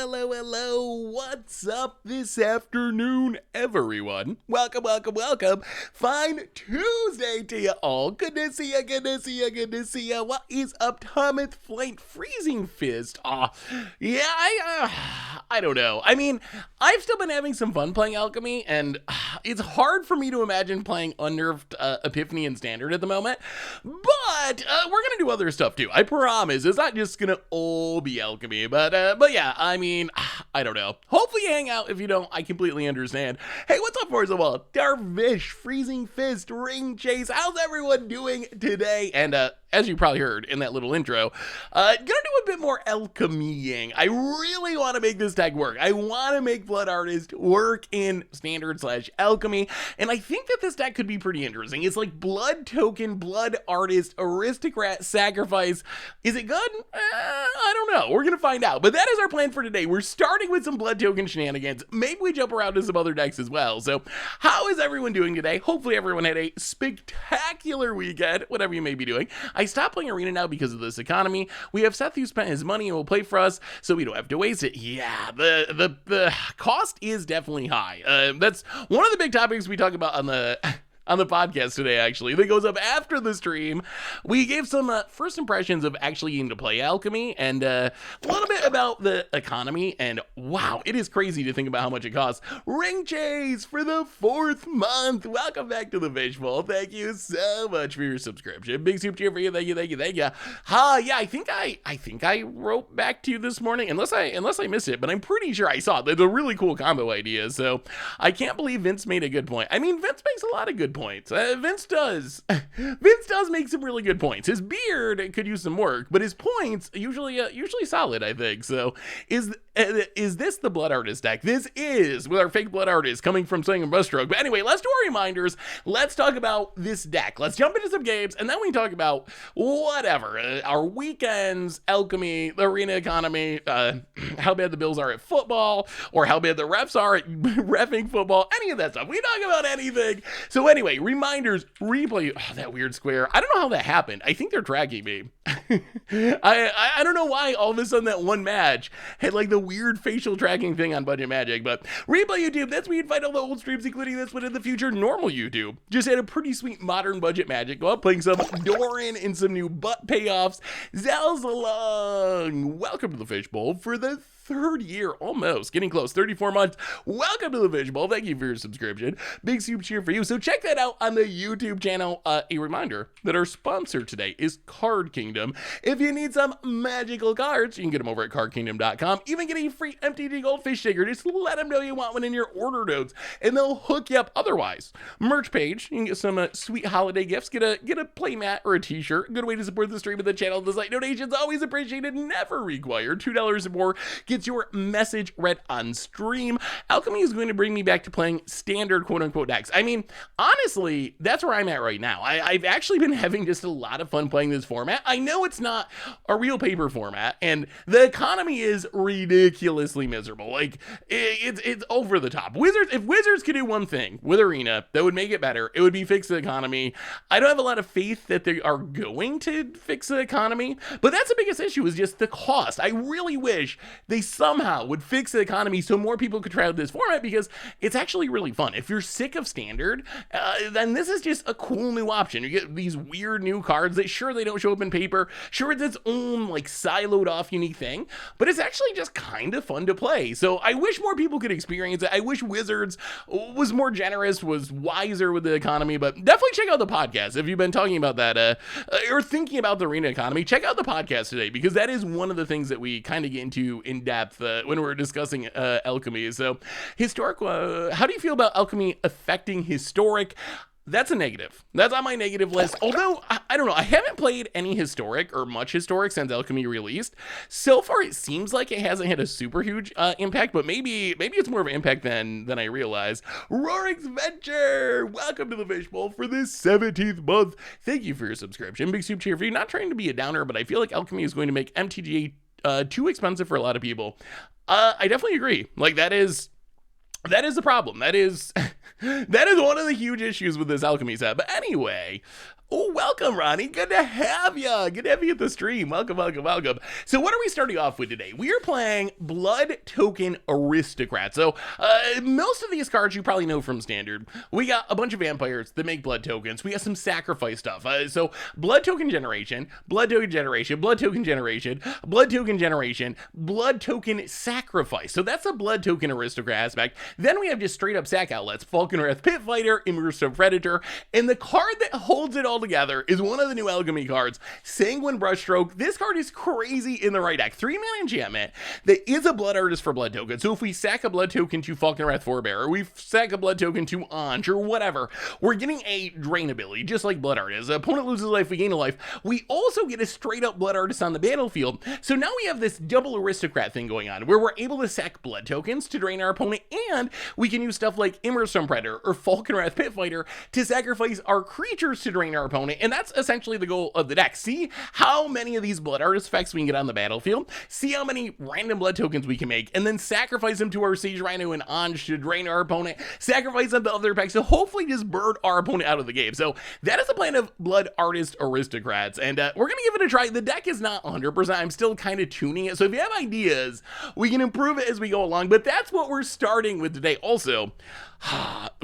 Hello, what's up this afternoon, everyone? Welcome. Fine Tuesday to you all. Good to see ya. What is up, Thomas Flint Freezing Fist? Yeah, I don't know. I mean, I've still been having some fun playing Alchemy, and it's hard for me to imagine playing Unnerved Epiphany in Standard at the moment, but we're gonna do other stuff too. I promise. It's not just gonna all be Alchemy, but yeah, I mean, I don't know. Hopefully you hang out. If you don't, I completely understand. Hey, what's up, Forza Wall? Darvish, Freezing Fist, Ring Chase. How's everyone doing today? And as you probably heard in that little intro, gonna do a bit more alchemying. I really want to make this deck work. I want to make Blood Artist work in Standard/Alchemy, and I think that this deck could be pretty interesting. It's like Blood Token, Blood Artist, Aristocrat, Sacrifice. Is it good? I don't know. We're gonna find out. But that is our plan for today. We're starting with some Blood Token shenanigans. Maybe we jump around to some other decks as well. So how is everyone doing today? Hopefully everyone had a spectacular weekend, whatever you may be doing. I stopped playing Arena now because of this economy. We have Seth who spent his money and will play for us, so we don't have to waste it. Yeah, the cost is definitely high. That's one of the big topics we talk about on the podcast today, actually, that goes up after the stream. We gave some first impressions of actually getting to play Alchemy, and a little bit about the economy, and wow, it is crazy to think about how much it costs. Ring Chase for the 4th month. Welcome back to the Fishbowl. Thank you so much for your subscription. Big soup cheer for you. Thank you. Yeah, I think I wrote back to you this morning, unless I missed it, but I'm pretty sure I saw it. There's a really cool combo idea, so I can't believe Vince made a good point. I mean, Vince makes a lot of good points. Vince does make some really good points. His beard could use some work, but his points usually solid, I think. So is this the Blood Artist deck? This is with our fake Blood Artist coming from Sanguine Brushstroke. But anyway, let's do our reminders. Let's talk about this deck. Let's jump into some games, and then we talk about whatever our weekends, Alchemy, the arena economy, how bad the Bills are at football, or how bad the refs are at reffing football. Any of that stuff. We talk about anything. So anyway, reminders, replay. Oh, that weird square. I don't know how that happened. I think they're tracking me. I don't know why all of a sudden that one match had like the weird facial tracking thing on Budget Magic, but replay YouTube, that's where you'd find all the old streams, including this one in the future. Normal YouTube just had a pretty sweet modern Budget Magic. Go up playing some Doran and some new butt payoffs. Zalzalong, welcome to the Fishbowl for the 3rd year, almost getting close, 34 months. Welcome to the Fishbowl. Thank you for your subscription. Big soup cheer for you. So check that out on the YouTube channel. A reminder that our sponsor today is Card Kingdom. If you need some magical cards, you can get them over at cardkingdom.com. Even get a free MTG Goldfish sticker. Just let them know you want one in your order notes, and they'll hook you up. Otherwise, merch page, you can get some sweet holiday gifts. Get a playmat or a t-shirt. Good way to support the stream of the channel. The site donations always appreciated, never required. $2 or more gets your message read on stream. Alchemy is going to bring me back to playing standard quote-unquote decks. I mean, honestly, that's where I'm at right now. I've actually been having just a lot of fun playing this format. I know it's not a real paper format, and the economy is ridiculously miserable. Like, it's over the top. If Wizards could do one thing with Arena that would make it better, it would be fix the economy. I don't have a lot of faith that they are going to fix the economy, but that's the biggest issue, is just the cost. I really wish they somehow would fix the economy so more people could try out this format, because it's actually really fun. If you're sick of Standard, then this is just a cool new option. You get these weird new cards that, sure, they don't show up in paper, sure, it's its own like siloed off unique thing, but it's actually just kind of fun to play. So I wish more people could experience it. I wish Wizards was more generous, was wiser with the economy, but definitely check out the podcast if you've been talking about that or thinking about the arena economy. Check out the podcast today, because that is one of the things that we kind of get into in depth when we're discussing Alchemy. So historic, how do you feel about Alchemy affecting historic? That's a negative. That's on my negative list. Although, I don't know, I haven't played any historic or much historic since Alchemy released. So far, it seems like it hasn't had a super huge impact, but maybe it's more of an impact than I realize. Rorik's Venture! Welcome to the Fishbowl for this 17th month. Thank you for your subscription. Big soup cheer for you. Not trying to be a downer, but I feel like Alchemy is going to make MTG too expensive for a lot of people. I definitely agree. Like, that is the problem. That is one of the huge issues with this Alchemy set. But anyway, Oh, welcome, Ronnie. Good to have you. Good to have you at the stream. Welcome, welcome, welcome. So what are we starting off with today? We are playing Blood Token Aristocrat. So most of these cards you probably know from Standard. We got a bunch of vampires that make blood tokens. We got some sacrifice stuff. So blood token generation, blood token generation, blood token generation, blood token generation, blood token sacrifice. So that's a blood token aristocrat aspect. Then we have just straight up sack outlets, Falconwrath Pitfighter, Immersive Predator, and the card that holds it all together is one of the new Alchemy cards, Sanguine Brushstroke. This card is crazy in the right deck. 3-mana enchantment that is a blood artist for blood token. So if we sack a blood token to Falconwrath Forebearer, or we sack a blood token to Anj, or whatever, we're getting a drain ability, just like blood artist. Opponent loses life, we gain a life. We also get a straight up blood artist on the battlefield. So now we have this double aristocrat thing going on, where we're able to sack blood tokens to drain our opponent, and we can use stuff like Immersive Predator or Falconwrath Pitfighter to sacrifice our creatures to drain our opponent, and that's essentially the goal of the deck. See how many of these blood artist effects we can get on the battlefield, see how many random blood tokens we can make, and then sacrifice them to our Sage Rhino and Anj to drain our opponent, sacrifice them to other packs to hopefully just burn our opponent out of the game. So that is the plan of Blood Artist Aristocrats, and we're gonna give it a try. The deck is not 100%, I'm still kind of tuning it, so if you have ideas, we can improve it as we go along, but that's what we're starting with today. Also,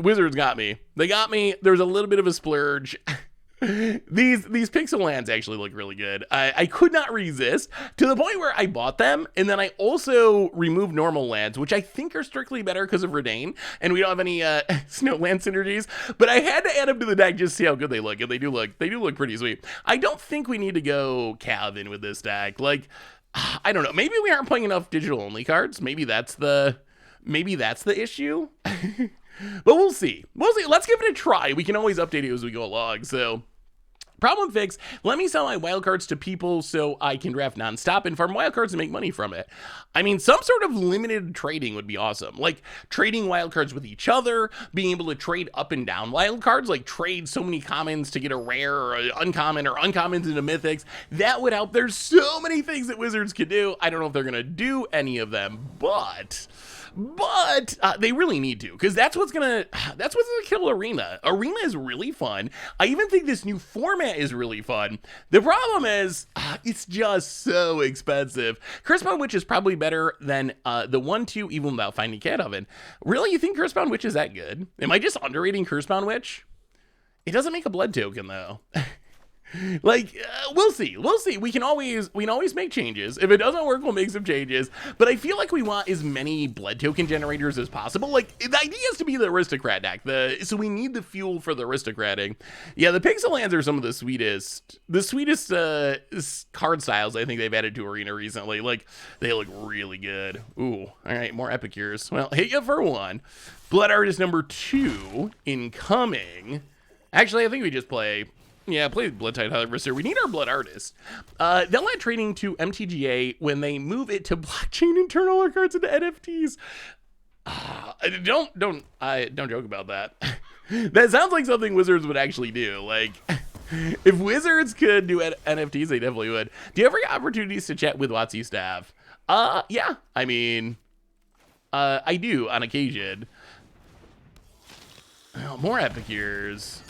Wizards got me. They got me. There's a little bit of a splurge. These pixel lands actually look really good. I could not resist to the point where I bought them, and then I also removed normal lands, which I think are strictly better because of Redain, and we don't have any Snowland synergies, but I had to add them to the deck just to see how good they look, and they do look pretty sweet. I don't think we need to go Calvin with this deck. Like, I don't know, maybe we aren't playing enough digital only cards. Maybe that's the issue. But we'll see. Let's give it a try. We can always update it as we go along. So, problem fix, let me sell my wildcards to people so I can draft nonstop and farm wildcards and make money from it. I mean, some sort of limited trading would be awesome. Like trading wildcards with each other, being able to trade up and down wildcards, like trade so many commons to get a rare or an uncommon or uncommons into mythics. That would help. There's so many things that Wizards could do. I don't know if they're going to do any of them, but they really need to, because that's what's gonna kill Arena. Arena is really fun. I even think this new format is really fun. The problem is it's just so expensive. Curse-Bound Witch is probably better than the 1-2 even without finding Cat Oven. Really, you think Curse-Bound Witch is that good? Am I just underrating Curse-Bound Witch? It doesn't make a blood token though. Like, we'll see. We can always make changes. If it doesn't work, we'll make some changes. But I feel like we want as many blood token generators as possible. Like, the idea is to be the aristocrat deck. So we need the fuel for the aristocrating. Yeah, the pixel lands are some of the sweetest card styles I think they've added to Arena recently. Like, they look really good. Ooh, all right, more Epicures. Well, hit you for one. Blood Artist number 2 incoming. Actually, I think we just play Blood Tide Harvester. We need our Blood Artist. They'll add trading to MTGA when they move it to blockchain and turn all our cards into NFTs. Don't joke about that. That sounds like something Wizards would actually do. Like, if Wizards could do NFTs, they definitely would. Do you ever get opportunities to chat with WotC staff? Yeah. I mean, I do on occasion. Oh, more Epicures.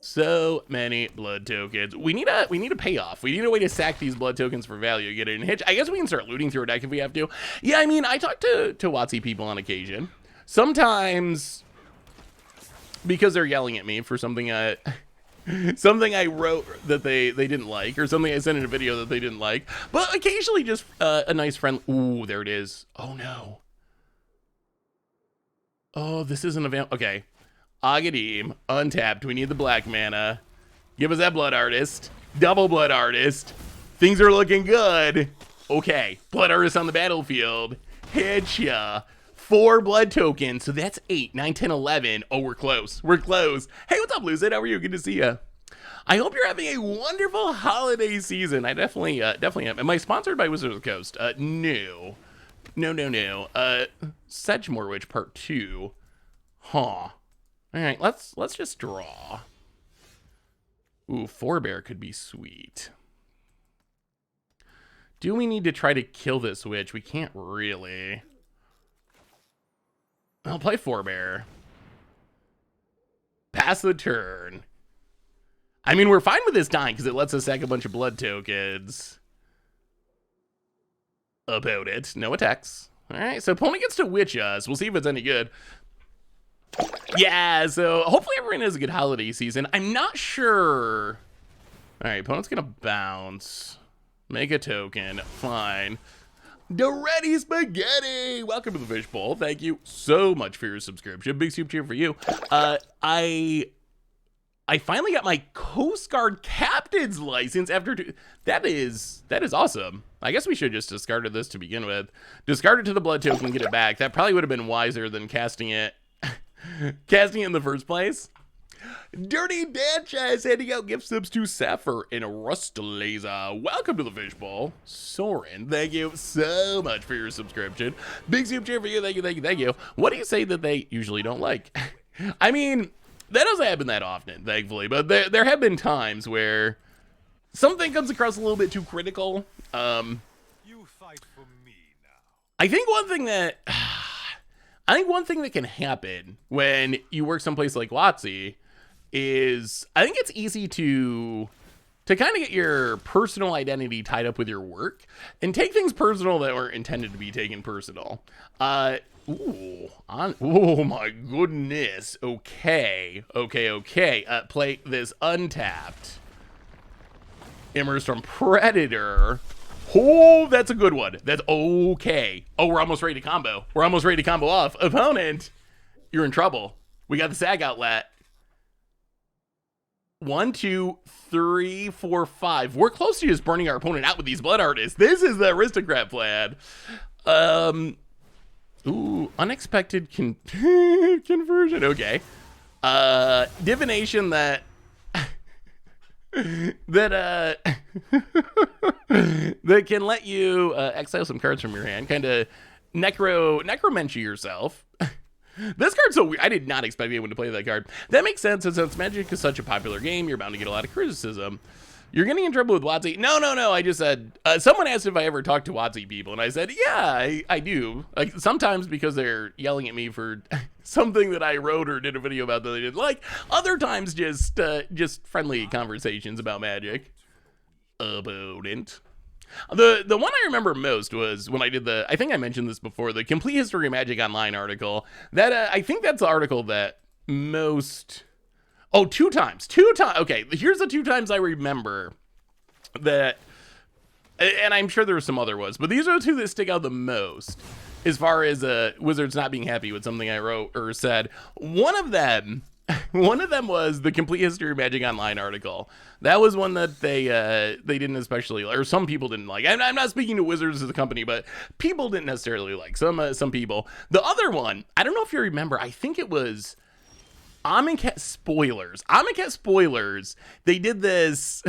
So many blood tokens. We need a payoff. We need a way to sack these blood tokens for value, get it in hitch. I guess we can start looting through a deck if we have to. Yeah, I mean, I talk to WotC people on occasion. Sometimes because they're yelling at me for something I wrote that they didn't like, or something I sent in a video that they didn't like. But occasionally just a nice friend. Ooh, there it is. Oh no. Oh, this isn't a okay. Agadim, untapped. We need the black mana. Give us that Blood Artist. Double Blood Artist. Things are looking good. Okay, Blood Artist on the battlefield. Hit ya. 4 blood tokens. So that's 8, 9, 10, 11. Oh, we're close. We're close. Hey, what's up, Lucid? How are you? Good to see ya. I hope you're having a wonderful holiday season. I definitely am. Am I sponsored by Wizards of the Coast? No. Sedgemoor Witch Part 2. Huh. All right, let's just draw. Ooh, Forebear could be sweet. Do we need to try to kill this witch? We can't really. I'll play Forebear. Pass the turn. I mean, we're fine with this dying because it lets us sack a bunch of blood tokens. About it. No attacks. All right, so opponent gets to witch us. We'll see if it's any good. Yeah, so hopefully everyone has a good holiday season. I'm not sure. All right, opponent's going to bounce. Make a token. Fine. Doretti Spaghetti! Welcome to the Fishbowl. Thank you so much for your subscription. Big super cheer for you. I finally got my Coast Guard Captain's license after that is awesome. I guess we should just discarded this to begin with. Discard it to the blood token, get it back. That probably would have been wiser than casting it in the first place. Dirty Dancha is handing out gift subs to Sapphire and Rustlaser. Welcome to the Fishbowl. Soren, thank you so much for your subscription. Big super cheer for you. Thank you, thank you, thank you. What do you say that they usually don't like? I mean, that doesn't happen that often, thankfully, but there have been times where something comes across a little bit too critical. You fight for me now. I think one thing that can happen when you work someplace like WotC is I think it's easy to kind of get your personal identity tied up with your work and take things personal that weren't intended to be taken personal. Oh my goodness. Okay. Play this untapped. Immersed from Predator. Oh, that's a good one. That's okay. Oh, we're almost ready to combo. We're almost ready to combo off. Opponent, you're in trouble. We got the SAG outlet. 1, 2, 3, 4, 5. We're close to just burning our opponent out with these blood artists. This is the aristocrat plan. Ooh, unexpected conversion. Okay. Divination that that can let you exile some cards from your hand, kind of necromancy yourself. This card's so weird. I did not expect anyone to play that card. That makes sense, since Magic is such a popular game, you're bound to get a lot of criticism. You're getting in trouble with WotC. No. I just said, someone asked if I ever talked to WotC people, and I said, yeah, I do. Like, sometimes because they're yelling at me for something that I wrote or did a video about that they didn't like. Other times, just friendly conversations about Magic. Opponent. The one I remember most was when I did I think I mentioned this before, the Complete History of Magic Online article. That I think that's the article that most... Oh, two times. Okay, here's the 2 times I remember that, and I'm sure there were some other ones, but these are the 2 that stick out the most as far as Wizards not being happy with something I wrote or said. One of them was the Complete History of Magic Online article. That was one that they didn't especially, or some people didn't like. I'm not speaking to Wizards as a company, but people didn't necessarily like some people. The other one, I don't know if you remember, I think it was Amonkhet Spoilers. Amonkhet Spoilers. They did this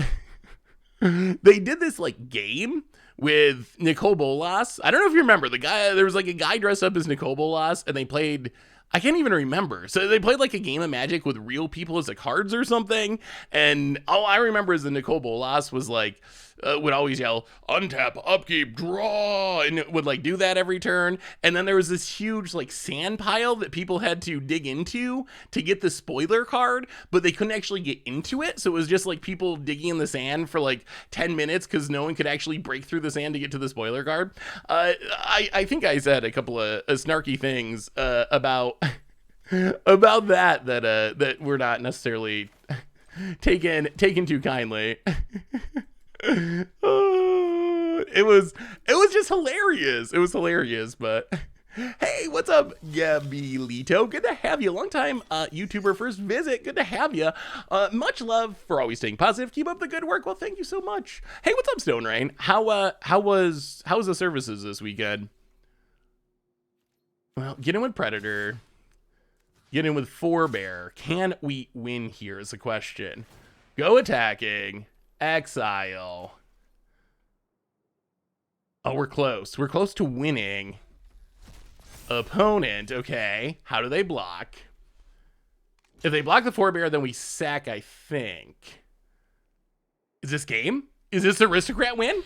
like game with Nicol Bolas. I don't know if you remember the guy. There was like a guy dressed up as Nicol Bolas, and they played. I can't even remember. So they played like a game of Magic with real people as the cards or something. And all I remember is the Nicol Bolas was like, would always yell, untap, upkeep, draw, and it would like do that every turn. And then there was this huge like sand pile that people had to dig into to get the spoiler card, but they couldn't actually get into it. So it was just like people digging in the sand for like 10 minutes because no one could actually break through the sand to get to the spoiler card. I think I said a couple of snarky things about that we're not necessarily taken too kindly. It was just hilarious. It was hilarious, but hey, what's up, Gabby-Lito? Good to have you. Long time YouTuber first visit. Good to have you. Much love for always staying positive. Keep up the good work. Well, thank you so much. Hey, what's up, Stone Rain? How was the services this weekend? Well, get in with Predator. Get in with Forebear. Can we win here is the question. Go attacking. Exile. Oh, we're close. We're close to winning. Opponent. Okay. How do they block? If they block the Forebear, then we sack, I think. Is this game? Is this aristocrat win?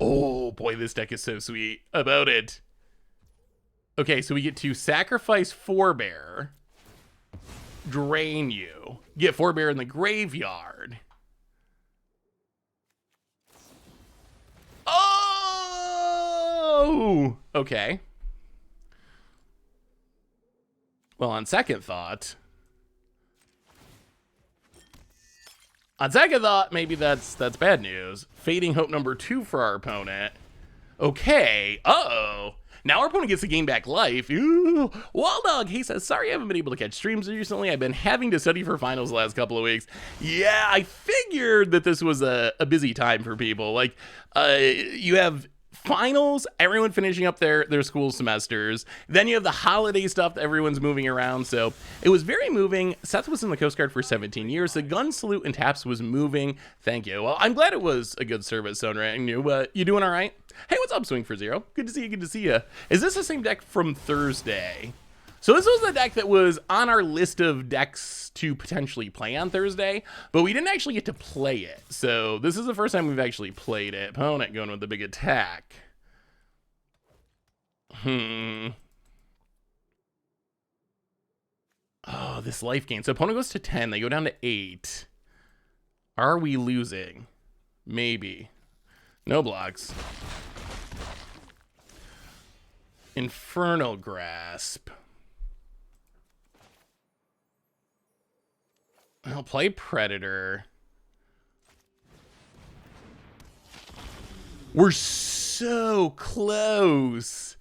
Oh, boy, this deck is so sweet. About it. Okay, so we get to sacrifice Forebear. drain you. Get forebear in the graveyard. Oh! Okay. Well, on second thought... maybe that's bad news. Fading Hope number 2 for our opponent. Okay. Uh-oh. Now our opponent gets to gain back life. Ooh. Waldog, he says, sorry I haven't been able to catch streams recently. I've been having to study for finals the last couple of weeks. Yeah, I figured that this was a busy time for people. Like, you have finals, everyone finishing up their school semesters. Then you have the holiday stuff that everyone's moving around. So it was very moving. Seth was in the Coast Guard for 17 years. The gun salute and taps was moving. Thank you. Well, I'm glad it was a good service, Unranked. You doing all right? Hey, what's up, Swing for Zero? Good to see you. Good to see you. Is this the same deck from Thursday? So this was the deck that was on our list of decks to potentially play on Thursday, but we didn't actually get to play it. So this is the first time we've actually played it. Opponent going with the big attack. Oh, this life gain. So opponent goes to 10. They go down to 8. Are we losing? Maybe. No blocks. Infernal Grasp. I'll play Predator. We're so close.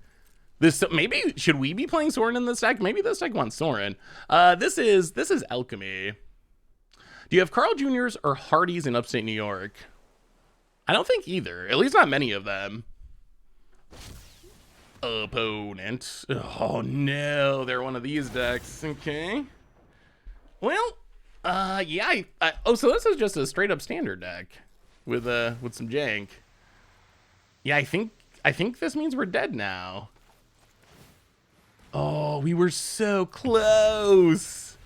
This maybe should we be playing Sorin in this deck? Maybe this deck wants Sorin. This is Alchemy. Do you have Carl Jr.'s or Hardy's in upstate New York? I don't think either. At least not many of them. Opponent. Oh no, they're one of these decks. Okay. Well. Yeah, oh, so this is just a straight up standard deck with some jank. Yeah, I think this means we're dead now. Oh, we were so close.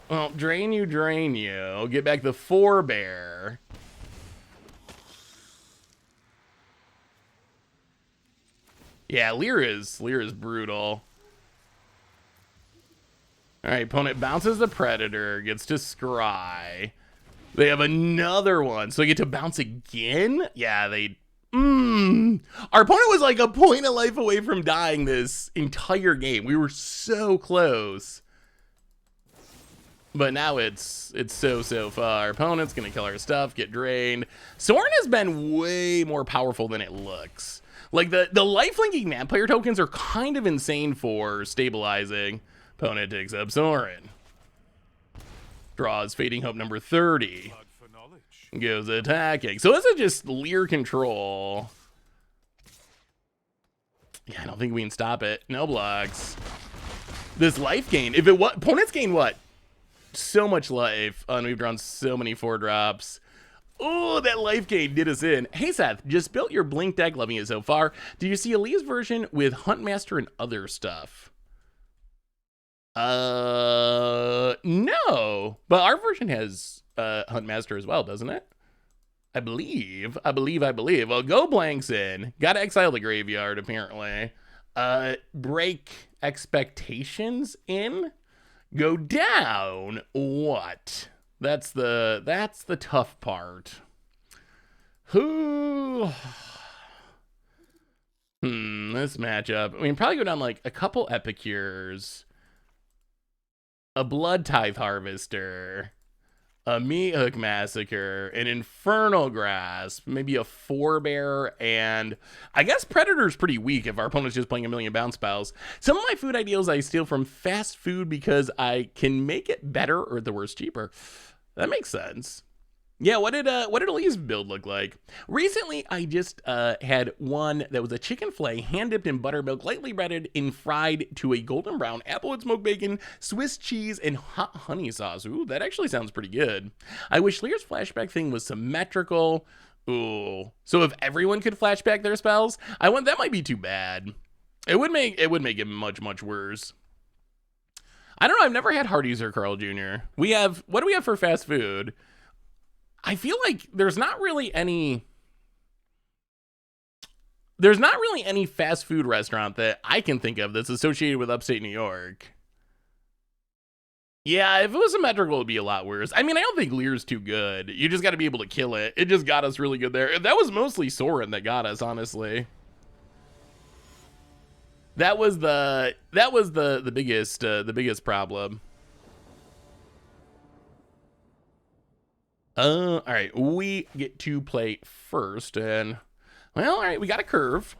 Well, drain you. Get back the forebear. Yeah, Lear is brutal. All right, opponent bounces the Predator, gets to scry. They have another one, so they get to bounce again? Yeah, they... Our opponent was like a point of life away from dying this entire game. We were so close. But now it's so far. Opponent's going to kill our stuff, get drained. Sorin has been way more powerful than it looks. Like, the lifelinking man player tokens are kind of insane for stabilizing. Opponent takes up Sorin. Draws Fading Hope number 30. Goes attacking. So this is just Lear control. Yeah, I don't think we can stop it. No blocks. This life gain. If it was opponents gain what? So much life. And we've drawn so many 4-drops. Oh, that life gain did us in. Hey Seth, just built your Blink deck. Loving it so far. Do you see Eli's version with Huntmaster and other stuff? No, but our version has Huntmaster as well, doesn't it? I believe. Well, go blanks in. Gotta exile the graveyard, apparently. Break expectations in. Go down. What? That's the tough part. Who? This matchup. I mean, probably go down like a couple Epicures. A Blood Tithe Harvester, a Meat Hook Massacre, an Infernal Grasp, maybe a Forebear, and I guess Predator's pretty weak if our opponent's just playing a million bounce spells. Some of my food ideals I steal from fast food because I can make it better or at the worst cheaper. That makes sense. Yeah, what did Eli's build look like? Recently, I just had one that was a chicken fillet, hand-dipped in buttermilk, lightly breaded and fried to a golden brown, applewood smoked bacon, Swiss cheese, and hot honey sauce. Ooh, that actually sounds pretty good. I wish Lear's flashback thing was symmetrical. Ooh, so if everyone could flashback their spells, that might be too bad. It would make it much worse. I don't know. I've never had Hardee's or Carl Jr. What do we have for fast food? I feel like there's not really any fast food restaurant that I can think of that's associated with upstate New York. Yeah, if it was symmetrical, it'd be a lot worse. I mean, I don't think Lear's too good. You just got to be able to kill it. It just got us really good there. That was mostly Sorin that got us, honestly. That was the biggest problem. All right, we get to play first, and well, all right, we got a curve.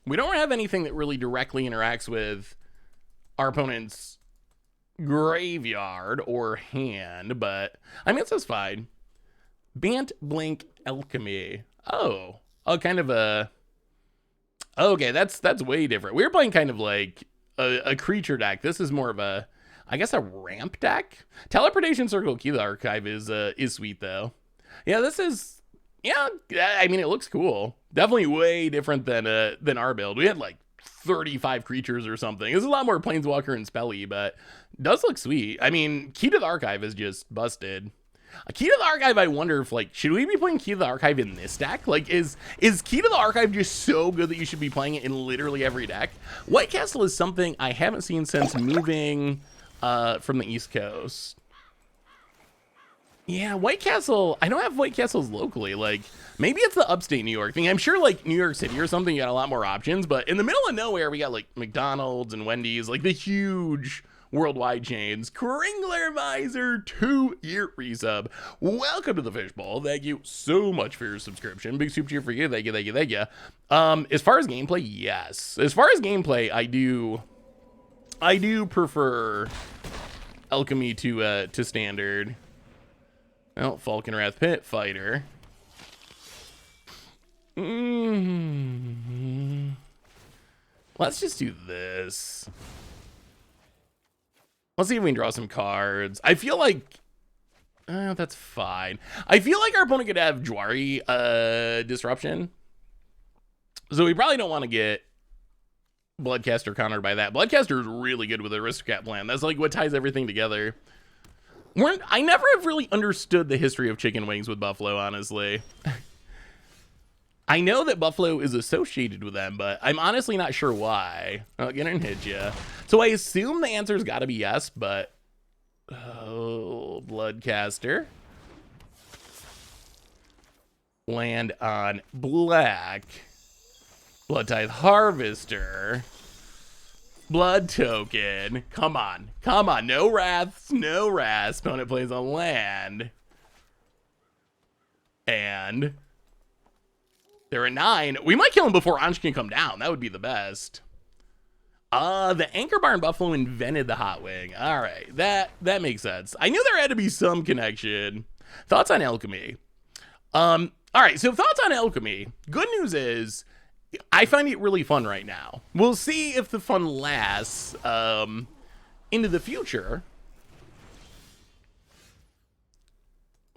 We don't have anything that really directly interacts with our opponent's graveyard or hand, but I mean, that's fine. Bant Blink Alchemy. Oh, kind of a. Okay, that's way different. We were playing kind of like a creature deck. This is more of a, I guess, a ramp deck. Teleportation Circle Key to the Archive is sweet though. Yeah, this is, yeah. I mean, it looks cool. Definitely way different than our build. We had like 35 creatures or something. This is a lot more Planeswalker and Spelly, but it does look sweet. I mean, Key to the Archive is just busted. Key to the Archive, I wonder if, like, should we be playing Key to the Archive in this deck? Like, is Key to the Archive just so good that you should be playing it in literally every deck? White Castle is something I haven't seen since moving from the East Coast. Yeah, White Castle, I don't have White Castles locally. Like, maybe it's the upstate New York thing. I'm sure, like, New York City or something, you got a lot more options. But in the middle of nowhere, we got, like, McDonald's and Wendy's, like, the huge worldwide chains. Kringler Miser, 2-year resub. Welcome to the Fishbowl. Thank you so much for your subscription. Big super cheer for you. Thank you, thank you, thank you. As far as gameplay, yes. As far as gameplay, I do prefer Alchemy to standard. Well, Falconwrath Pit Fighter. Let's just do this. Let's see if we can draw some cards. I feel like that's fine. I feel like our opponent could have Jwari Disruption. So we probably don't want to get Bloodcaster countered by that. Bloodcaster is really good with Aristocrat Plan. That's like what ties everything together. I never have really understood the history of chicken wings with Buffalo, honestly. I know that Buffalo is associated with them, but I'm honestly not sure why. I'm gonna hit you. So I assume the answer's got to be yes, but oh, Bloodcaster. Land on black. Blood Tithe Harvester. Blood Token. Come on. Come on. No wraths. No wraths. Opponent plays on land. And they're at 9. We might kill him before Anj can come down. That would be the best. The Anchor Barn Buffalo invented the Hot Wing. All right. That makes sense. I knew there had to be some connection. Thoughts on Alchemy? All right. So thoughts on Alchemy. Good news is, I find it really fun right now. We'll see if the fun lasts into the future.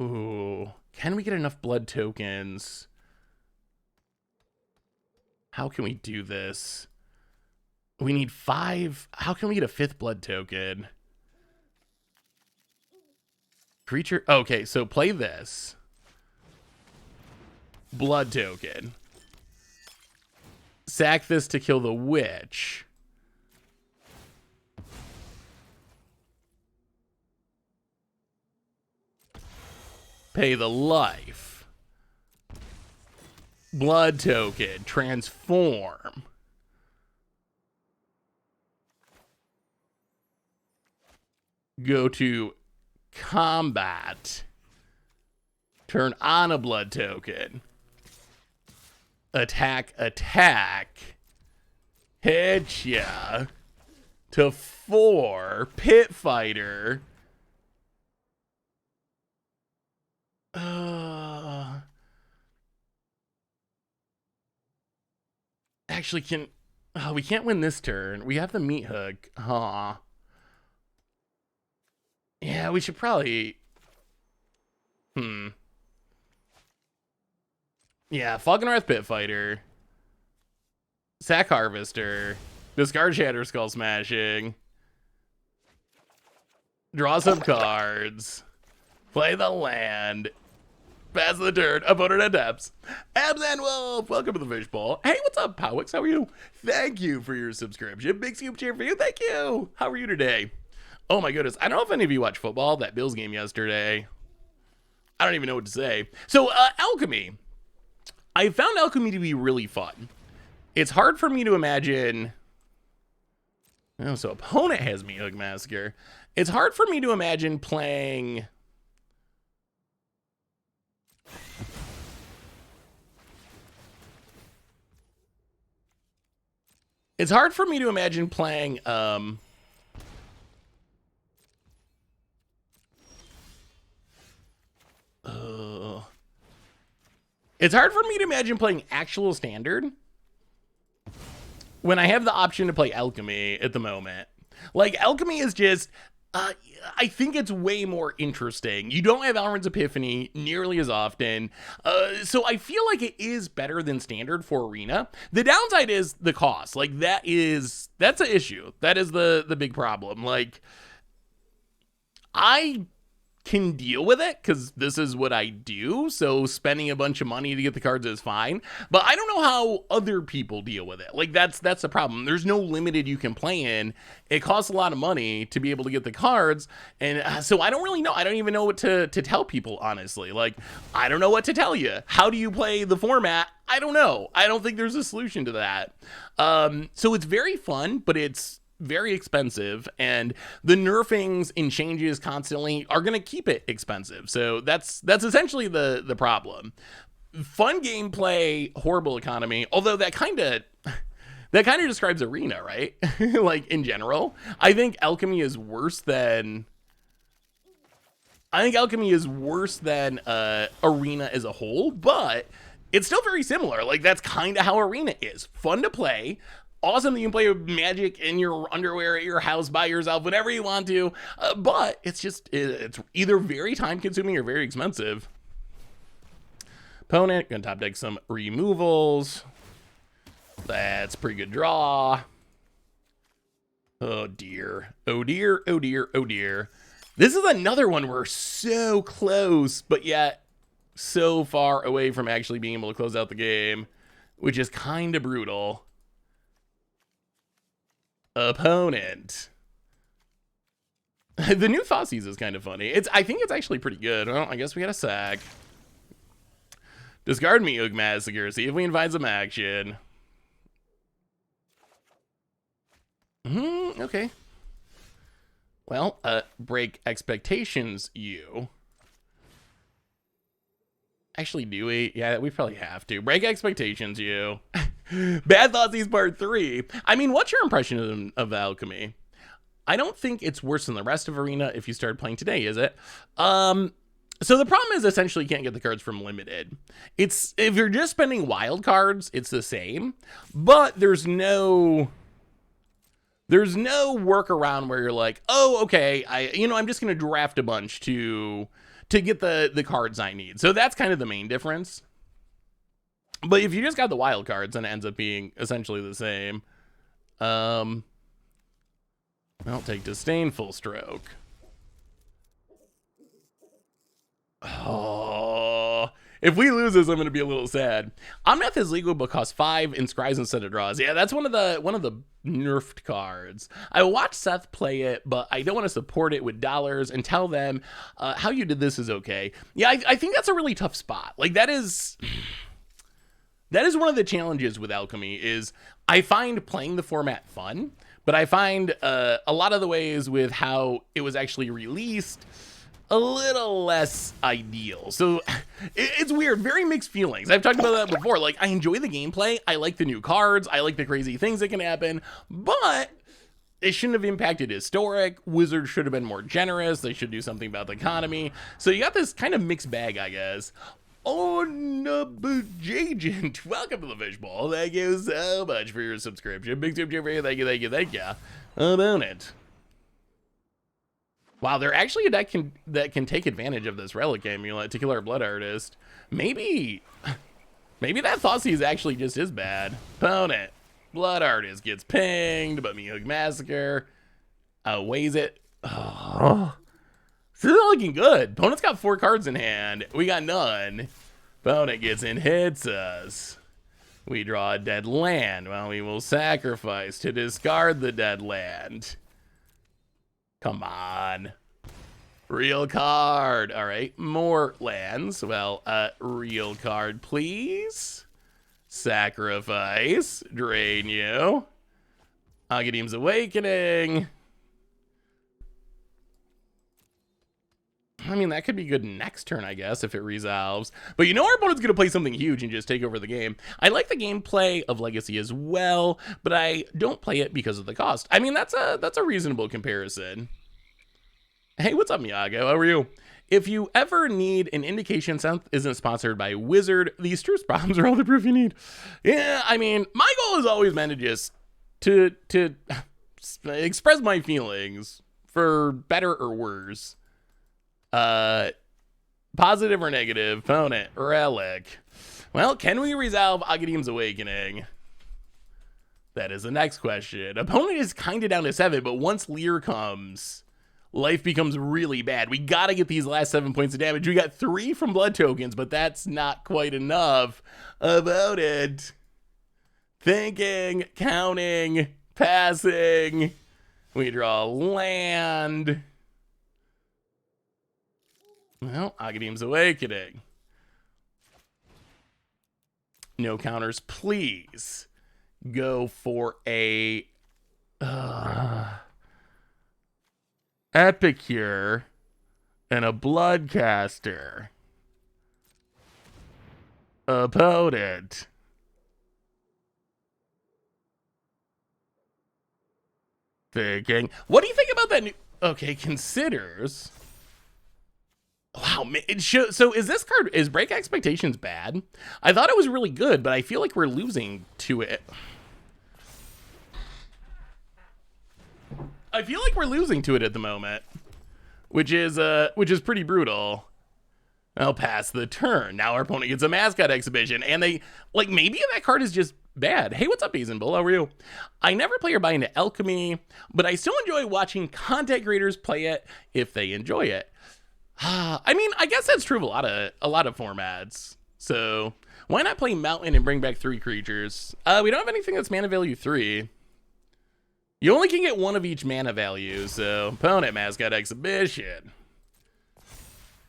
Ooh, can we get enough blood tokens? How can we do this? We need 5. How can we get a 5th blood token? Creature. Okay, so play this. Blood token. Sack this to kill the witch. Pay the life. Blood token. Transform. Go to combat. Turn on a blood token. Attack, attack. Hit ya. To 4. Pit Fighter. Actually, we can't win this turn. We have the meat hook. Yeah, we should probably. Yeah, Falconwrath Pit Fighter. Sack Harvester. Discard Shatter Skull Smashing. Draw some cards. Play the land. Pass the turn. Opponent adapts. Abs and Wolf. Welcome to the Fishbowl. Hey, what's up, Powix? How are you? Thank you for your subscription. Big scoop cheer for you. Thank you. How are you today? Oh my goodness. I don't know if any of you watched football, that Bills game yesterday. I don't even know what to say. So, Alchemy. I found Alchemy to be really fun. It's hard for me to imagine... Oh, so opponent has me Hook Massacre. It's hard for me to imagine playing... It's hard for me to imagine playing... It's hard for me to imagine playing actual standard when I have the option to play Alchemy at the moment. Like, Alchemy is just, I think it's way more interesting. You don't have Alrund's Epiphany nearly as often, so I feel like it is better than standard for Arena. The downside is the cost. Like, that's an issue. That is the big problem. Like, I can deal with it because this is what I do, so spending a bunch of money to get the cards is fine, but I don't know how other people deal with it. Like, that's the problem. There's no limited you can play in. It costs a lot of money to be able to get the cards, and so I don't really know. I don't even know what to tell people, honestly. Like, I don't know what to tell you. How do you play the format? I don't know. I don't think there's a solution to that. So it's very fun, but it's very expensive, and the nerfings and changes constantly are going to keep it expensive. So that's essentially the problem. Fun gameplay, horrible economy, although that kind of describes Arena, right? Like, in general, I think Alchemy is worse than Arena as a whole, but it's still very similar. Like, that's kind of how Arena is. Fun to play. Awesome that you can play with Magic in your underwear at your house by yourself, whenever you want to. But it's either very time consuming or very expensive. Opponent, gonna top deck some removals. That's pretty good draw. Oh dear. Oh dear. Oh dear. Oh dear. This is another one we're so close, but yet so far away from actually being able to close out the game, which is kind of brutal. Opponent. The new Thoughtseize is kind of funny. I think it's actually pretty good. Well, I guess we got a sack. Discard me, Hook Massacre. See if we can find some action. Okay. Well, break expectations, you. Actually, do we? Yeah, we probably have to. Break expectations, you. Bad Thoughtseize Part 3. I mean, what's your impression of Alchemy? I don't think it's worse than the rest of Arena if you started playing today, is it? So the problem is essentially you can't get the cards from Limited. If you're just spending wild cards, it's the same, but there's no workaround where you're like, oh, okay, I'm just gonna draft a bunch to get the cards I need. So that's kind of the main difference. But if you just got the wild cards, then it ends up being essentially the same. I'll take Disdainful Stroke. Oh, if we lose this, I'm going to be a little sad. Omnath is legal but costs 5 and scries instead of draws. Yeah, that's one of the nerfed cards. I watched Seth play it, but I don't want to support it with dollars and tell them how you did this is okay. Yeah, I think that's a really tough spot. Like, that is one of the challenges with Alchemy is I find playing the format fun, but I find a lot of the ways with how it was actually released a little less ideal. So it's weird, very mixed feelings. I've talked about that before. Like, I enjoy the gameplay. I like the new cards. I like the crazy things that can happen, but it shouldn't have impacted Historic. Wizards should have been more generous. They should do something about the economy. So you got this kind of mixed bag, I guess. Onabujagent, welcome to the Fishbowl. Thank you so much for your subscription. Big super for you. Thank you. About it. Wow, they're actually a deck that can take advantage of this Relic Amulet to kill our Blood Artist. Maybe that Thoughtseize actually just is bad. Opponent. Blood Artist gets pinged, but me Hook Massacre outweighs it. Oh. This is looking good. Opponent's got 4 cards in hand. We got none. Opponent gets in, hits us. We draw a dead land. Well, we will sacrifice to discard the dead land. Come on. Real card. All right, more lands. Well, real card, please. Sacrifice. Drain you. Aghanim's Awakening. I mean, that could be good next turn, I guess, if it resolves. But you know our opponent's going to play something huge and just take over the game. I like the gameplay of Legacy as well, but I don't play it because of the cost. I mean, that's a reasonable comparison. Hey, what's up, Miyago? How are you? If you ever need an indication South isn't sponsored by Wizard, these truth problems are all the proof you need. Yeah, I mean, my goal has always been to just to express my feelings for better or worse. Positive or negative, opponent, relic. Well, can we resolve Aghanim's Awakening? That is the next question. Opponent is kind of down to 7, but once Leer comes, life becomes really bad. We gotta get these last 7 points of damage. We got 3 from blood tokens, but that's not quite enough. About it. Thinking, counting, passing. We draw land. Well, Aghanim's Awakening. No counters, please. Go for a Epicure and a Bloodcaster. Opponent. Thinking. What do you think about that new... Okay, considers... Wow, so is this card, is Break Expectations bad? I thought it was really good, but I feel like we're losing to it. I feel like we're losing to it at the moment, which is pretty brutal. I'll pass the turn. Now our opponent gets a mascot exhibition, and they, like, maybe that card is just bad. Hey, what's up, Bull? How are you? I never play or buy into Alchemy, but I still enjoy watching content creators play it if they enjoy it. I mean, I guess that's true of a lot of formats. So why not play Mountain and bring back 3 creatures? We don't have anything that's mana value 3. You only can get 1 of each mana value, so opponent mascot exhibition.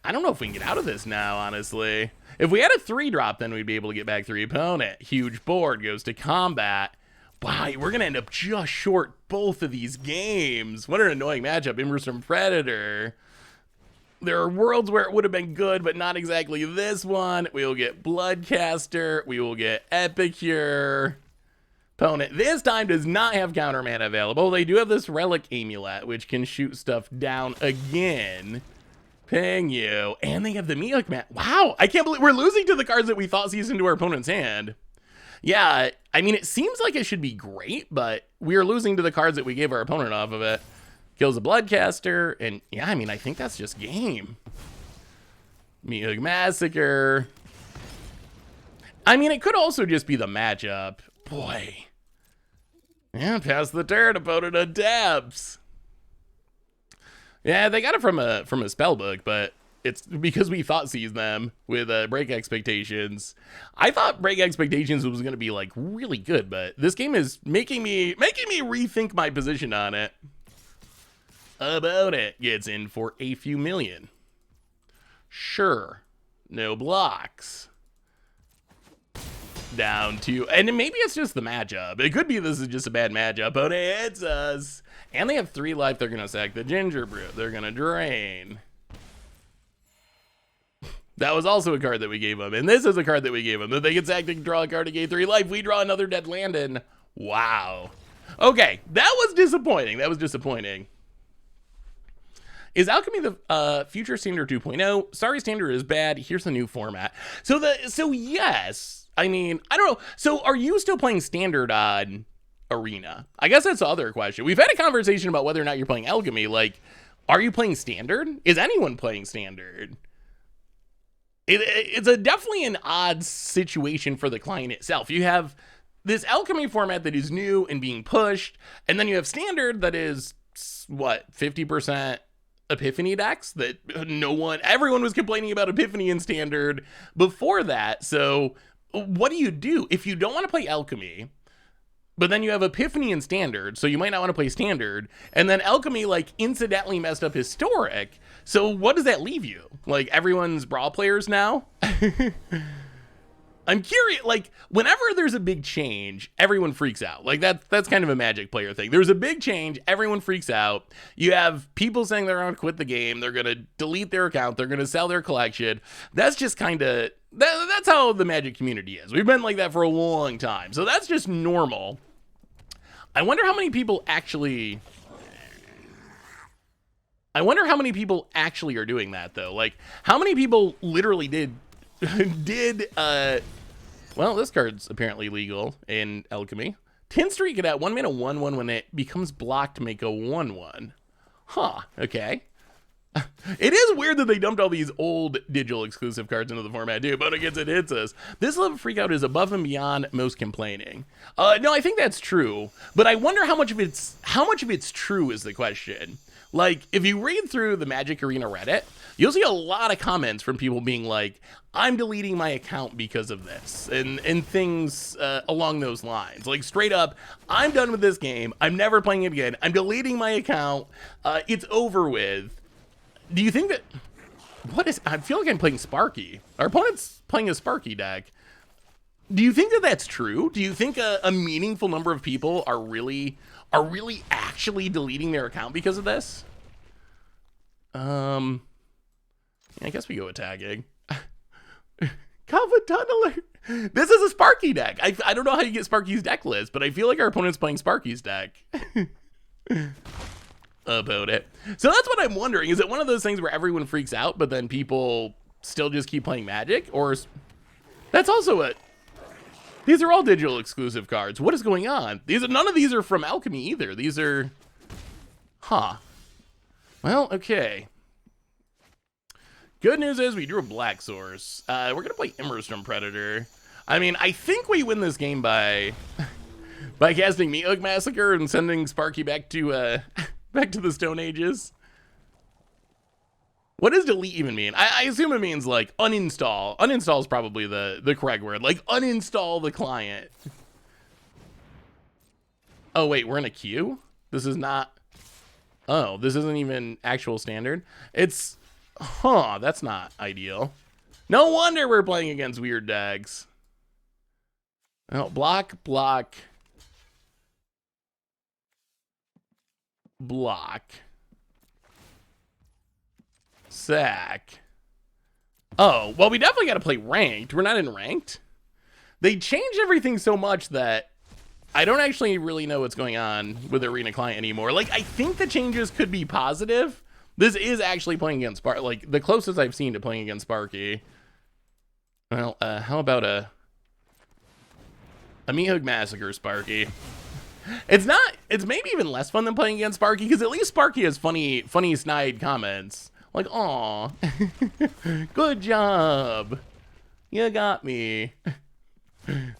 I don't know if we can get out of this now, honestly. If we had a 3-drop, then we'd be able to get back 3 opponent. Huge board goes to combat. Wow, we're gonna end up just short both of these games. What an annoying matchup. Inverse from Predator. There are worlds where it would have been good, but not exactly this one. We will get Bloodcaster. We will get Epicure. Opponent this time does not have counter mana available. They do have this Relic Amulet, which can shoot stuff down again. Ping you. And they have the Miuk Man. Wow, I can't believe we're losing to the cards that we thought seized into our opponent's hand. Yeah, I mean, it seems like it should be great, but we are losing to the cards that we gave our opponent off of it. Kills a Bloodcaster, and yeah, I mean, I think that's just game. Miuk Massacre. I mean, it could also just be the matchup. Boy. Yeah, pass the turn, opponent adapts. Yeah, they got it from a spell book, but it's because we thought seize them with Break Expectations. I thought Break Expectations was going to be like really good, but this game is making me rethink my position on it. About it gets in for a few million. Sure. No blocks. Down to, and maybe it's just the matchup. It could be this is just a bad matchup. But it's us. And they have 3 life. They're going to sack the Gingerbread. They're going to drain. That was also a card that we gave them. And this is a card that we gave them. That they can sack to draw a card to gain 3 life. We draw another dead land in. Wow. Okay. That was disappointing. That was disappointing. Is Alchemy the future Standard 2.0? Sorry, Standard is bad. Here's the new format. So yes. I mean, I don't know. So are you still playing Standard on Arena? I guess that's the other question. We've had a conversation about whether or not you're playing Alchemy. Like, are you playing Standard? Is anyone playing Standard? It's definitely an odd situation for the client itself. You have this Alchemy format that is new and being pushed, and then you have Standard that is, what, 50% Epiphany decks that everyone was complaining about Epiphany in Standard before that. So what do you do if you don't want to play Alchemy, but then you have Epiphany in Standard, so you might not want to play Standard, and then Alchemy, like, incidentally messed up Historic, so what does that leave you? Like, everyone's Brawl players now? I'm curious, like, whenever there's a big change, everyone freaks out. Like, that's kind of a Magic player thing. There's a big change, everyone freaks out. You have people saying they're going to quit the game, they're going to delete their account, they're going to sell their collection. That's just kind of, that's how the Magic community is. We've been like that for a long time. So that's just normal. I wonder how many people actually are doing that, though. Like, how many people literally did, well, this card's apparently legal in Alchemy. Tin Streak it at 1 mana 1/1 when it becomes blocked to make a 1/1. Huh, okay. It is weird that they dumped all these old digital exclusive cards into the format too, but against it hits us. This level of freakout is above and beyond most complaining. No, I think that's true, but I wonder how much of it's true is the question. Like, if you read through the Magic Arena Reddit, you'll see a lot of comments from people being like, I'm deleting my account because of this, and things along those lines. Like, straight up, I'm done with this game, I'm never playing it again, I'm deleting my account, it's over with. Do you think that, I feel like I'm playing Sparky. Our opponent's playing a Sparky deck. Do you think that that's true? Do you think a meaningful number of people are really actually deleting their account because of this? I guess we go with tagging. Kava Tunneler. This is a Sparky deck. I don't know how you get Sparky's deck list, but I feel like our opponent's playing Sparky's deck. About it. So that's what I'm wondering. Is it one of those things where everyone freaks out, but then people still just keep playing Magic? Or that's also it. These are all digital exclusive cards. What is going on? None of these are from Alchemy either. These are, huh. Well, okay. Good news is we drew a Black Source. We're gonna play Immerstrom Predator. I mean, I think we win this game by casting Meathook Massacre and sending Sparky back to back to the Stone Ages. What does delete even mean? I assume it means like uninstall. Uninstall is probably the correct word. Like uninstall the client. Oh wait, we're in a queue? This is not, oh, this isn't even actual Standard. It's, huh, that's not ideal. No wonder we're playing against weird decks. Oh, block. Sack. Oh, well, we definitely got to play ranked. We're not in ranked. They changed everything so much that I don't actually really know what's going on with Arena Client anymore. Like, I think the changes could be positive. This is actually playing against Sparky. Like, the closest I've seen to playing against Sparky. Well, how about a Meathook Massacre Sparky? It's maybe even less fun than playing against Sparky, because at least Sparky has funny snide comments. Like, aw, good job. You got me.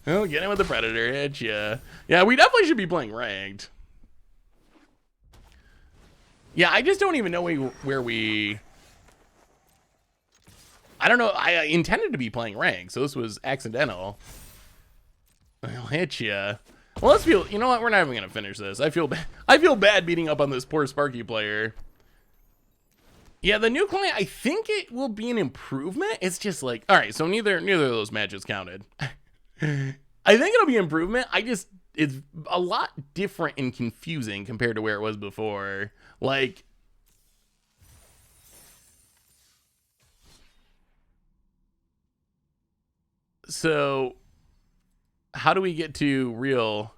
Oh, get in with the Predator, hit ya. Yeah, we definitely should be playing ranked. Yeah, I just don't even know where we... I don't know, I intended to be playing ranked, so this was accidental. I'll hit ya. Well, let's feel, you know what, we're not even gonna finish this. I feel bad beating up on this poor Sparky player. Yeah, the new client, I think it will be an improvement. It's just like, all right, so neither of those matches counted. I think it'll be an improvement. It's a lot different and confusing compared to where it was before. Like, so how do we get to real?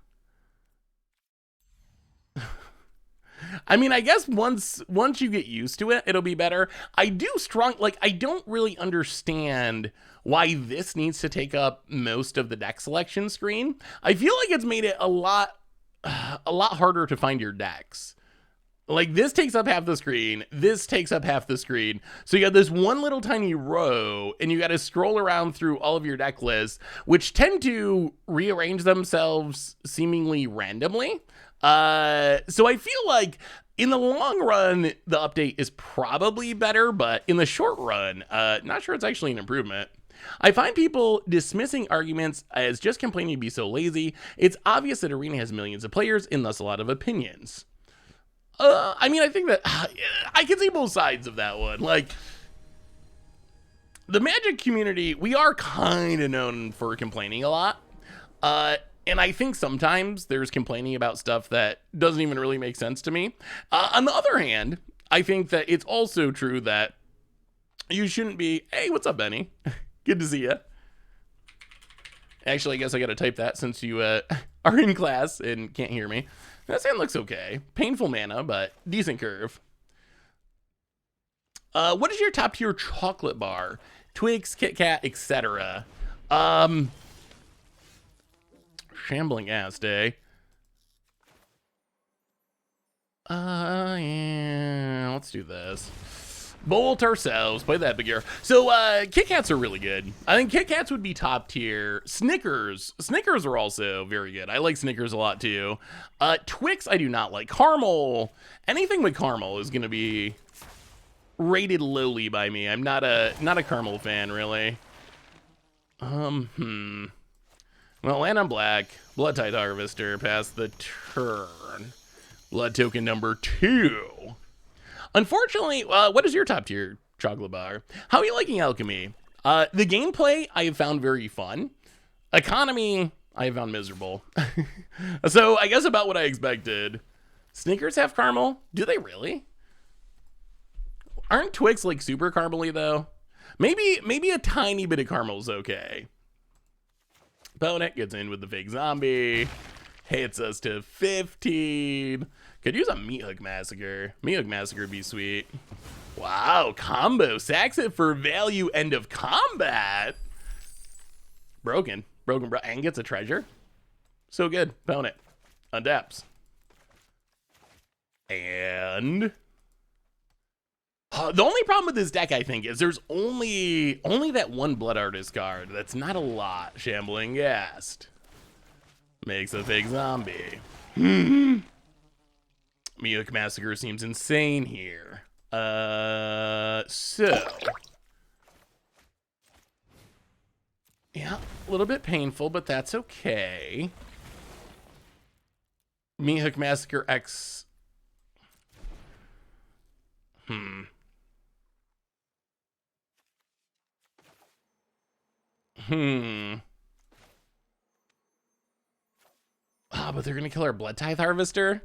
I mean, I guess once you get used to it, it'll be better. I don't really understand why this needs to take up most of the deck selection screen. I feel like it's made it a lot harder to find your decks. Like, this takes up half the screen, this takes up half the screen. So you got this one little tiny row, and you got to scroll around through all of your deck lists, which tend to rearrange themselves seemingly randomly. So I feel like in the long run, the update is probably better, but in the short run, not sure it's actually an improvement. I find people dismissing arguments as just complaining to be so lazy. It's obvious that Arena has millions of players and thus a lot of opinions. I mean, I think that I can see both sides of that one. Like, the Magic community, we are kind of known for complaining a lot. And I think sometimes there's complaining about stuff that doesn't even really make sense to me. On the other hand, I think that it's also true that you shouldn't be, hey, what's up, Benny? Good to see you. Actually, I guess I got to type that since you are in class and can't hear me. That sound looks okay. Painful mana, but decent curve. What is your top tier chocolate bar? Twix, Kit Kat, etc. Shambling ass day. Yeah, let's do this. Bolt ourselves, play that big year. So, Kit Kats are really good. I think Kit Kats would be top tier. Snickers are also very good. I like Snickers a lot too. Twix, I do not like. Caramel, anything with caramel is gonna be rated lowly by me. I'm not a caramel fan, really. Well, land on black. Blood Tithe Harvester, pass the turn. Blood token number 2. Unfortunately, what is your top tier chocolate bar? How are you liking Alchemy? The gameplay I have found very fun. Economy, I have found miserable. So I guess about what I expected. Snickers have caramel? Do they really? Aren't Twix like super caramely though? Maybe a tiny bit of caramel is okay. Opponent gets in with the fake zombie. Hits us to 15. Could use a Meat Hook Massacre. Meat Hook Massacre would be sweet. Wow, combo. Sacks it for value, end of combat. Broken, and gets a treasure. So good. Opponent untaps. And the only problem with this deck, I think, is there's only that one Blood Artist card. That's not a lot. Shambling Ghast. Makes a fake zombie. Meat Hook Massacre seems insane here. So. Yeah, a little bit painful, but that's okay. Meat Hook Massacre X. But they're gonna kill our Blood Tithe Harvester?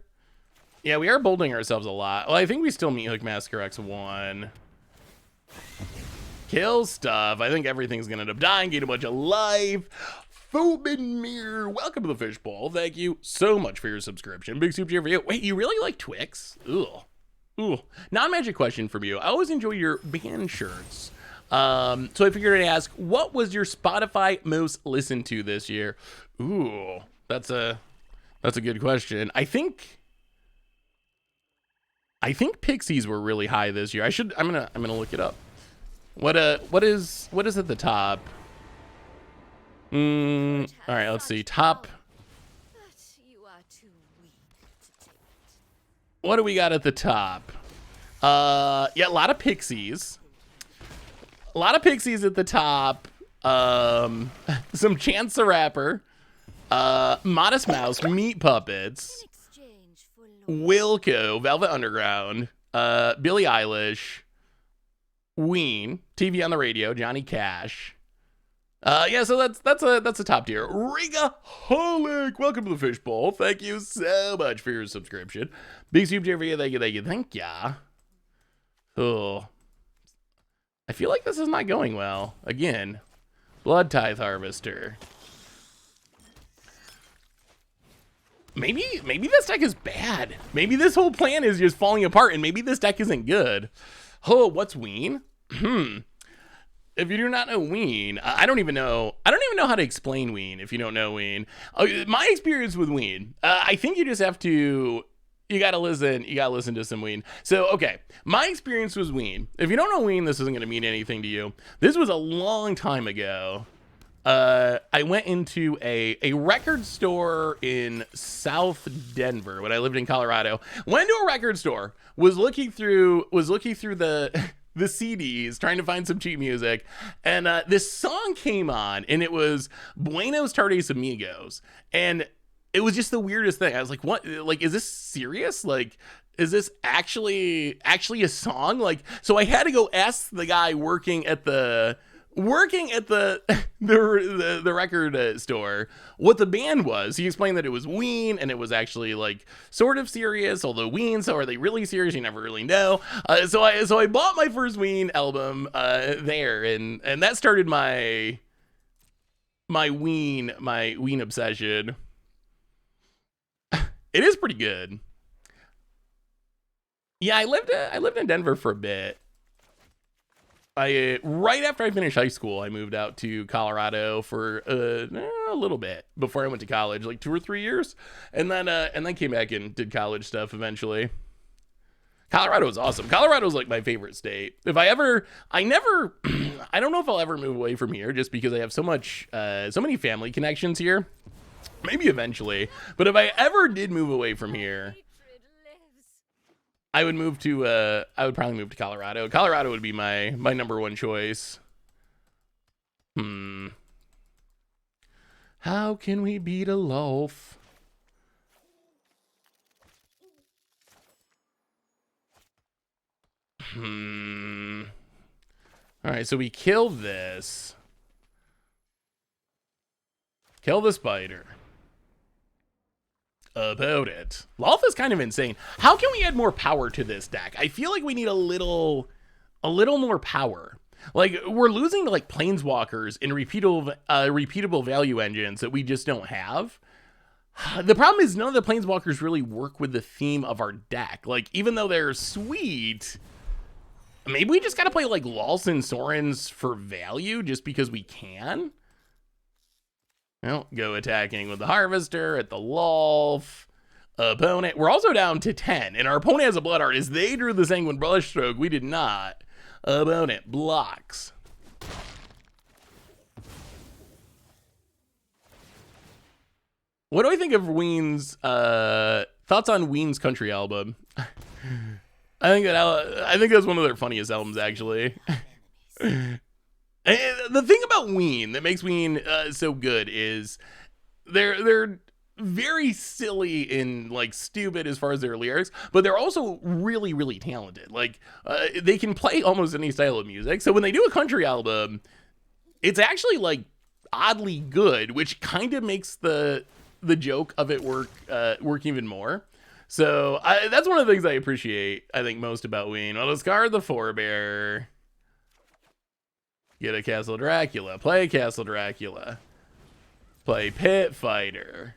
Yeah, we are bolding ourselves a lot. Well, I think we still Meat Hook Massacre X1. Kill stuff. I think everything's gonna end up dying, gain a bunch of life. Phobin Mirror, welcome to the Fishbowl. Thank you so much for your subscription. Big super cheer for you. Wait, you really like Twix? Ooh. Non-magic question from you. I always enjoy your band shirts. So I figured I'd ask, what was your Spotify most listened to this year? Ooh, that's a good question. I think Pixies were really high this year. I'm gonna look it up. What is at the top? All right, let's see. Top. What do we got at the top? Yeah, a lot of Pixies. A lot of Pixies at the top. Some Chance the Rapper. Modest Mouse, Meat Puppets. Wilco, Velvet Underground. Billie Eilish. Ween, TV on the Radio, Johnny Cash. Yeah, so that's a top tier. Rigaholic, welcome to the Fishbowl. Thank you so much for your subscription. Big super for you, thank ya. Oh, I feel like this is not going well. Again, Blood Tithe Harvester. Maybe this deck is bad. Maybe this whole plan is just falling apart, and maybe this deck isn't good. Oh, what's Ween? If you do not know Ween, I don't even know how to explain Ween if you don't know Ween. My experience with Ween, I think you just have to, you gotta listen to some Ween. So, okay, my experience was Ween. If you don't know Ween, this isn't gonna mean anything to you. This was a long time ago. I went into a record store in South Denver when I lived in Colorado. Went to a record store, was looking through the the CDs, trying to find some cheap music, and this song came on, and it was Buenos Tardes Amigos, and it was just the weirdest thing. I was like, what? Like, is this serious? Like, is this actually a song? Like, so I had to go ask the guy working at the the record store what the band was. He explained that it was Ween, and it was actually like sort of serious, although Ween, so are they really serious? You never really know. So I bought my first Ween album there, and that started my Ween obsession. It is pretty good. Yeah, I lived in Denver for a bit. Right after I finished high school, I moved out to Colorado for a little bit before I went to college, like 2 or 3 years, and then came back and did college stuff eventually. Colorado was awesome. Colorado's like my favorite state. I don't know if I'll ever move away from here, just because I have so many family connections here. Maybe eventually, but if I ever did move away from here, I would probably move to Colorado. Colorado would be my number one choice. How can we beat a loaf? All right, so we kill this. Kill the spider. About it. Loth is kind of insane. How can we add more power to this deck? I feel like we need a little more power. Like, we're losing to like planeswalkers and repeatable value engines that we just don't have. The problem is none of the planeswalkers really work with the theme of our deck. Like, even though they're sweet, maybe we just gotta play like Lawson Sorens for value just because we can. Well, go attacking with the Harvester at the Lolf. Opponent. We're also down to 10, and our opponent has a Blood Artist. They drew the Sanguine Brushstroke. We did not. Opponent blocks. What do I think of Ween's thoughts on Ween's country album? I think that's one of their funniest albums, actually. And the thing about Ween that makes Ween so good is they're very silly and like stupid as far as their lyrics, but they're also really, really talented. Like they can play almost any style of music. So when they do a country album, it's actually like oddly good, which kind of makes the joke of it work even more. So that's one of the things I appreciate, I think, most about Ween. Well, discard the Forebearer. Get a Castle Dracula. Play Castle Dracula. Play Pit Fighter.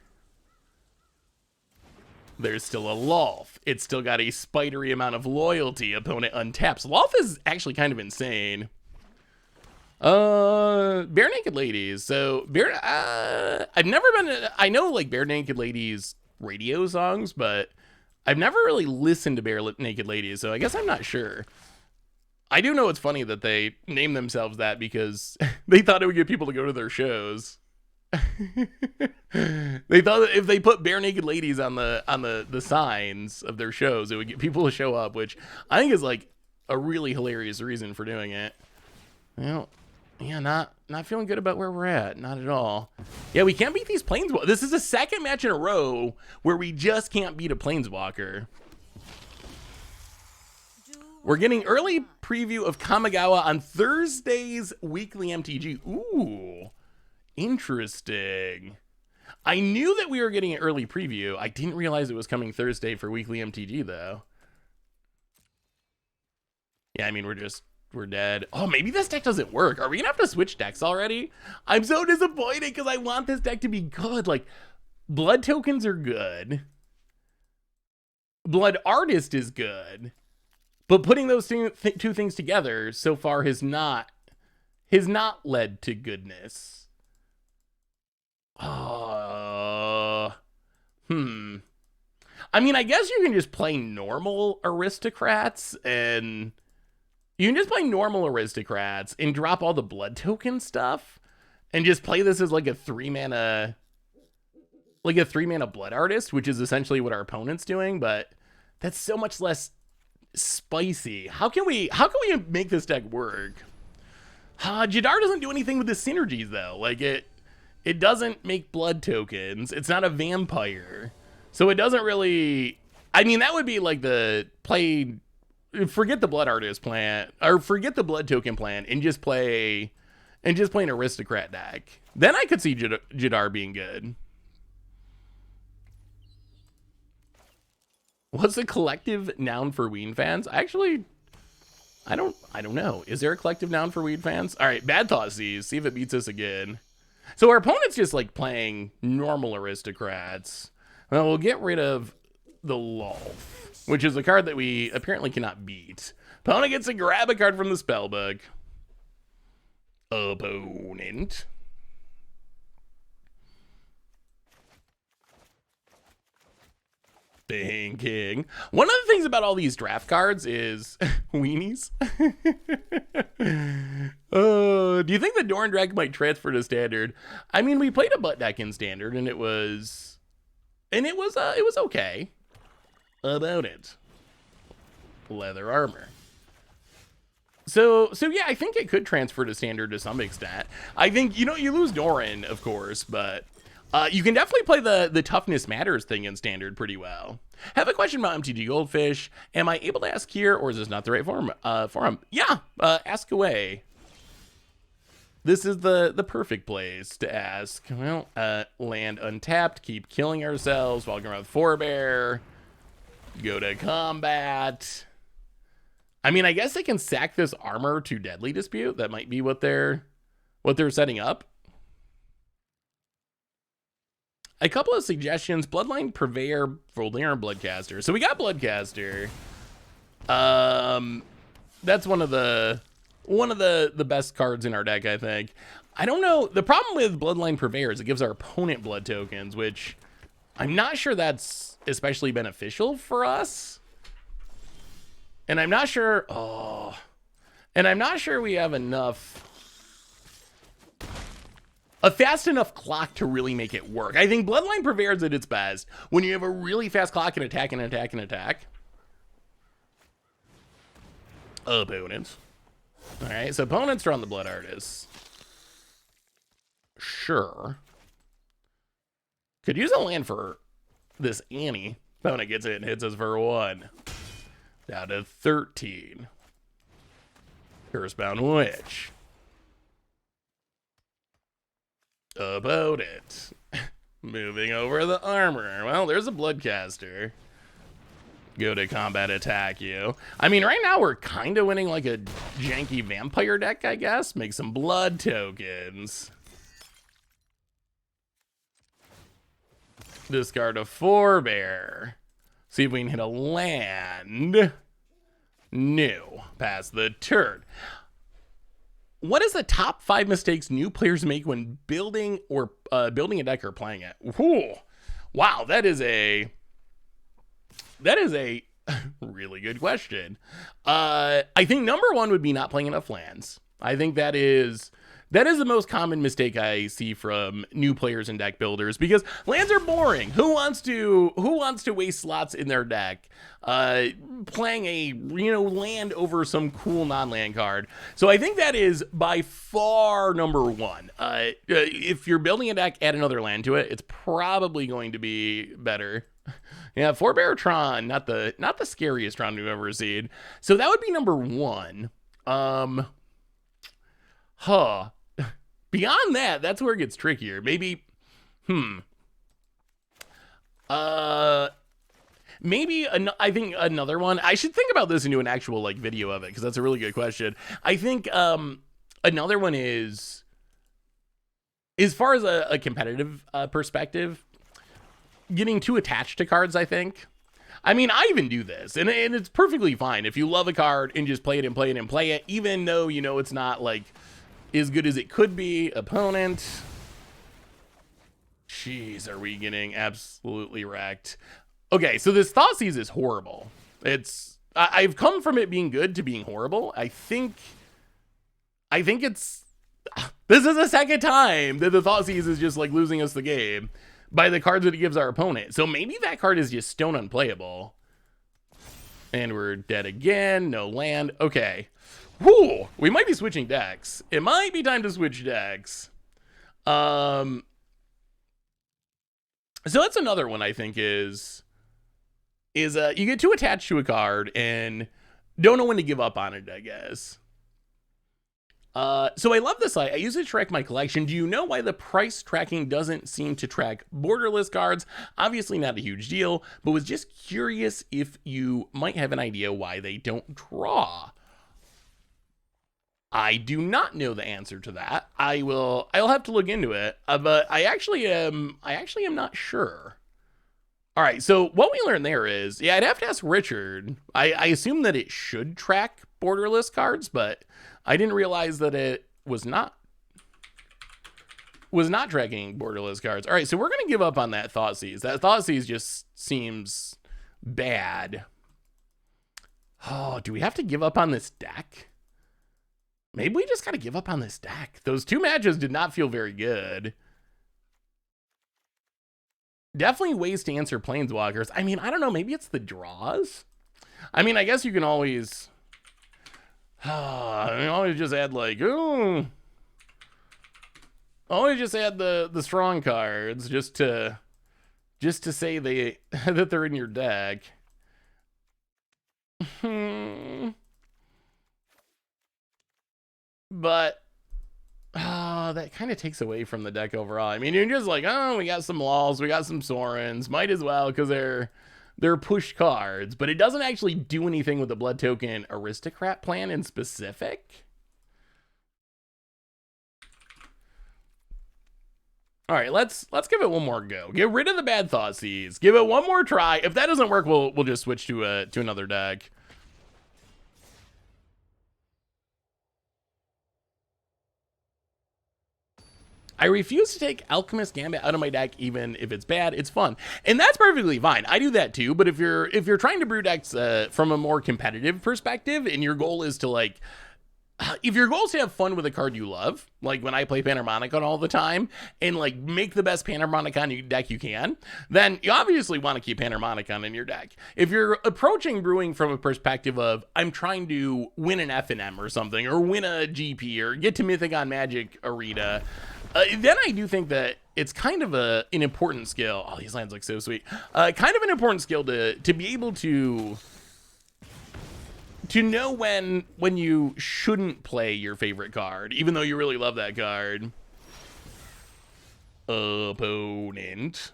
There's still a Lolf. It's still got a spidery amount of loyalty. Opponent untaps. Lolf is actually kind of insane. Bare Naked Ladies. So I've never been. I know like Bare Naked Ladies radio songs, but I've never really listened to Bare Naked Ladies. So I guess I'm not sure. I do know it's funny that they named themselves that because they thought it would get people to go to their shows. They thought that if they put Bare Naked Ladies on the signs of their shows, it would get people to show up, which I think is like a really hilarious reason for doing it. Well, yeah, not feeling good about where we're at. Not at all. Yeah, we can't beat these planeswalkers. This is the second match in a row where we just can't beat a planeswalker. We're getting early preview of Kamigawa on Thursday's weekly MTG. Ooh, interesting. I knew that we were getting an early preview. I didn't realize it was coming Thursday for weekly MTG, though. Yeah, I mean, we're dead. Oh, maybe this deck doesn't work. Are we gonna have to switch decks already? I'm so disappointed because I want this deck to be good. Like, Blood Tokens are good. Blood Artist is good. But putting those two things together so far has not led to goodness. I mean, I guess you can just play normal aristocrats and drop all the blood token stuff and just play this as like a 3-mana blood artist, which is essentially what our opponent's doing, but that's so much less spicy. How can we make this deck work? Jadar doesn't do anything with the synergies though. Like it doesn't make blood tokens. It's not a vampire. So it doesn't really, I mean, that would be like the play, forget the blood artist plan, or forget the blood token plan and just play an aristocrat deck. Then I could see Jadar being good. What's a collective noun for Ween fans? Actually, I don't know. Is there a collective noun for Ween fans? All right, Bad Thought sees. See if it beats us again. So our opponent's just like playing normal aristocrats. Well, we'll get rid of the Lolth, which is a card that we apparently cannot beat. Opponent gets to grab a card from the spellbook. Opponent. Thinking. One of the things about all these draft cards is weenies. Do you think the Dorn deck might transfer to standard? I mean, we played a butt deck in standard, and it was okay. About it. Leather armor. So yeah, I think it could transfer to standard to some extent. I think, you lose Doran, of course, but you can definitely play the toughness matters thing in standard pretty well. Have a question about MTG Goldfish. Am I able to ask here, or is this not the right forum? Yeah, ask away. This is the perfect place to ask. Well, land untapped, keep killing ourselves while going with Forebear. Go to combat. I mean, I guess they can sack this armor to Deadly Dispute. That might be what they're setting up. A couple of suggestions: Bloodline Purveyor, Voldaire, and Bloodcaster. So we got Bloodcaster. That's one of the best cards in our deck, I think. I don't know. The problem with Bloodline Purveyor is it gives our opponent blood tokens, which I'm not sure that's especially beneficial for us. And I'm not sure. And I'm not sure we have a fast enough clock to really make it work. I think Bloodline Purveyor is at its best when you have a really fast clock and attack and attack and attack. Opponents. All right, so opponents are on the Blood Artists. Sure. Could use a land for this Annie. Opponent gets it and hits us for 1. Down to 13. Cursebound Witch. Opponent. Moving over the armor. Well, there's a Bloodcaster. Go to combat, attack you. I mean, right now we're kind of winning like a janky vampire deck, I guess. Make some blood tokens. Discard a Forebear. See if we can hit a land. No. Pass the turn. What is the top 5 mistakes new players make when building a deck or playing it? Ooh. Wow, that is a really good question. I think number 1 would be not playing enough lands. I think that is the most common mistake I see from new players and deck builders, because lands are boring. Who wants to waste slots in their deck playing a land over some cool non-land card? So I think that is by far number 1. If you're building a deck, add another land to it. It's probably going to be better. Yeah, Forebear Tron, not the scariest Tron we've ever seen. So that would be number 1. Beyond that, that's where it gets trickier. Maybe, I think another one. I should think about this and do an actual video of it, because that's a really good question. I think another one is, as far as a competitive perspective, getting too attached to cards, I think. I mean, I even do this, and it's perfectly fine if you love a card and just play it and play it and play it, even though it's not as good as it could be. Opponent. Jeez, are we getting absolutely wrecked? Okay, so this Thoughtseize is horrible. I've come from it being good to being horrible. I think this is the second time that the Thoughtseize is just losing us the game by the cards that it gives our opponent. So maybe that card is just stone unplayable. And we're dead again. No land. Okay. Whew. We might be switching decks. It might be time to switch decks. So that's another one I think is you get too attached to a card and don't know when to give up on it, I guess. So I love this site. I use it to track my collection. Do you know why the price tracking doesn't seem to track borderless cards? Obviously not a huge deal, but was just curious if you might have an idea why they don't draw. I do not know the answer to that. I'll have to look into it, but I actually am not sure. All right, so what we learned there is, yeah, I'd have to ask Richard. I assume that it should track borderless cards, but I didn't realize that it was not tracking borderless cards. All right, so we're going to give up on that Thoughtseize. That Thoughtseize just seems bad. Oh, do we have to give up on this deck? Maybe we just got to give up on this deck. Those two matches did not feel very good. Definitely ways to answer Planeswalkers. I mean, I don't know. Maybe it's the draws. I mean, I guess you can always... always just add like, ooh. Always just add the strong cards just to say that they're in your deck. But that kind of takes away from the deck overall. I mean, you're just like, oh, we got some Lals, we got some Sorens, might as well because they're push cards, but it doesn't actually do anything with the Blood Token Aristocrat plan in specific. All right, let's give it one more go. Get rid of the bad Thoughtseize. Give it one more try. If that doesn't work, we'll just switch to another deck. I refuse to take Alchemist Gambit out of my deck, even if it's bad. It's fun, and that's perfectly fine. I do that too. But if you're trying to brew decks from a more competitive perspective, and your goal is to like, if your goal is to have fun with a card you love, like when I play Panharmonicon all the time, and like make the best Panharmonicon deck you can, then you obviously want to keep Panharmonicon in your deck. If you're approaching brewing from a perspective of I'm trying to win an FNM or something, or win a GP, or get to Mythic on Magic Arena. Then I do think that it's kind of an important skill. Oh, these lands look so sweet. Kind of an important skill to be able to know when you shouldn't play your favorite card, even though you really love that card. Opponent.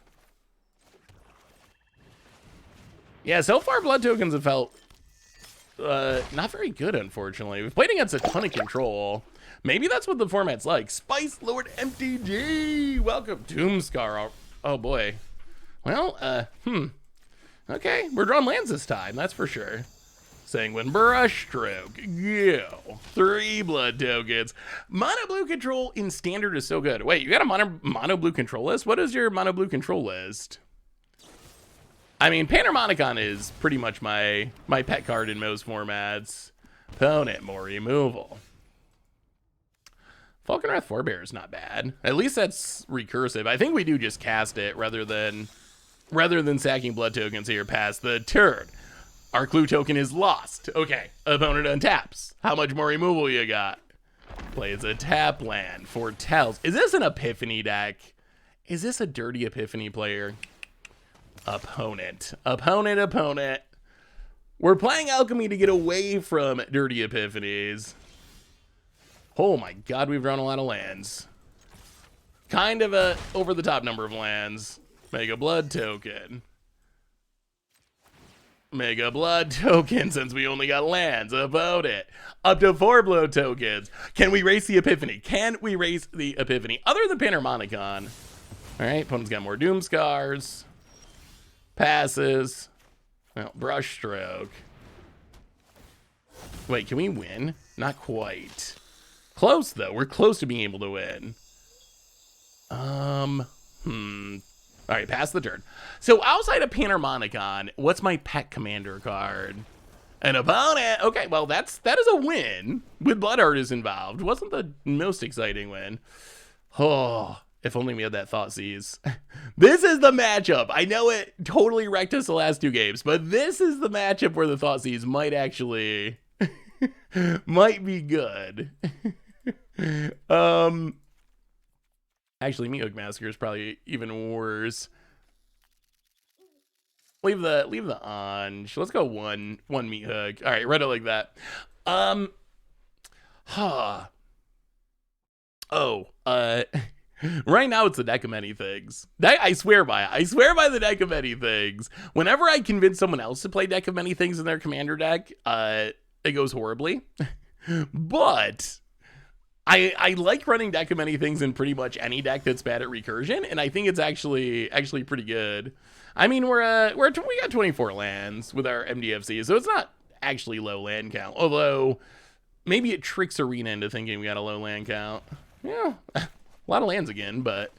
Yeah, so far Blood Tokens have felt not very good, unfortunately. We've played against a ton of control. Maybe that's what the format's like. Spice Lord MTG! Welcome. Doomscar. Oh, boy. Well, okay, we're drawing lands this time, that's for sure. Sanguine Brushstroke. Go. 3 blood tokens. Mono blue control in standard is so good. Wait, you got a mono blue control list? What is your mono blue control list? I mean, Panharmonicon is pretty much my pet card in most formats. Opponent, more removal. Falkenrath Forebear is not bad. At least that's recursive. I think we do just cast it rather than sacking blood tokens here past the turn. Our clue token is lost. Okay, opponent untaps. How much more removal you got? Plays a tap land. Foretells. Is this an Epiphany deck? Is this a dirty Epiphany player? Opponent. Opponent. We're playing Alchemy to get away from dirty Epiphanies. Oh my god, we've drawn a lot of lands. Kind of a over-the-top number of lands. Mega Blood Token. Mega Blood Token, since we only got lands. About it. Up to 4 blood tokens. Can we race the Epiphany? Can we race the Epiphany? Other than Panharmonicon. Alright, opponent's got more Doomscars. Passes. Well, Brushstroke. Wait, can we win? Not quite. Close, though. We're close to being able to win. All right, pass the turn. So outside of Panharmonicon, what's my pet commander card? An opponent. Okay, well, that is a win with Blood Art is involved. Wasn't the most exciting win. Oh, If only we had that Thoughtseize. This is the matchup. I know it totally wrecked us the last 2 games, but this is the matchup where the Thoughtseize might actually might be good. Actually, Meathook Massacre is probably even worse. Leave the Anj. Let's go one Meathook. All right, read it like that. Right now it's the deck of many things. I swear by it. I swear by the deck of many things. Whenever I convince someone else to play deck of many things in their commander deck, it goes horribly. But I like running deck of many things in pretty much any deck that's bad at recursion, and I think it's actually pretty good. I mean, we got 24 lands with our MDFC, so it's not actually low land count. Although maybe it tricks Arena into thinking we got a low land count. Yeah, a lot of lands again, but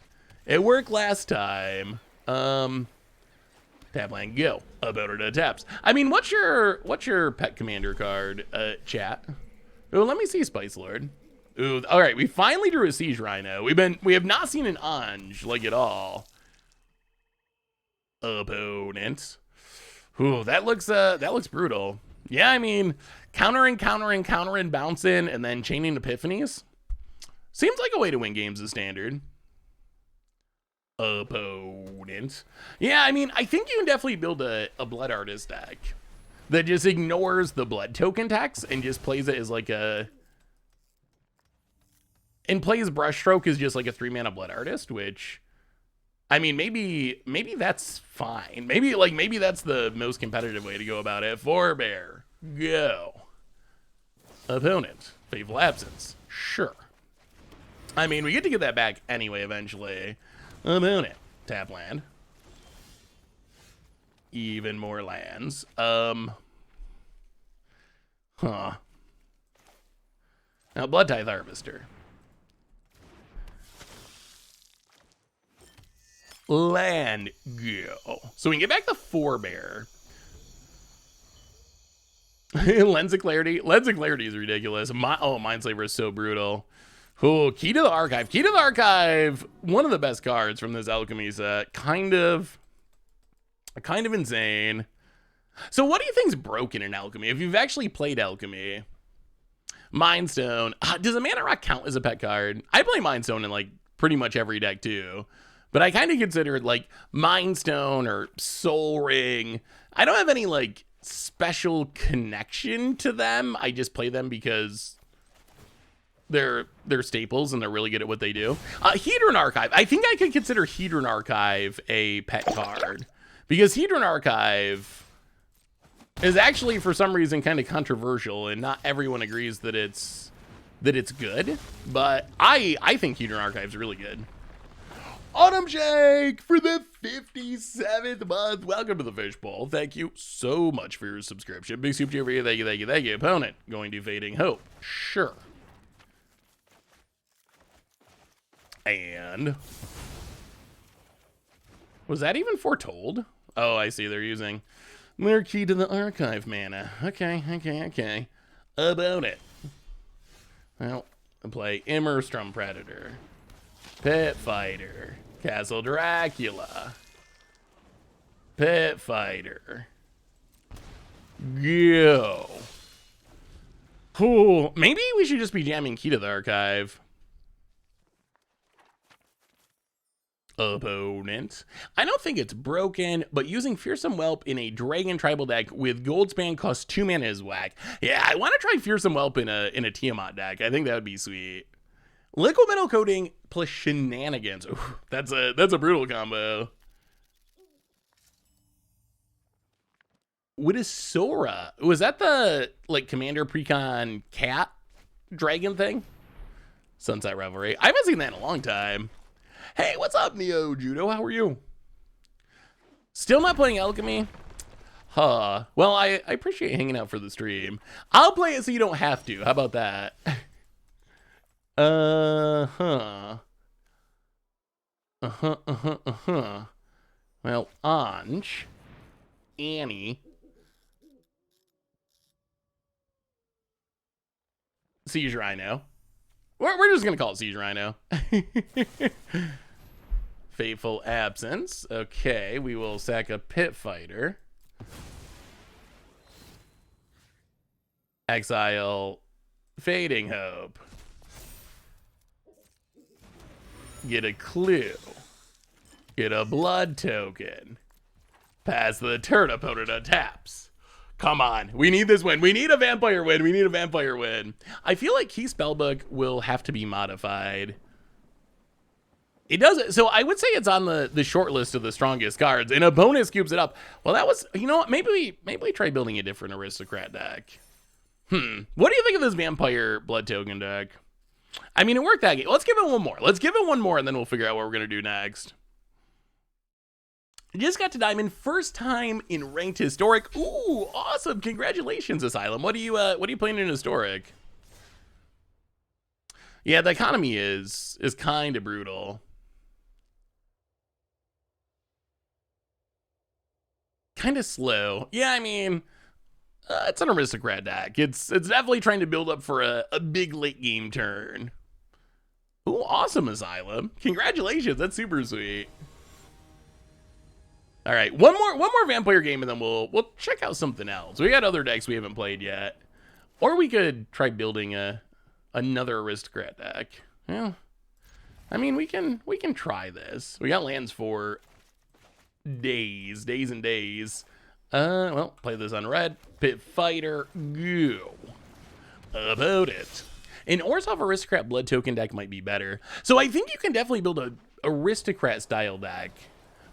it worked last time. Tap land, go. About it taps. I mean, what's your pet commander card, chat? Oh, let me see Spice Lord. Ooh, all right, we finally drew a Siege Rhino. We have not seen an Anj like at all. Opponent. Ooh, that looks brutal. Yeah, I mean, countering, bouncing, and then chaining epiphanies. Seems like a way to win games as standard. Opponent. Yeah, I mean, I think you can definitely build a Blood Artist deck that just ignores the blood token tax and just plays it as like a... And plays Brushstroke as just like a 3-mana Blood Artist, which... I mean, maybe that's fine. Maybe that's the most competitive way to go about it. Forebear. Go. Opponent. Fateful Absence. Sure. I mean, we get to get that back anyway eventually. Opponent. Tap land. Even more lands. Now, Blood Tithe Harvester. Land, go. So we can get back the Forebear. Lens of Clarity. Lens of Clarity is ridiculous. Mindslaver is so brutal. Oh, Key to the Archive. Key to the Archive, one of the best cards from this Alchemy set. Kind of insane. So what do you think's broken in Alchemy? If you've actually played Alchemy, Mind Stone. Does a Mana Rock count as a pet card? I play Mind Stone in like pretty much every deck too. But I kind of consider it like Mind Stone or Soul Ring. I don't have any like special connection to them. I just play them because they're staples and they're really good at what they do. Hedron Archive. I think I could consider Hedron Archive a pet card because Hedron Archive is actually for some reason kind of controversial and not everyone agrees that it's good. But I think Hedron Archive is really good. Autumn Shake for the 57th month. Welcome to the Fishbowl. Thank you so much for your subscription. Big super for you. Thank you. Opponent going to Fading Hope. Sure. And was that even foretold? Oh, I see. They're using their Key to the Archive mana. Okay. About it. Well, I'll play Immerstrom Predator. Pit Fighter. Castle Dracula. Pit Fighter. Go. Cool. Maybe we should just be jamming Key to the Archive. Opponent. I don't think it's broken, but using Fearsome Whelp in a Dragon Tribal deck with Goldspan costs 2 mana is whack. Yeah, I want to try Fearsome Whelp in a Tiamat deck. I think that would be sweet. Liquid Metal Coating plus Shenanigans. Ooh, that's a brutal combo. What is Sora? Was that the like Commander Precon cat dragon thing? Sunset Revelry. I haven't seen that in a long time. Hey, what's up, Neo Judo? How are you? Still not playing Alchemy? Huh. Well, I appreciate hanging out for the stream. I'll play it so you don't have to. How about that? Well, Anj, Annie, Siege Rhino. We're just gonna call it Siege Rhino. Fateful Absence. Okay, we will sack a Pit Fighter. Exile Fading Hope. Get a clue. Get a blood token. Pass the turn, opponent untaps. Come on, we need this win. We need a vampire win. We need a vampire win. I feel like Key Spellbook will have to be modified. It does. So I would say it's on the short list of the strongest cards, and a bonus scoops it up. Well, that was, you know what? Maybe we try building a different aristocrat deck. What do you think of this vampire blood token deck? I mean, it worked that game. Let's give it one more. Let's give it one more, and then we'll figure out what we're gonna do next. Just got to Diamond, first time in Ranked Historic. Ooh, awesome! Congratulations, Asylum. What are you playing in Historic? Yeah, the economy is kind of brutal. Kind of slow. Yeah, I mean, it's an aristocrat deck. It's definitely trying to build up for a big late game turn. Ooh, awesome, Asylum. Congratulations, that's super sweet. All right, one more vampire game, and then we'll check out something else. We got other decks we haven't played yet, or we could try building another aristocrat deck. Yeah, I mean, we can try this. We got lands for days and days. Well, play this on red. Pit Fighter, go about it. An Orzhov Aristocrat Blood Token deck might be better. So I think you can definitely build a Aristocrat style deck,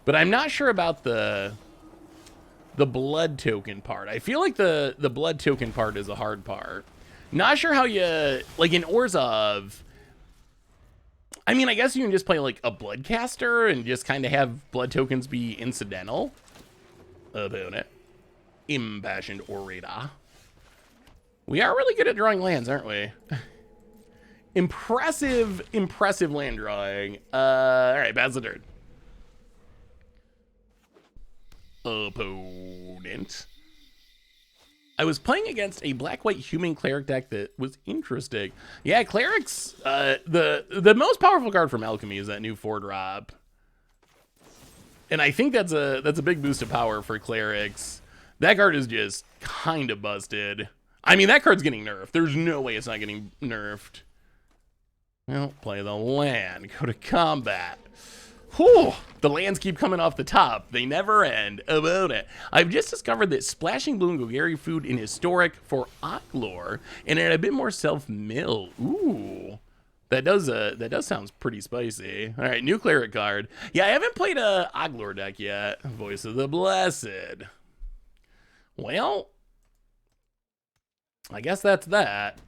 but I'm not sure about the Blood Token part. I feel like the Blood Token part is a hard part. Not sure how you, like in Orzhov, I mean, I guess you can just play like a Bloodcaster and just kind of have blood tokens be incidental. Opponent. Impassioned Orator. We are really good at drawing lands, aren't we? Impressive land drawing. All right, pass the turn. Opponent. I was playing against a black-white human cleric deck that was interesting. Yeah, clerics, the most powerful card from Alchemy is that new 4-drop. And I think that's a big boost of power for clerics. That card is just kind of busted. I mean, that card's getting nerfed. There's no way it's not getting nerfed. Well, play the land. Go to combat. Whew, the lands keep coming off the top. They never end. About it. I've just discovered that Splashing Blue and Golgari food in Historic for Oglor, and it a bit more self-mill. Ooh. That does sound pretty spicy. All right, new cleric card. Yeah, I haven't played a Oglor deck yet. Voice of the Blessed. Well, I guess that's that.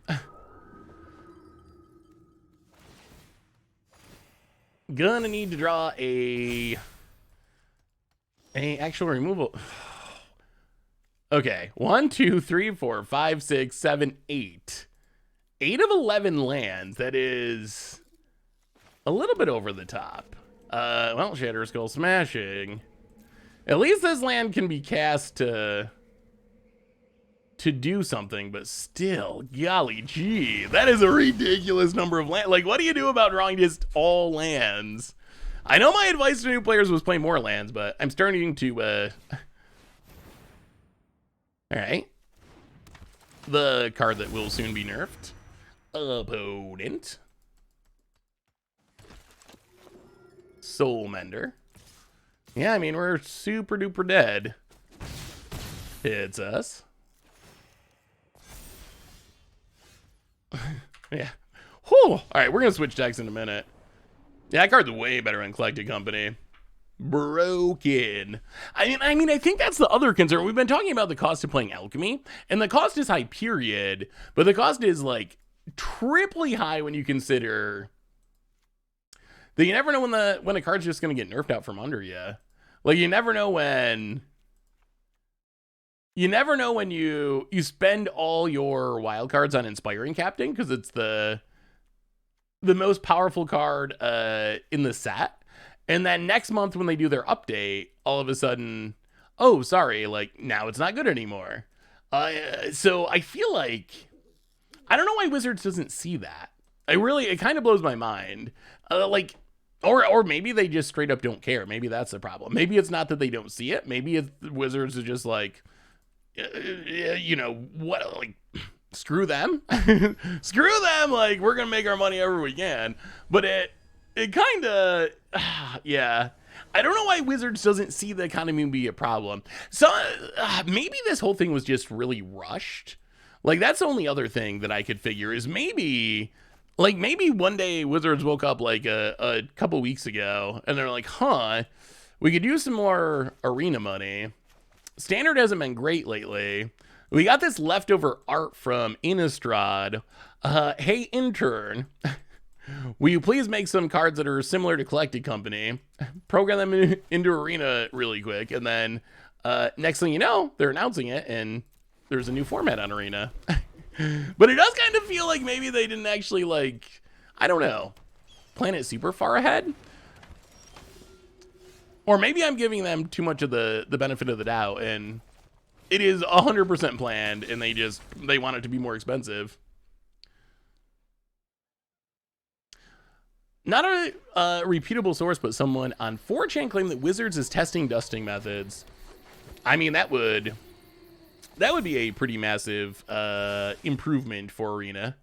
Gonna need to draw a actual removal. Okay, 1, 2, 3, 4, 5, 6, 7, 8. 8 of 11 lands. That is a little bit over the top. Well, Shatter Skull Smashing. At least this land can be cast to do something, but still, golly gee, that is a ridiculous number of lands. Like, what do you do about drawing just all lands? I know my advice to new players was play more lands, but I'm starting to, all right. The card that will soon be nerfed. Opponent. Soul Mender. Yeah, I mean, we're super duper dead. It's us. Yeah. Whew. All right, we're gonna switch decks in a minute. Yeah, that card's way better than Collected Company. Broken. I mean, I think that's the other concern. We've been talking about the cost of playing Alchemy, and the cost is high, period. But the cost is like triply high when you consider that you never know when a card's just gonna get nerfed out from under you. Like, you never know when. You never know when you spend all your wild cards on Inspiring Captain, because it's the most powerful card in the set. And then next month when they do their update, all of a sudden, oh, sorry, like, now it's not good anymore. So I feel like, I don't know why Wizards doesn't see that. It kind of blows my mind. Like, Or maybe they just straight up don't care. Maybe that's the problem. Maybe it's not that they don't see it. Maybe it's Wizards are just like, you know, what, like, screw them. Screw them. Like, we're going to make our money however we can. But it kind of, yeah. I don't know why Wizards doesn't see the economy be a problem. So maybe this whole thing was just really rushed. Like, that's the only other thing that I could figure is maybe one day Wizards woke up like a couple weeks ago and they're like, huh, we could use some more arena money. Standard hasn't been great lately. We got this leftover art from Innistrad. Hey, intern, will you please make some cards that are similar to Collected Company? Program them into Arena really quick. And then next thing you know, they're announcing it and there's a new format on Arena. But it does kind of feel like maybe they didn't actually, like, I don't know, plan it super far ahead. Or maybe I'm giving them too much of the benefit of the doubt and it is 100% planned and they want it to be more expensive. Not a repeatable source, but someone on 4chan claimed that Wizards is testing dusting methods. I mean, that would be a pretty massive improvement for Arena.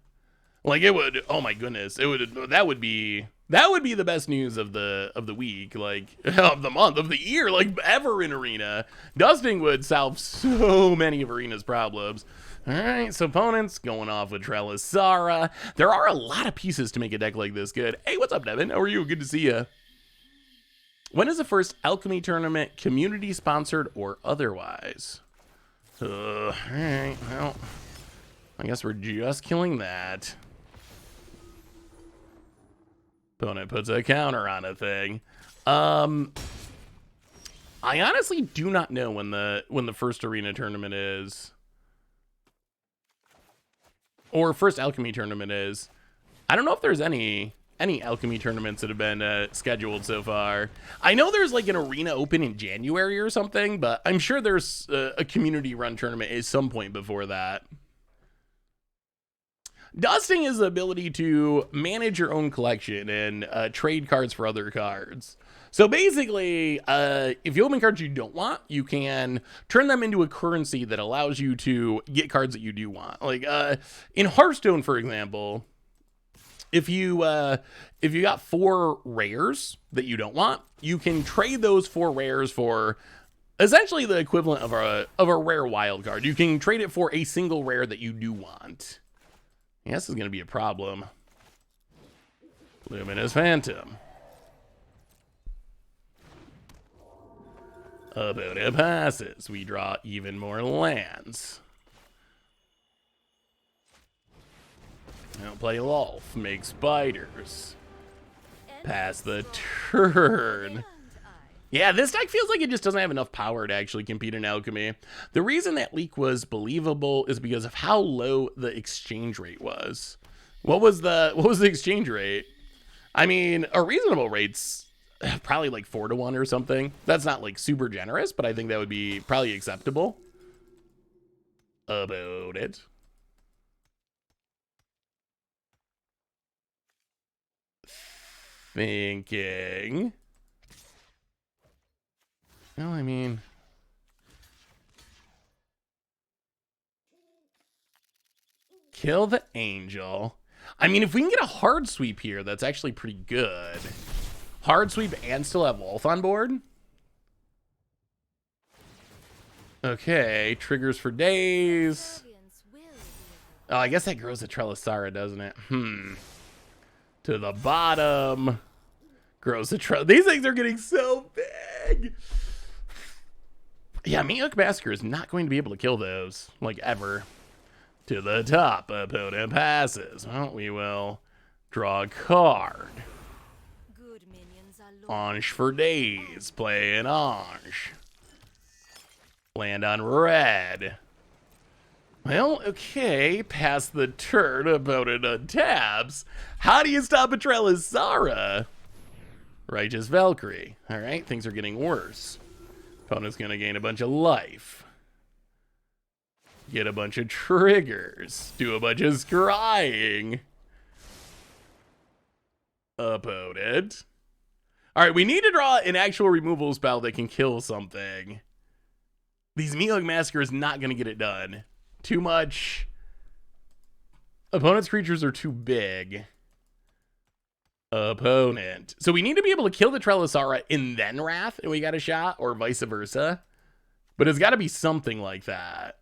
Like, it would, oh my goodness, that would be the best news of the week, like, of the month, of the year, like, ever in Arena. Dusting would solve so many of Arena's problems. All right, so opponents going off with Trelisara. There are a lot of pieces to make a deck like this good. Hey, what's up, Devin? How are you? Good to see you. When is the first Alchemy tournament, community sponsored or otherwise? All right, well, I guess we're just killing that. Opponent puts a counter on a thing. I honestly do not know when the first Arena tournament is. Or first Alchemy tournament is. I don't know if there's any Alchemy tournaments that have been scheduled so far. I know there's like an Arena Open in January or something, but I'm sure there's a community run tournament at some point before that. Dusting is the ability to manage your own collection and trade cards for other cards. So basically, if you open cards you don't want, you can turn them into a currency that allows you to get cards that you do want. Like in Hearthstone, for example, if you got 4 rares that you don't want, you can trade those 4 rares for essentially the equivalent of a rare wild card. You can trade it for a single rare that you do want. Yeah, this is going to be a problem. Luminous Phantom. Opponent passes. We draw even more lands. I'll play Lolth. Make spiders. Pass the turn. Yeah, this deck feels like it just doesn't have enough power to actually compete in Alchemy. The reason that leak was believable is because of how low the exchange rate was. What was the exchange rate? I mean, a reasonable rate's probably like 4-to-1 or something. That's not like super generous, but I think that would be probably acceptable. About it. Thinking. Well, I mean, kill the angel. I mean, if we can get a hard sweep here, that's actually pretty good. Hard sweep and still have Lolth on board. Okay, triggers for days. Oh, I guess that grows a Trelisara, doesn't it? To the bottom. Grows a Trelisara. These things are getting so big. Yeah, Meathook Massacre is not going to be able to kill those, like, ever. To the top, opponent passes. Well, we will draw a card. Ange for days. Play an Ange. Land on red. Well, okay. Pass the turn. Opponent untaps. How do you stop a Trelisara? Righteous Valkyrie. All right, things are getting worse. Opponent's going to gain a bunch of life. Get a bunch of triggers. Do a bunch of scrying. Opponent All right, we need to draw an actual removal spell that can kill something. These Meathook Massacre is not going to get it done. Too much. Opponent's creatures are too big. Opponent. So we need to be able to kill the Trellisara and then Wrath, and we got a shot, or vice versa. But it's got to be something like that.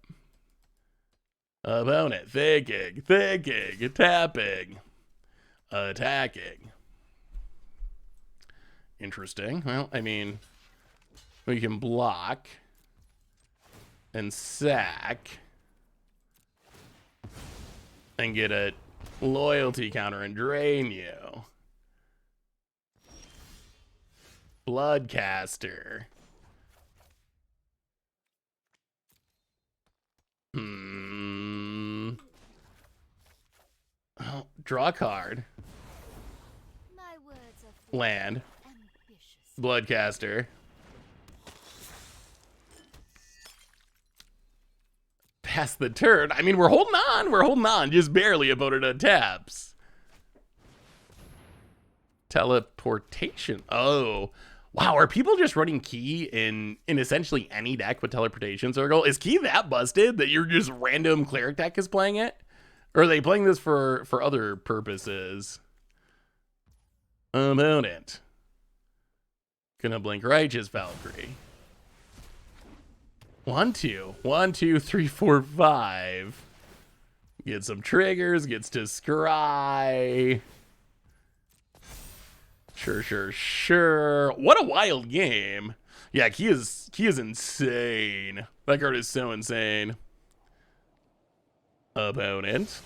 Opponent. Thinking. Tapping. Attacking. Interesting. Well, I mean, we can block and sack and get a loyalty counter and drain you. Bloodcaster. Oh, draw a card. My words are Land. ambitious. Bloodcaster. Pass the turn. I mean, we're holding on. We're holding on. Just barely. Opponent taps. Teleportation. Oh. Wow, are people just running Key in essentially any deck with Teleportation Circle? Is Key that busted that you're just random cleric deck is playing it? Or are they playing this for other purposes? Opponent. Gonna blink Righteous Valkyrie. 1, 2. 1, 2, 3, 4, 5. Get some triggers, gets to scry. Sure. What a wild game. Yeah, Key is insane. That card is so insane. Opponent.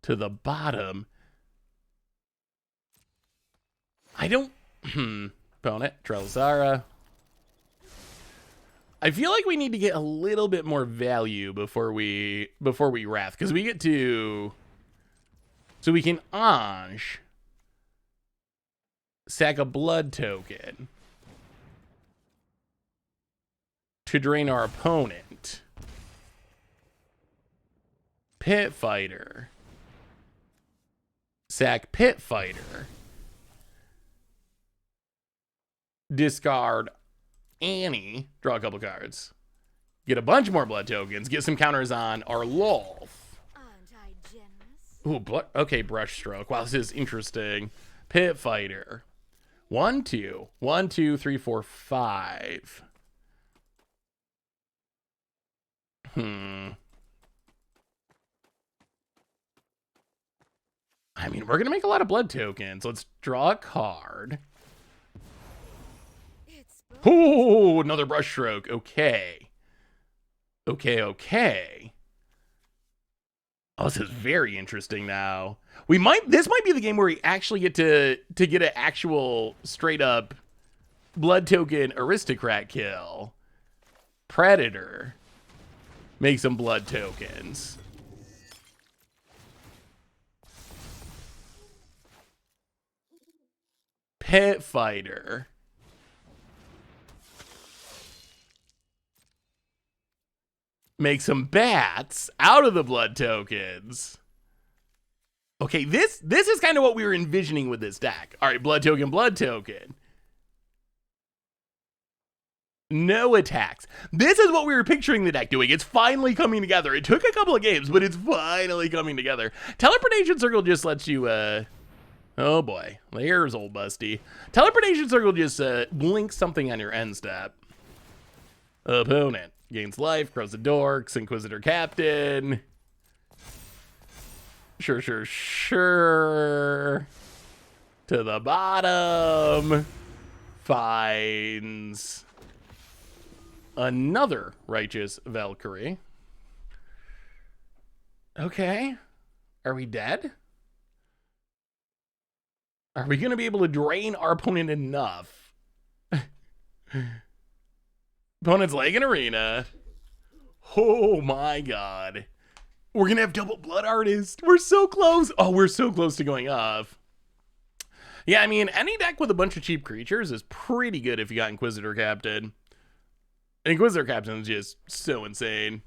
To the bottom. I don't... Opponent. Trellisara. I feel like we need to get a little bit more value before we Wrath. Because we get to... So we can Ange... Sack a blood token to drain our opponent. Pit Fighter. Sack Pit Fighter. Discard Annie. Draw a couple cards. Get a bunch more blood tokens. Get some counters on our Lolth. Aren't I generous? Ooh, okay, Brushstroke. Wow, this is interesting. Pit Fighter. 1, 2. 1, 2, 3, 4, 5. I mean, we're going to make a lot of blood tokens. Let's draw a card. It's Oh, another Brushstroke. Okay. Oh, this is very interesting now. This might be the game where we actually get to get an actual straight up blood token aristocrat kill. Predator. Make some blood tokens. Pit Fighter. Make some bats out of the blood tokens. Okay, this is kind of what we were envisioning with this deck. All right, blood token. No attacks. This is what we were picturing the deck doing. It's finally coming together. It took a couple of games, but it's finally coming together. Teleportation Circle just lets you, oh boy, there's old Busty. Teleportation Circle just blinks something on your end step. Opponent. Gains life, cross the dorks, Inquisitor Captain. Sure. To the bottom. Finds another Righteous Valkyrie. Okay. Are we dead? Are we going to be able to drain our opponent enough? Opponent's leg in arena. Oh my god. We're going to have double Blood Artist. We're so close. Oh, we're so close to going off. Yeah, I mean, any deck with a bunch of cheap creatures is pretty good if you got Inquisitor Captain. Inquisitor Captain is just so insane.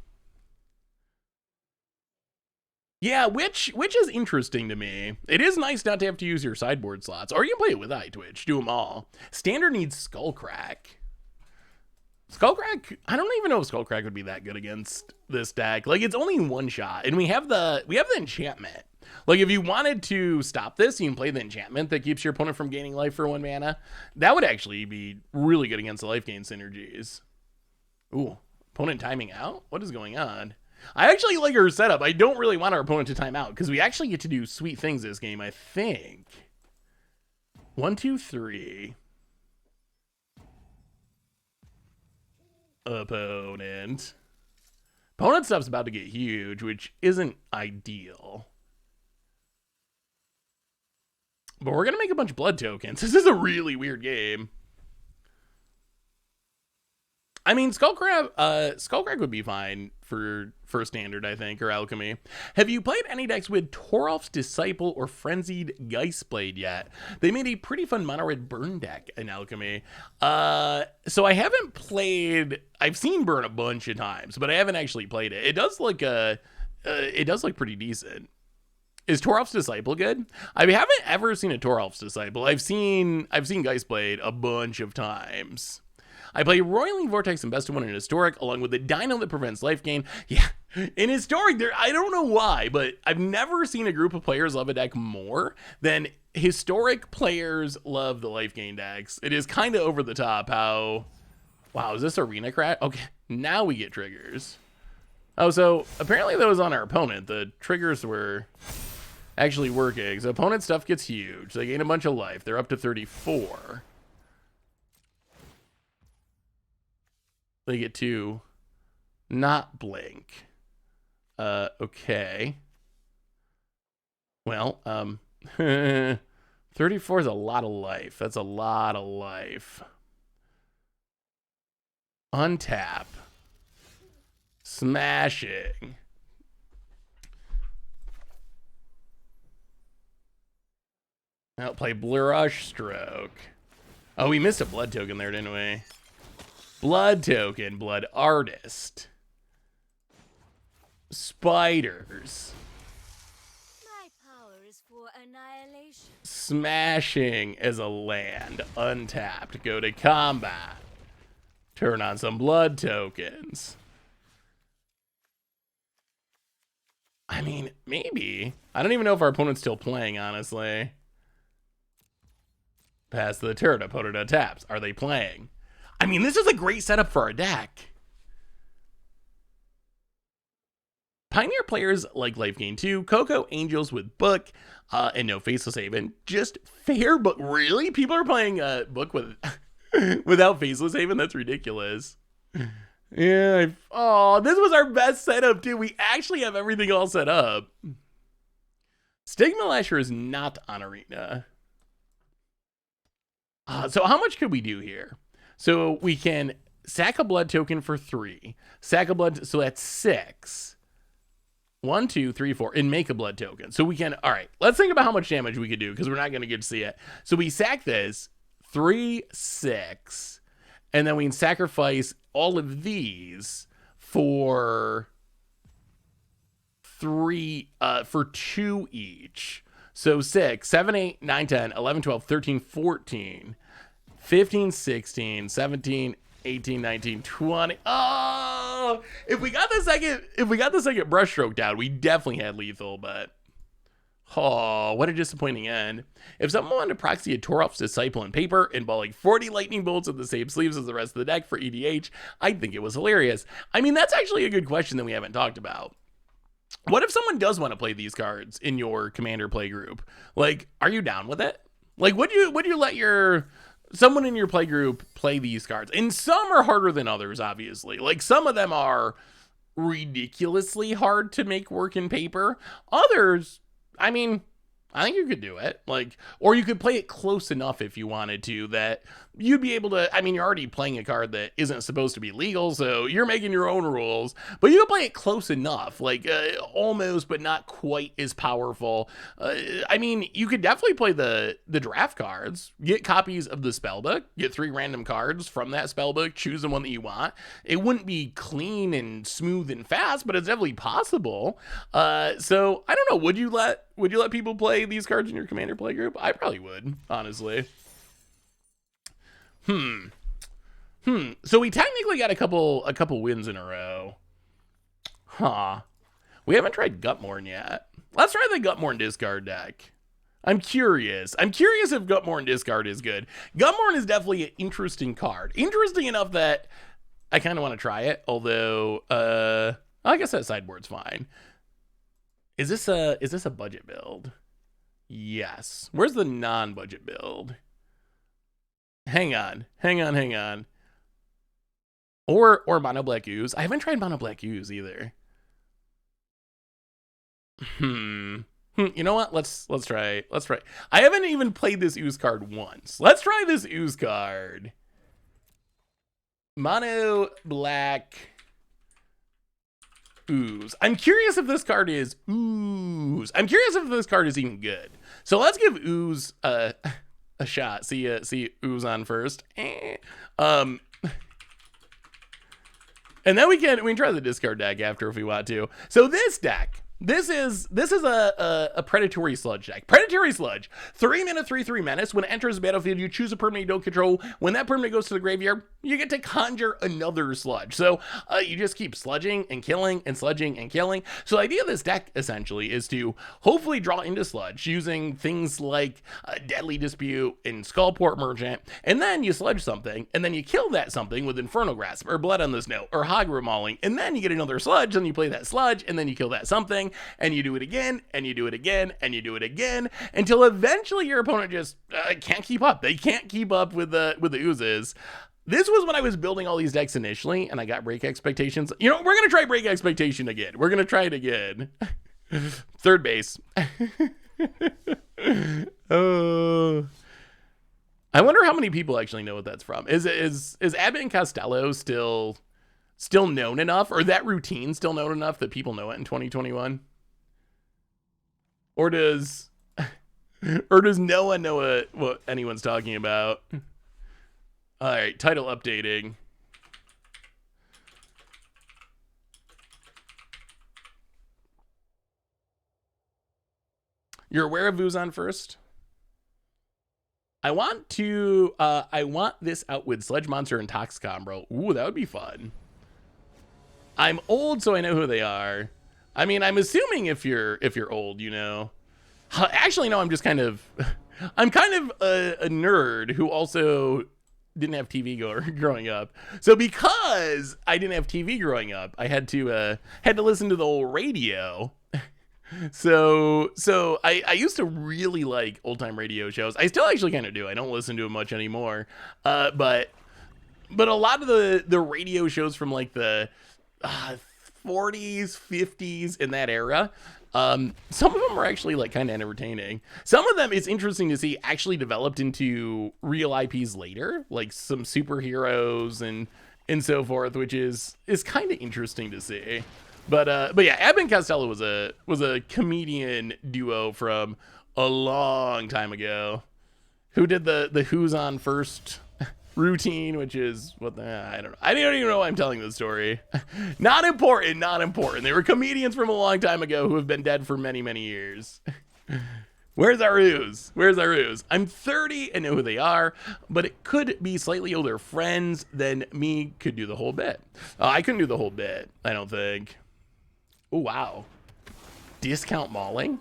Yeah, which is interesting to me. It is nice not to have to use your sideboard slots, or you can play it with Eye Twitch. Do them all. Standard needs Skullcrack. Skullcrack, I don't even know if Skullcrack would be that good against this deck. Like, it's only one shot, and we have the enchantment. Like, if you wanted to stop this, you can play the enchantment that keeps your opponent from gaining life for 1 mana. That would actually be really good against the life gain synergies. Ooh, opponent timing out? What is going on? I actually like her setup. I don't really want our opponent to time out because we actually get to do sweet things this game, I think. 1, 2, 3. Opponent stuff's about to get huge, which isn't ideal. But we're gonna make a bunch of blood tokens. This is a really weird game. I mean, Skullcrack would be fine for standard, I think, or Alchemy. Have you played any decks with Toralf's Disciple or Frenzied Geistblade yet? They made a pretty fun mono red burn deck in Alchemy. So I haven't played. I've seen burn a bunch of times, but I haven't actually played it. It does look pretty decent. Is Toralf's Disciple good? I haven't ever seen a Toralf's Disciple. I've seen Geistblade a bunch of times. I play Roiling Vortex and Best of One in Historic, along with the Dino that prevents life gain. Yeah, in Historic, I don't know why, but I've never seen a group of players love a deck more than Historic players love the life gain decks. It is kind of over the top how... Wow, is this Arena Crash? Okay, now we get triggers. Oh, so apparently that was on our opponent. The triggers were actually working. So opponent stuff gets huge. They gain a bunch of life. They're up to 34. They get to not blink. Okay. Well, 34 is a lot of life. That's a lot of life. Untap. Smashing. I'll play Brushstroke. Oh, we missed a blood token there, didn't we? Blood token, Blood Artist. Spiders. My power is for annihilation. Smashing as a land. Untapped. Go to combat. Turn on some blood tokens. I mean, maybe. I don't even know if our opponent's still playing, honestly. Pass the turn. Opponent taps. Are they playing? I mean, this is a great setup for our deck. Pioneer players like Life Gain 2, Coco Angels with Book, and no Faceless Haven. Just fair, but really? People are playing Book with without Faceless Haven? That's ridiculous. Yeah. Oh, this was our best setup, too. We actually have everything all set up. Stigma Lasher is not on Arena. So how much could we do here? So we can sack a blood token for 3. Sack a blood, so that's 6. 1, 2, 3, 4, and make a blood token. So we can, all right, let's think about how much damage we could do because we're not going to get to see it. So we sack this, 3, 6, and then we can sacrifice all of these for 3, for 2 each. So 6, 7, 8, 9, 10, 11, 12, 13, 14, 15, 16, 17, 18, 19, 20. Oh, if we got the second Brushstroke down, we definitely had lethal, but oh, what a disappointing end. If someone wanted to proxy a Toralf's Disciple in paper and ball like 40 lightning bolts in the same sleeves as the rest of the deck for EDH, I'd think it was hilarious. I mean, that's actually a good question that we haven't talked about. What if someone does want to play these cards in your commander play group? Like, are you down with it? Like, would you let someone in your play group play these cards? And some are harder than others, obviously. Like, some of them are ridiculously hard to make work in paper. Others, I mean, I think you could do it. Like, or you could play it close enough if you wanted to that you'd be able to. I mean, you're already playing a card that isn't supposed to be legal, so you're making your own rules, but you could play it close enough, like almost, but not quite as powerful. I mean, you could definitely play the draft cards, get copies of the spellbook, get 3 random cards from that spellbook, choose the one that you want. It wouldn't be clean and smooth and fast, but it's definitely possible. So I don't know. Would you let people play these cards in your commander play group? I probably would, honestly. So we technically got a couple wins in a row. Huh. We haven't tried Gutmorn yet. Let's try the Gutmorn discard deck. I'm curious. I'm curious if Gutmorn discard is good. Gutmorn is definitely an interesting card. Interesting enough that I kind of want to try it, although I guess that sideboard's fine. Is this a budget build? Yes. Where's the non-budget build? Hang on. Or Mono Black Ooze. I haven't tried Mono Black Ooze either. You know what? Let's try. I haven't even played this Ooze card once. Let's try this Ooze card. Mono Black Ooze. I'm curious if this card is Ooze. I'm curious if this card is even good. So let's give Ooze a shot. See Ooze on first. And then we can try the discard deck after if we want to. So this deck, this is a Predatory Sludge deck. Predatory Sludge, 3 mana, 3/3 menace. When it enters the battlefield, you choose a permanent you don't control. When that permanent goes to the graveyard, you get to conjure another sludge. So you just keep sludging and killing and sludging and killing. So the idea of this deck essentially is to hopefully draw into sludge using things like Deadly Dispute and Skullport Merchant, and then you sludge something, and then you kill that something with Infernal Grasp or Blood on the Snow or Hogwarts Mauling, and then you get another sludge, and you play that sludge, and then you kill that something, and you do it again, and you do it again, and you do it again, until eventually your opponent just can't keep up. They can't keep up with the Oozes. This was when I was building all these decks initially, and I got Break Expectations. You know, we're going to try Break Expectation again. We're going to try it again. Third base. Oh. I wonder how many people actually know what that's from. Is Abbott and Costello still known enough, or that routine still known enough that people know it in 2021? Or does no one know what anyone's talking about? All right, title updating. You're aware of Ooze on first? I want this out with Sledge Monster and Toxicom, bro. Ooh, that would be fun. I'm old, so I know who they are. I mean, I'm assuming if you're old, you know. Actually, no, I'm kind of a nerd who also didn't have TV growing up. So because I didn't have TV growing up, I had to listen to the old radio. So I used to really like old time radio shows. I still actually kind of do. I don't listen to it much anymore. But a lot of the radio shows from like the 40s, 50s in that era, some of them are actually like kind of entertaining. Some of them, it's interesting to see, actually developed into real IPs later, like some superheroes and so forth, which is kind of interesting to see. But yeah, Abbott and Costello was a comedian duo from a long time ago, who did the Who's on First routine, which is I don't know. I don't even know why I'm telling this story. Not important. They were comedians from a long time ago who have been dead for many, many years. Where's our Ooze? I'm 30 and know who they are, but it could be slightly older friends than me could do the whole bit. I couldn't do the whole bit, I don't think. Oh, wow. Discount Mauling?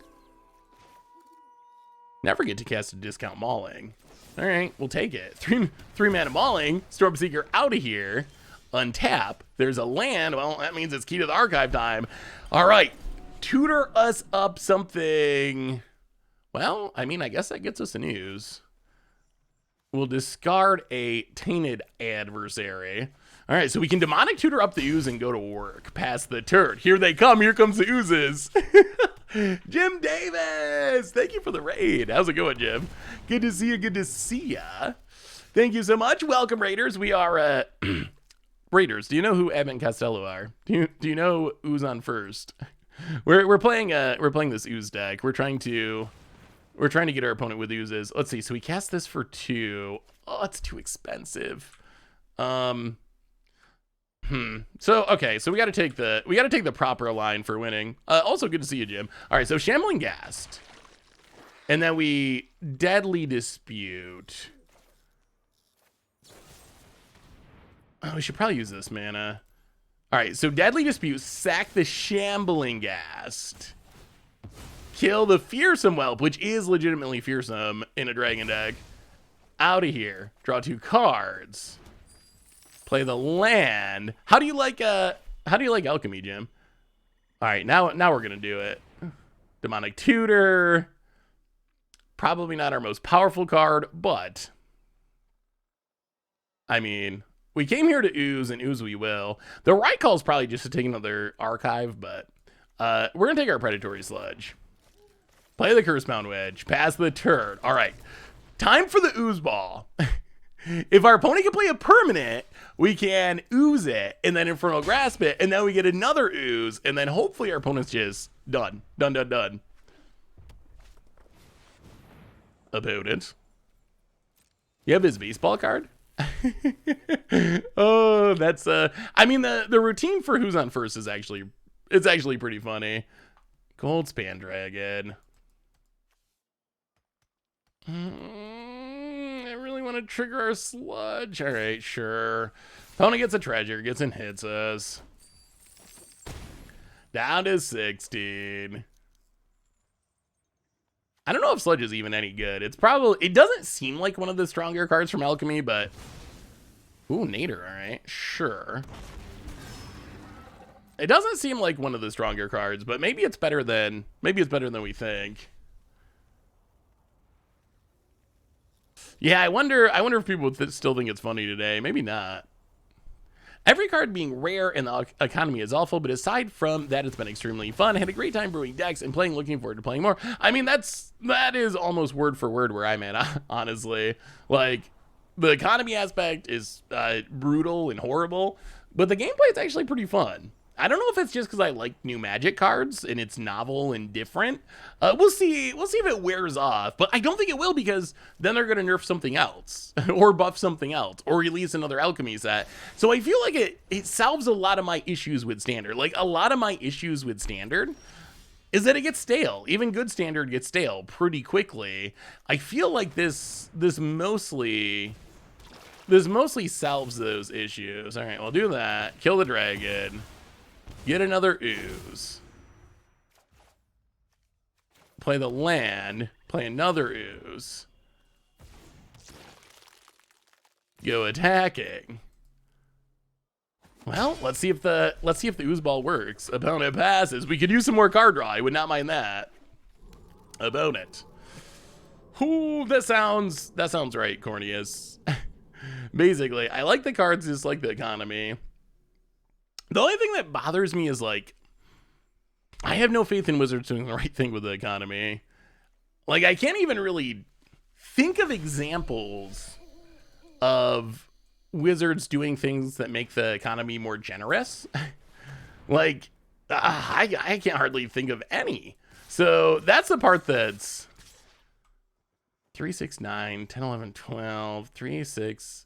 Never get to cast a Discount Mauling. All right, we'll take it. Three mana Mauling, Stormseeker out of here, untap. There's a land. Well, that means it's Key to the Archive time. All right, tutor us up something. Well, I mean, I guess that gets us an Ooze. We'll discard a Tainted Adversary. All right, so we can Demonic Tutor up the Ooze and go to work past the turn. Here they come. Here comes the Oozes. Jim Davis, thank you for the raid. How's it going, Jim? Good to see you. Good to see ya. Thank you so much. Welcome, Raiders. We are Raiders. Do you know who Evan and Costello are? Do you know Ooze on first? We're playing this Ooze deck. We're trying to get our opponent with Oozes. Let's see. So we cast this for 2. Oh, it's too expensive. So okay, so we got to take the proper line for winning. Also good to see you, Jim. All right, so Shambling Ghast, and then we Deadly Dispute. Oh, we should probably use this mana. All right, so Deadly Dispute, sack the Shambling Ghast, kill the Fearsome Whelp, which is legitimately fearsome in a dragon deck. Out of here. Draw 2 cards. Play the land. How do you like Alchemy, Jim? All right, now we're gonna do it. Demonic Tutor. Probably not our most powerful card, but I mean, we came here to Ooze, and Ooze we will. The right call is probably just to take another archive, but we're gonna take our Predatory Sludge. Play the Cursebound Wedge. Pass the turn. All right, time for the Ooze Ball. If our opponent can play a permanent, we can Ooze it, and then Infernal Grasp it, and then we get another Ooze, and then hopefully our opponent's just done. Done. Opponent. You have his baseball card? Oh, that's I mean the routine for who's on first is actually pretty funny. Goldspan Dragon. I really want to trigger our sludge. All right, sure. Opponent gets a treasure, gets and hits us. Down to 16. I don't know if sludge is even any good. It doesn't seem like one of the stronger cards from Alchemy, but ooh, Nader, all right, sure. It doesn't seem like one of the stronger cards, but maybe it's better than we think. Yeah, I wonder if people would still think it's funny today. Maybe not. Every card being rare in the economy is awful, but aside from that, it's been extremely fun. I had a great time brewing decks and playing, looking forward to playing more. I mean, that is almost word for word where I'm at, honestly. Like, the economy aspect is brutal and horrible, but the gameplay is actually pretty fun. I don't know if it's just because I like new Magic cards and it's novel and different. We'll see if it wears off, but I don't think it will, because then they're going to nerf something else or buff something else or release another Alchemy set. So I feel like it solves a lot of my issues with Standard. Like, a lot of my issues with Standard is that it gets stale. Even good Standard gets stale pretty quickly. I feel like this mostly solves those issues. All right, we'll do that. Kill the dragon. Get another Ooze. Play the land. Play another Ooze. Go attacking. Well, let's see if the Ooze Ball works. Opponent passes. We could use some more card draw. I would not mind that. Opponent. Ooh, that sounds right, Corneus. Basically, I like the cards just like the economy. The only thing that bothers me is, like, I have no faith in Wizards doing the right thing with the economy. Like, I can't even really think of examples of Wizards doing things that make the economy more generous. Like, I can't hardly think of any. So that's the part that's 3, 6, 9, 10, 11, 12, 3, 6,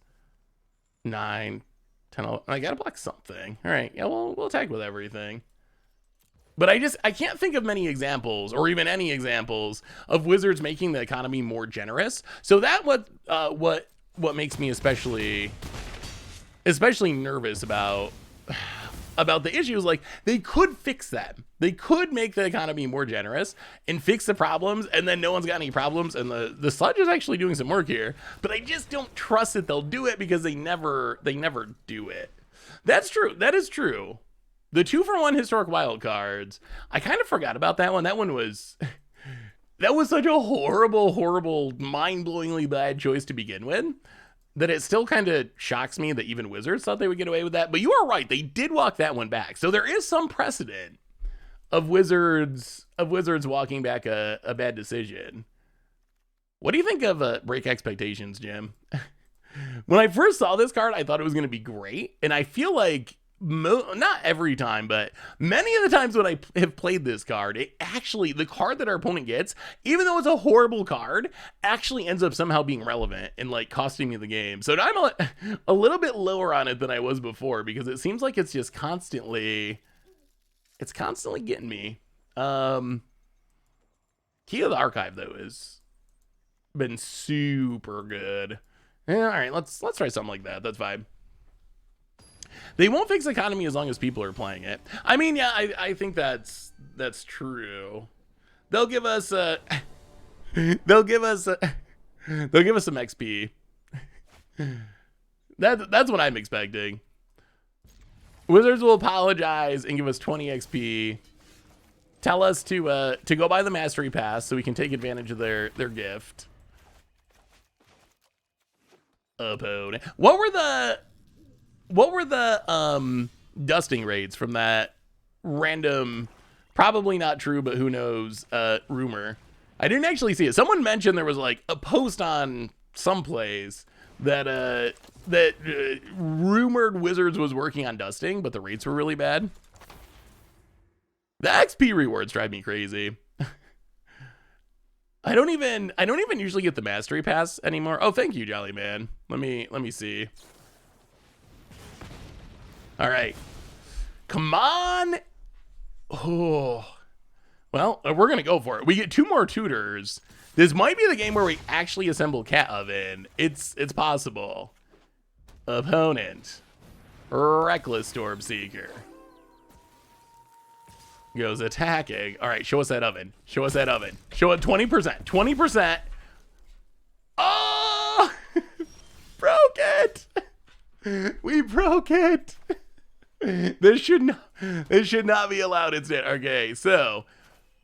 9, 10, 11. I gotta block something. All right, yeah, we'll attack with everything. But I can't think of many examples, or even any examples, of Wizards making the economy more generous. So that what makes me especially nervous about the issues. Like, they could fix that. They could make the economy more generous and fix the problems, and then no one's got any problems, and the sludge is actually doing some work here. But I just don't trust that they'll do it, because they never do it. That's true. That is true. The 2-for-1 historic wild cards, I kind of forgot about that one. That one was such a horrible, mind-blowingly bad choice to begin with, that it still kind of shocks me that even Wizards thought they would get away with that. But you are right, they did walk that one back. So there is some precedent Wizards walking back a bad decision. What do you think of Break Expectations, Jim? When I first saw this card, I thought it was going to be great, and I feel like not every time, but many of the times when I have played this card, it actually, the card that our opponent gets, even though it's a horrible card, actually ends up somehow being relevant and like costing me the game. So I'm a little bit lower on it than I was before, because it seems like it's just constantly getting me. Key of the Archive though is been super good. Yeah, all right, let's try something like that. That's fine. They won't fix economy as long as people are playing it. I mean, yeah, I think that's true. They'll give us some XP. That's what I'm expecting. Wizards will apologize and give us 20 XP. Tell us to go buy the Mastery Pass so we can take advantage of their gift. Opponent. What were the dusting rates from that random, probably not true, but who knows, rumor? I didn't actually see it. Someone mentioned there was like a post on some place that rumored Wizards was working on dusting, but the rates were really bad. The XP rewards drive me crazy. I don't even usually get the Mastery Pass anymore. Oh, thank you, Jolly Man. Let me see. All right, come on. Oh, well, we're gonna go for it. We get 2 more tutors. This might be the game where we actually assemble Cat Oven. It's possible. Opponent, Reckless Stormseeker, goes attacking. All right, show us that oven. Show us that oven. Show it 20%. 20%. Oh, broke it. We broke it. This should not be allowed instead. Okay, so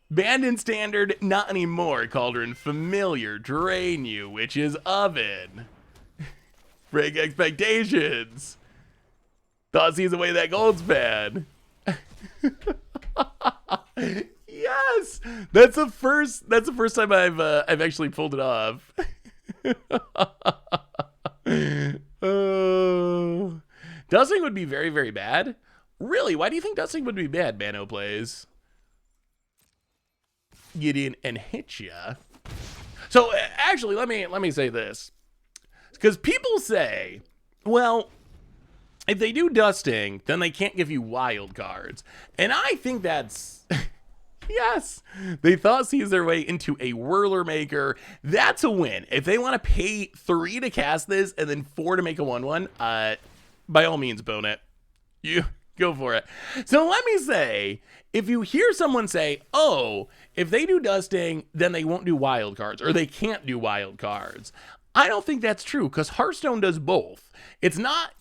banned in Standard, not anymore. Cauldron, Familiar, Drain You, Witch's Oven, Break Expectations. Thought sees away that gold's bad. Yes, that's the first time I've actually pulled it off. Oh. Dusting would be very, very bad. Really? Why do you think dusting would be bad, Bano Plays? Get in and hit ya. So actually, let me say this, because people say, well, if they do dusting, then they can't give you wild cards, and I think that's yes. They thought sees their way into a Whirler Maker. That's a win. If they want to pay 3 to cast this and then 4 to make a 1/1, by all means, bone it. You go for it. So let me say, if you hear someone say, oh, if they do dusting, then they won't do wild cards, or they can't do wild cards, I don't think that's true, because Hearthstone does both. It's not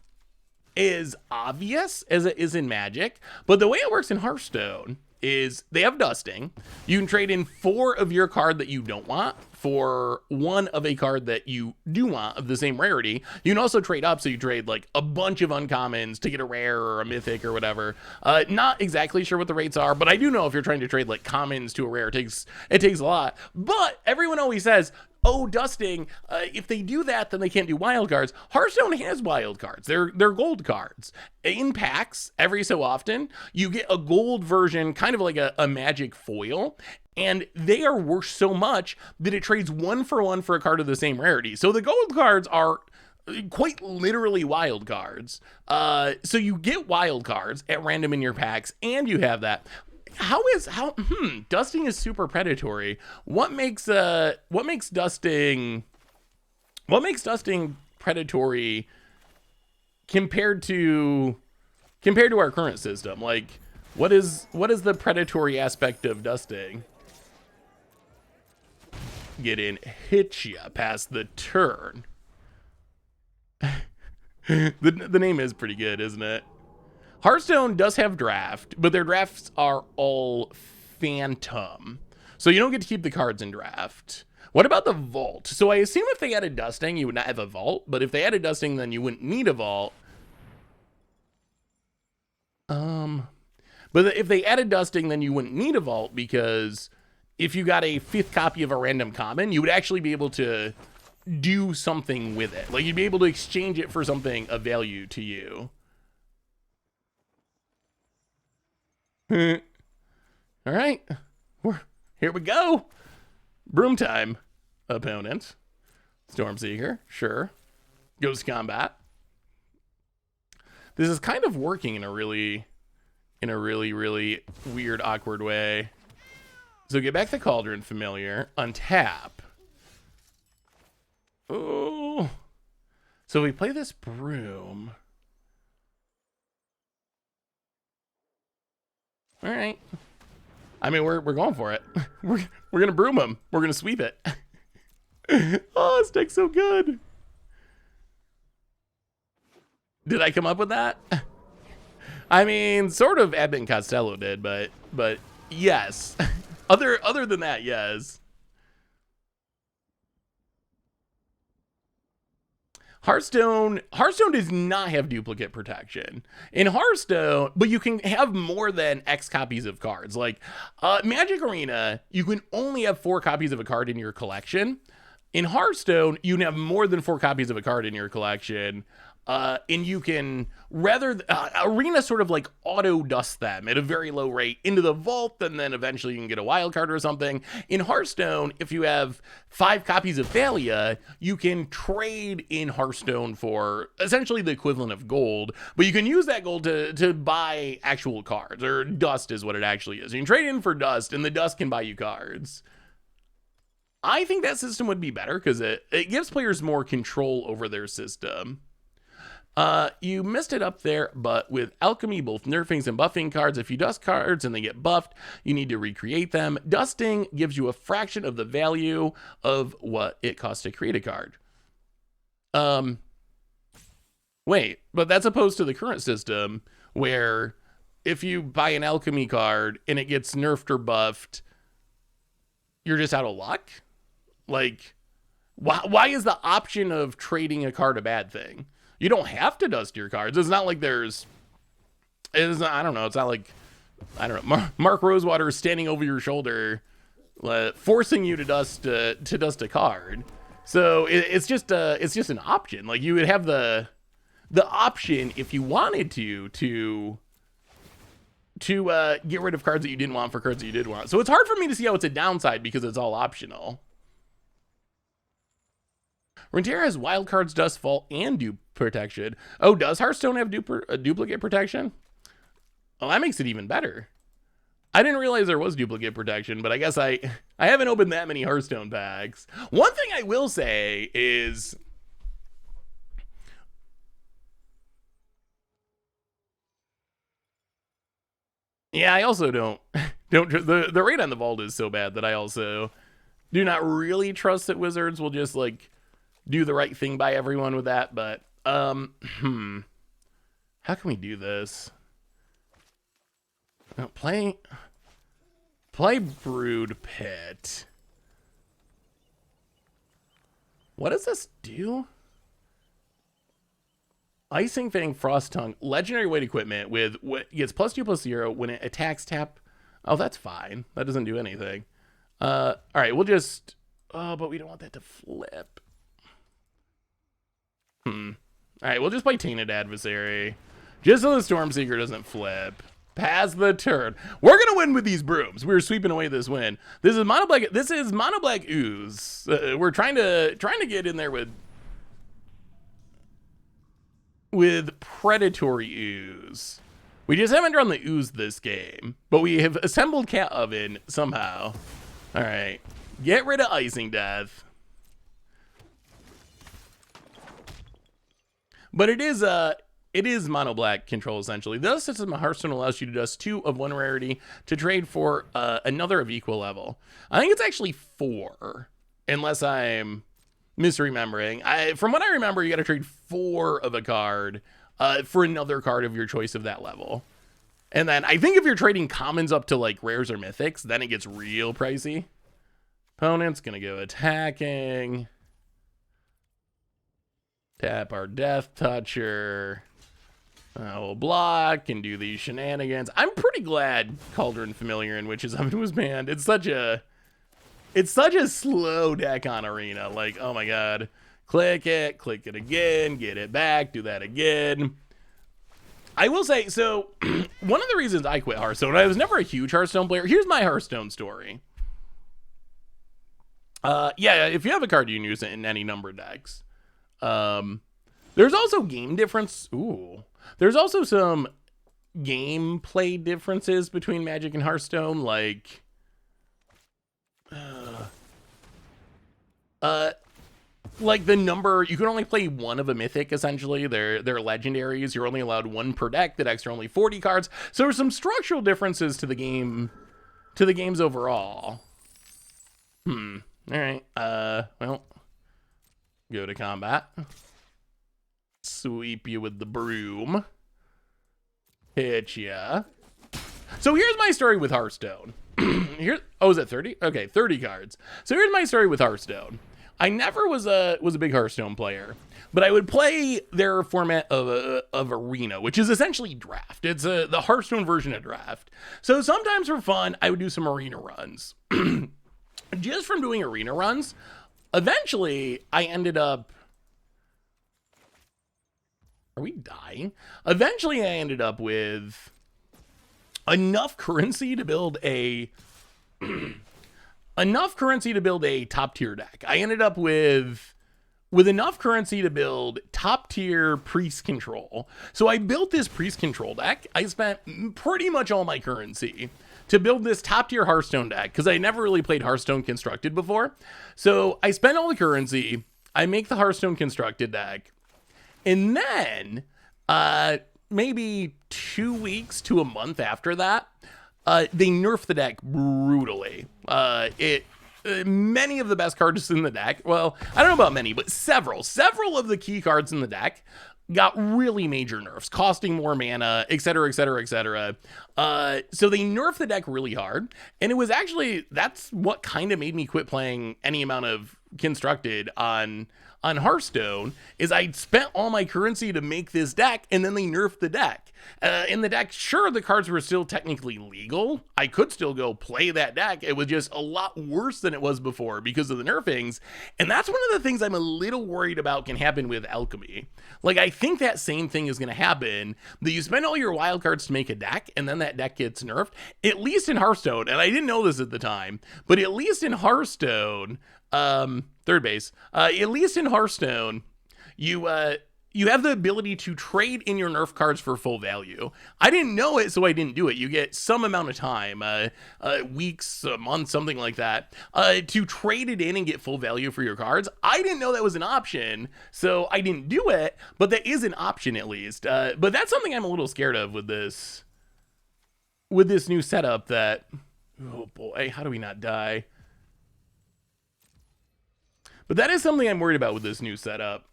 as obvious as it is in Magic, but the way it works in Hearthstone is they have dusting. You can trade in 4 of your card that you don't want for 1 of a card that you do want of the same rarity. You can also trade up, so you trade like a bunch of uncommons to get a rare or a mythic or whatever. Not exactly sure what the rates are, but I do know if you're trying to trade like commons to a rare, it takes a lot. But everyone always says, oh, dusting, if they do that, then they can't do wild cards. Hearthstone has wild cards. They're gold cards. In packs, every so often, you get a gold version, kind of like a Magic foil, and they are worth so much that it trades 1 for 1 for a card of the same rarity. So the gold cards are quite literally wild cards. So you get wild cards at random in your packs, and you have that. Dusting is super predatory. What makes dusting predatory compared to our current system? Like, what is the predatory aspect of dusting? Get in, hit ya past the turn. The name is pretty good, isn't it? Hearthstone does have draft, but their drafts are all phantom, so you don't get to keep the cards in draft. What about the vault? So I assume if they added dusting, you would not have a vault, but if they added dusting, then you wouldn't need a vault. But if they added dusting, then you wouldn't need a vault, because if you got a 5th copy of a random common, you would actually be able to do something with it. Like, you'd be able to exchange it for something of value to you. All right. Here we go. Broom time, opponent. Stormseeker, sure. Ghost combat. This is kind of working in a really weird, awkward way. So get back the Cauldron Familiar, untap. Oh. So we play this Broom. All right. I mean, we're going for it. We're gonna broom him. We're gonna sweep it. Oh, this deck's so good. Did I come up with that? I mean, sort of Abbott and Costello did, but yes. Other than that, yes. Hearthstone does not have duplicate protection. In Hearthstone, but you can have more than X copies of cards. Like Magic Arena, you can only have 4 copies of a card in your collection. In Hearthstone, you can have more than 4 copies of a card in your collection. And you can, Arena sort of like auto dust them at a very low rate into the vault, and then eventually you can get a wild card or something. In Hearthstone, if you have 5 copies of Thalia, you can trade in Hearthstone for essentially the equivalent of gold, but you can use that gold to buy actual cards, or dust is what it actually is. You can trade in for dust, and the dust can buy you cards. I think that system would be better because it gives players more control over their system. You messed it up there, but with Alchemy, both nerfings and buffing cards, if you dust cards and they get buffed, you need to recreate them. Dusting gives you a fraction of the value of what it costs to create a card. Wait, but that's opposed to the current system where if you buy an Alchemy card and it gets nerfed or buffed, you're just out of luck? Like, why is the option of trading a card a bad thing? You don't have to dust your cards. It's not like I don't know. It's not like, I don't know, Mark Rosewater is standing over your shoulder, forcing you to dust a card. So it's just an option. Like, you would have the option if you wanted to get rid of cards that you didn't want for cards that you did want. So it's hard for me to see how it's a downside because it's all optional. Runeterra has wild cards, dust, vault, and dupe protection. Oh, does Hearthstone have duplicate protection? Oh, that makes it even better. I didn't realize there was duplicate protection, but I guess I haven't opened that many Hearthstone packs. One thing I will say is, yeah, I also don't the rate on the vault is so bad that I also do not really trust that Wizards will just like do the right thing by everyone with that. But how can we do this? No, play Brood Pit. What does this do? Icing Fang, Frost Tongue, legendary weight equipment with what gets +2/+0 when it attacks tap. Oh, that's fine. That doesn't do anything. All right, we'll just. Oh, but we don't want that to flip. All right, we'll just play Tainted Adversary, just so the Stormseeker doesn't flip. Pass the turn. We're gonna win with these brooms. We're sweeping away this win. This is mono black. This is mono black Ooze. We're trying to get in there with predatory Ooze. We just haven't drawn the Ooze this game, but we have assembled Cat Oven somehow. All right, get rid of Icing Death. But it is mono black control essentially. The system of Hearthstone allows you to dust 2 of 1 rarity to trade for another of equal level. I think it's actually 4, unless I'm misremembering. From what I remember, you got to trade 4 of a card for another card of your choice of that level. And then I think if you're trading commons up to like rares or mythics, then it gets real pricey. Opponent's gonna go attacking. Tap our Death Toucher. We'll block and do these shenanigans. I'm pretty glad Cauldron Familiar in Witch's Oven was banned. It's such a slow deck on Arena. Like, oh my god. Click it again, get it back, do that again. I will say, so one of the reasons I quit Hearthstone, I was never a huge Hearthstone player. Here's my Hearthstone story. Yeah, if you have a card, you can use it in any number of decks. There's also game difference. Ooh. There's also some gameplay differences between Magic and Hearthstone, like the number, you can only play one of a mythic, essentially. They're legendaries. You're only allowed one per deck. The decks are only 40 cards. So there's some structural differences to the games overall. All right. Well, go to combat. Sweep you with the broom. Hit ya. So here's my story with Hearthstone. Is it 30? Okay, 30 cards. So here's my story with Hearthstone. I never was a big Hearthstone player, but I would play their format of Arena, which is essentially draft. It's the Hearthstone version of draft. So sometimes for fun, I would do some Arena runs. Just from doing Arena runs, eventually I ended up... Are we dying? Eventually I ended up with enough currency to build a... top tier deck. I ended up with enough currency to build top tier priest control. So I built this priest control deck. I spent pretty much all my currency to build this top tier Hearthstone deck because I never really played Hearthstone Constructed before. So I spent all the currency. I make the Hearthstone Constructed deck. And then maybe 2 weeks to a month after that, they nerfed the deck brutally. Many of the best cards in the deck, well, I don't know about many, but several of the key cards in the deck got really major nerfs, costing more mana, etc., etc., etc. So they nerfed the deck really hard, and it was actually, that's what kind of made me quit playing any amount of Constructed on Hearthstone, is I spent all my currency to make this deck, and then they nerfed the deck. In the deck, sure, the cards were still technically legal. I could still go play that deck. It was just a lot worse than it was before because of the nerfings. And that's one of the things I'm a little worried about can happen with Alchemy. Like, I think that same thing is going to happen, that you spend all your wild cards to make a deck, and then that deck gets nerfed. At least in Hearthstone, and I didn't know this at the time, but at least in Hearthstone, third base, at least in Hearthstone, you have the ability to trade in your nerf cards for full value. I didn't know it, so I didn't do it. You get some amount of time, weeks, a month, something like that, to trade it in and get full value for your cards. I didn't know that was an option, so I didn't do it, but that is an option at least. But that's something I'm a little scared of with this new setup that, oh boy, how do we not die? But that is something I'm worried about with this new setup.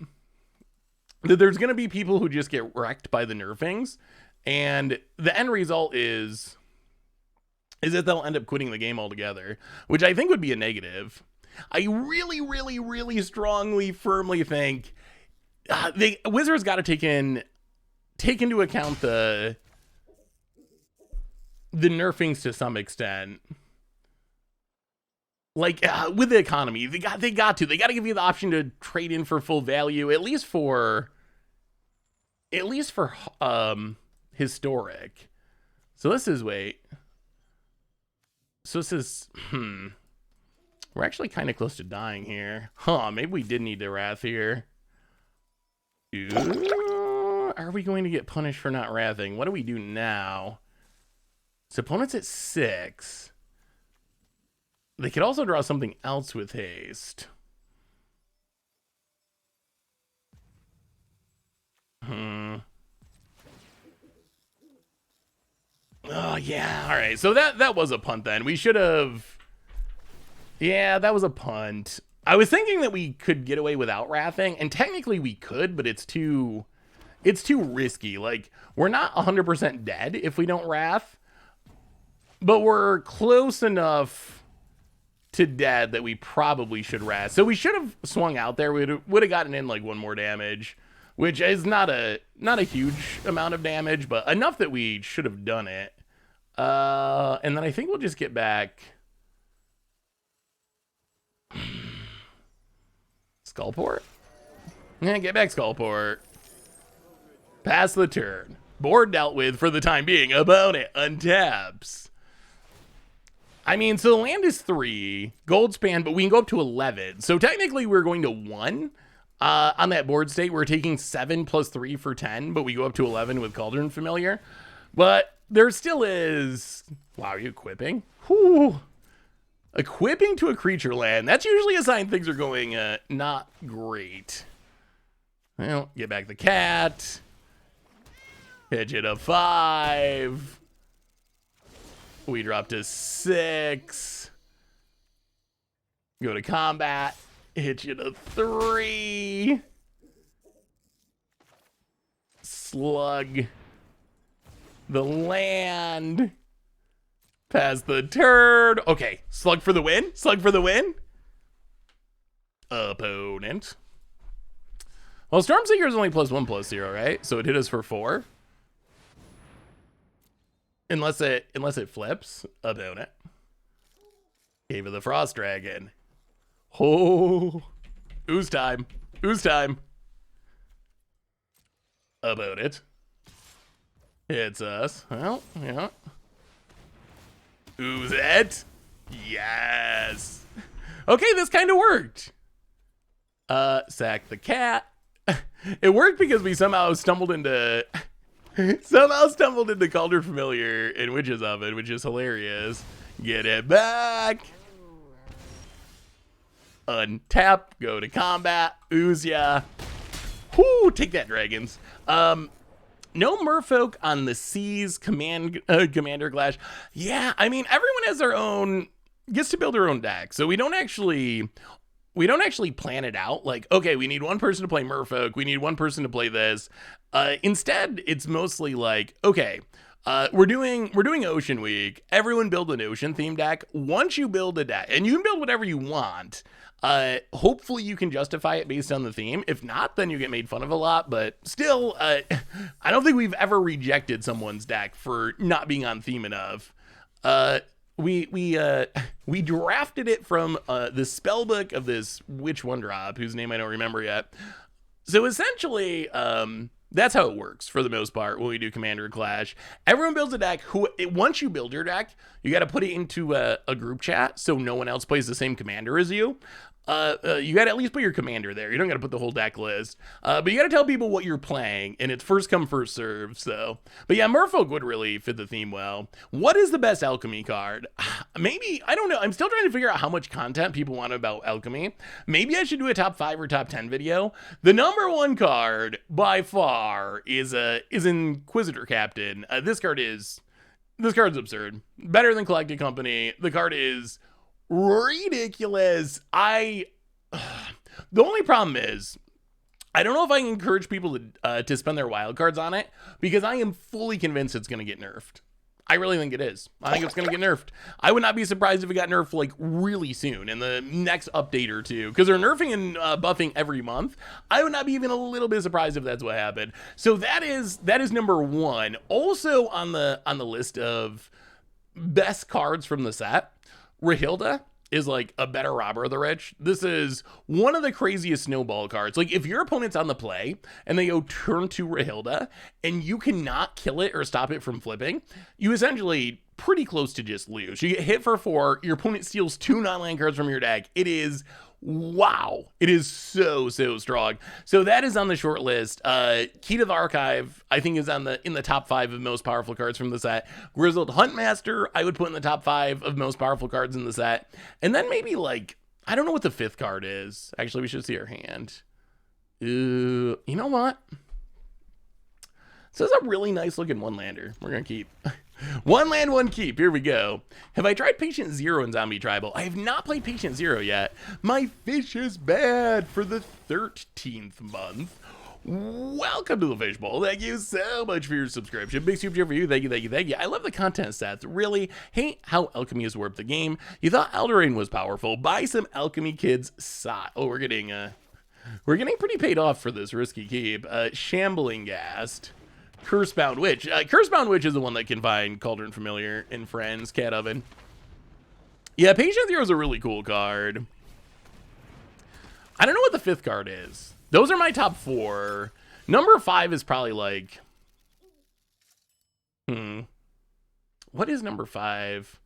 That there's going to be people who just get wrecked by the nerfings, and the end result is that they'll end up quitting the game altogether, which I think would be a negative. I really, really, really strongly, firmly think Wizards got to take into account the nerfings to some extent. Like, with the economy, they got to give you the option to trade in for full value, at least for historic. So this is, we're actually kind of close to dying here. Maybe we did need to wrath here. Ooh, are we going to get punished for not wrathing? What do we do now? So opponent's at 6. They could also draw something else with haste. Oh, yeah. All right. So that was a punt then. We should have... Yeah, that was a punt. I was thinking that we could get away without wrathing, and technically we could, but it's too risky. Like, we're not 100% dead if we don't wrath, but we're close enough to dead that we probably should wrath. So we should have swung out there. We would have gotten in like one more damage. which is not a huge amount of damage, but enough that we should have done it. And then I think we'll just get back Skullport. Yeah, get back Skullport. Pass the turn. Board dealt with for the time being. Opponent untaps. I mean, so the land is 3, gold span, but we can go up to 11. So technically we're going to 1 on that board state. We're taking 7 plus 3 for 10, but we go up to 11 with Cauldron Familiar. But there still is... Wow, are you equipping? Whew. Equipping to a creature land. That's usually a sign things are going not great. Well, get back the cat. Hit you to 5. We drop to 6. Go to combat. Hit you to 3. Slug the land. Pass the turn. Okay, slug for the win. Slug for the win. Opponent. Well, Stormseeker is only +1/+0, right? So it hit us for 4. Unless it flips. Opponent. Cave of the Frost Dragon. Oh, ooze time. Ooze time. Opponent. Hits us. Well, yeah. Ooze it. Yes. Okay, this kind of worked. Sack the cat. It worked because we somehow stumbled into Cauldron Familiar and Witch's Oven, which is hilarious. Get it back. Untap. Go to combat. Ooze ya. Whoo, take that, dragons. No merfolk on the seas. Commander Clash. Yeah, I mean, everyone has their own, gets to build their own deck. So we don't actually plan it out. Like, okay, we need one person to play merfolk. We need one person to play this. Instead, it's mostly like, okay, we're doing Ocean Week. Everyone build an ocean themed deck. Once you build a deck, and you can build whatever you want, hopefully you can justify it based on the theme. If not, then you get made fun of a lot. But still, I don't think we've ever rejected someone's deck for not being on theme enough. We drafted it from the spellbook of this witch 1-drop, whose name I don't remember yet. So essentially, that's how it works for the most part when we do Commander Clash. Everyone builds a deck. Once you build your deck, you got to put it into a group chat so no one else plays the same commander as you. You got to at least put your commander there. You don't got to put the whole deck list. But you got to tell people what you're playing, and it's first come, first serve. So, but yeah, Merfolk would really fit the theme well. What is the best Alchemy card? Maybe, I don't know. I'm still trying to figure out how much content people want about Alchemy. Maybe I should do a top 5 or top 10 video. The number 1 card by far is Inquisitor Captain. This card's absurd. Better than Collected Company. The card is ridiculous. The only problem is I don't know if I can encourage people to spend their wild cards on it, because I am fully convinced it's going to get nerfed. I really think it is. I think it's going to get nerfed. I would not be surprised if it got nerfed like really soon in the next update or two, because they're nerfing and buffing every month. I would not be even a little bit surprised if that's what happened. So that is number 1. Also on the list of best cards from the set, Rahilda is like a better robber of the rich. This is one of the craziest snowball cards. Like, if your opponent's on the play and they go turn 2 Rahilda and you cannot kill it or stop it from flipping, you essentially pretty close to just lose. You get hit for 4, your opponent steals 2 non-land cards from your deck. It is wow. It is so strong. So that is on the short list. Key to the Archive, I think, is in the top 5 of most powerful cards from the set. Grizzled Huntmaster, I would put in the top 5 of most powerful cards in the set. And then maybe, like, I don't know what the 5th card is. Actually, we should see our hand. You know what? This is a really nice looking 1-lander. We're gonna keep. 1 land, 1 keep. Here we go. Have I tried Patient Zero in Zombie Tribal? I have not played Patient Zero yet. My fish is bad for the 13th month. Welcome to the Fishbowl. Thank you so much for your subscription. Big super for you. Thank you. I love the content stats. Really hate how Alchemy has warped the game. You thought Eldraine was powerful. Buy some Alchemy Kids side. Oh, we're getting We're getting pretty paid off for this risky keep. Shambling Ghast. Cursebound Witch. Cursebound Witch is the one that can find Cauldron Familiar in Friends, Cat Oven. Yeah, Patient Hero is a really cool card. I don't know what the 5th card is. Those are my top 4. Number 5 is probably like... What is number 5?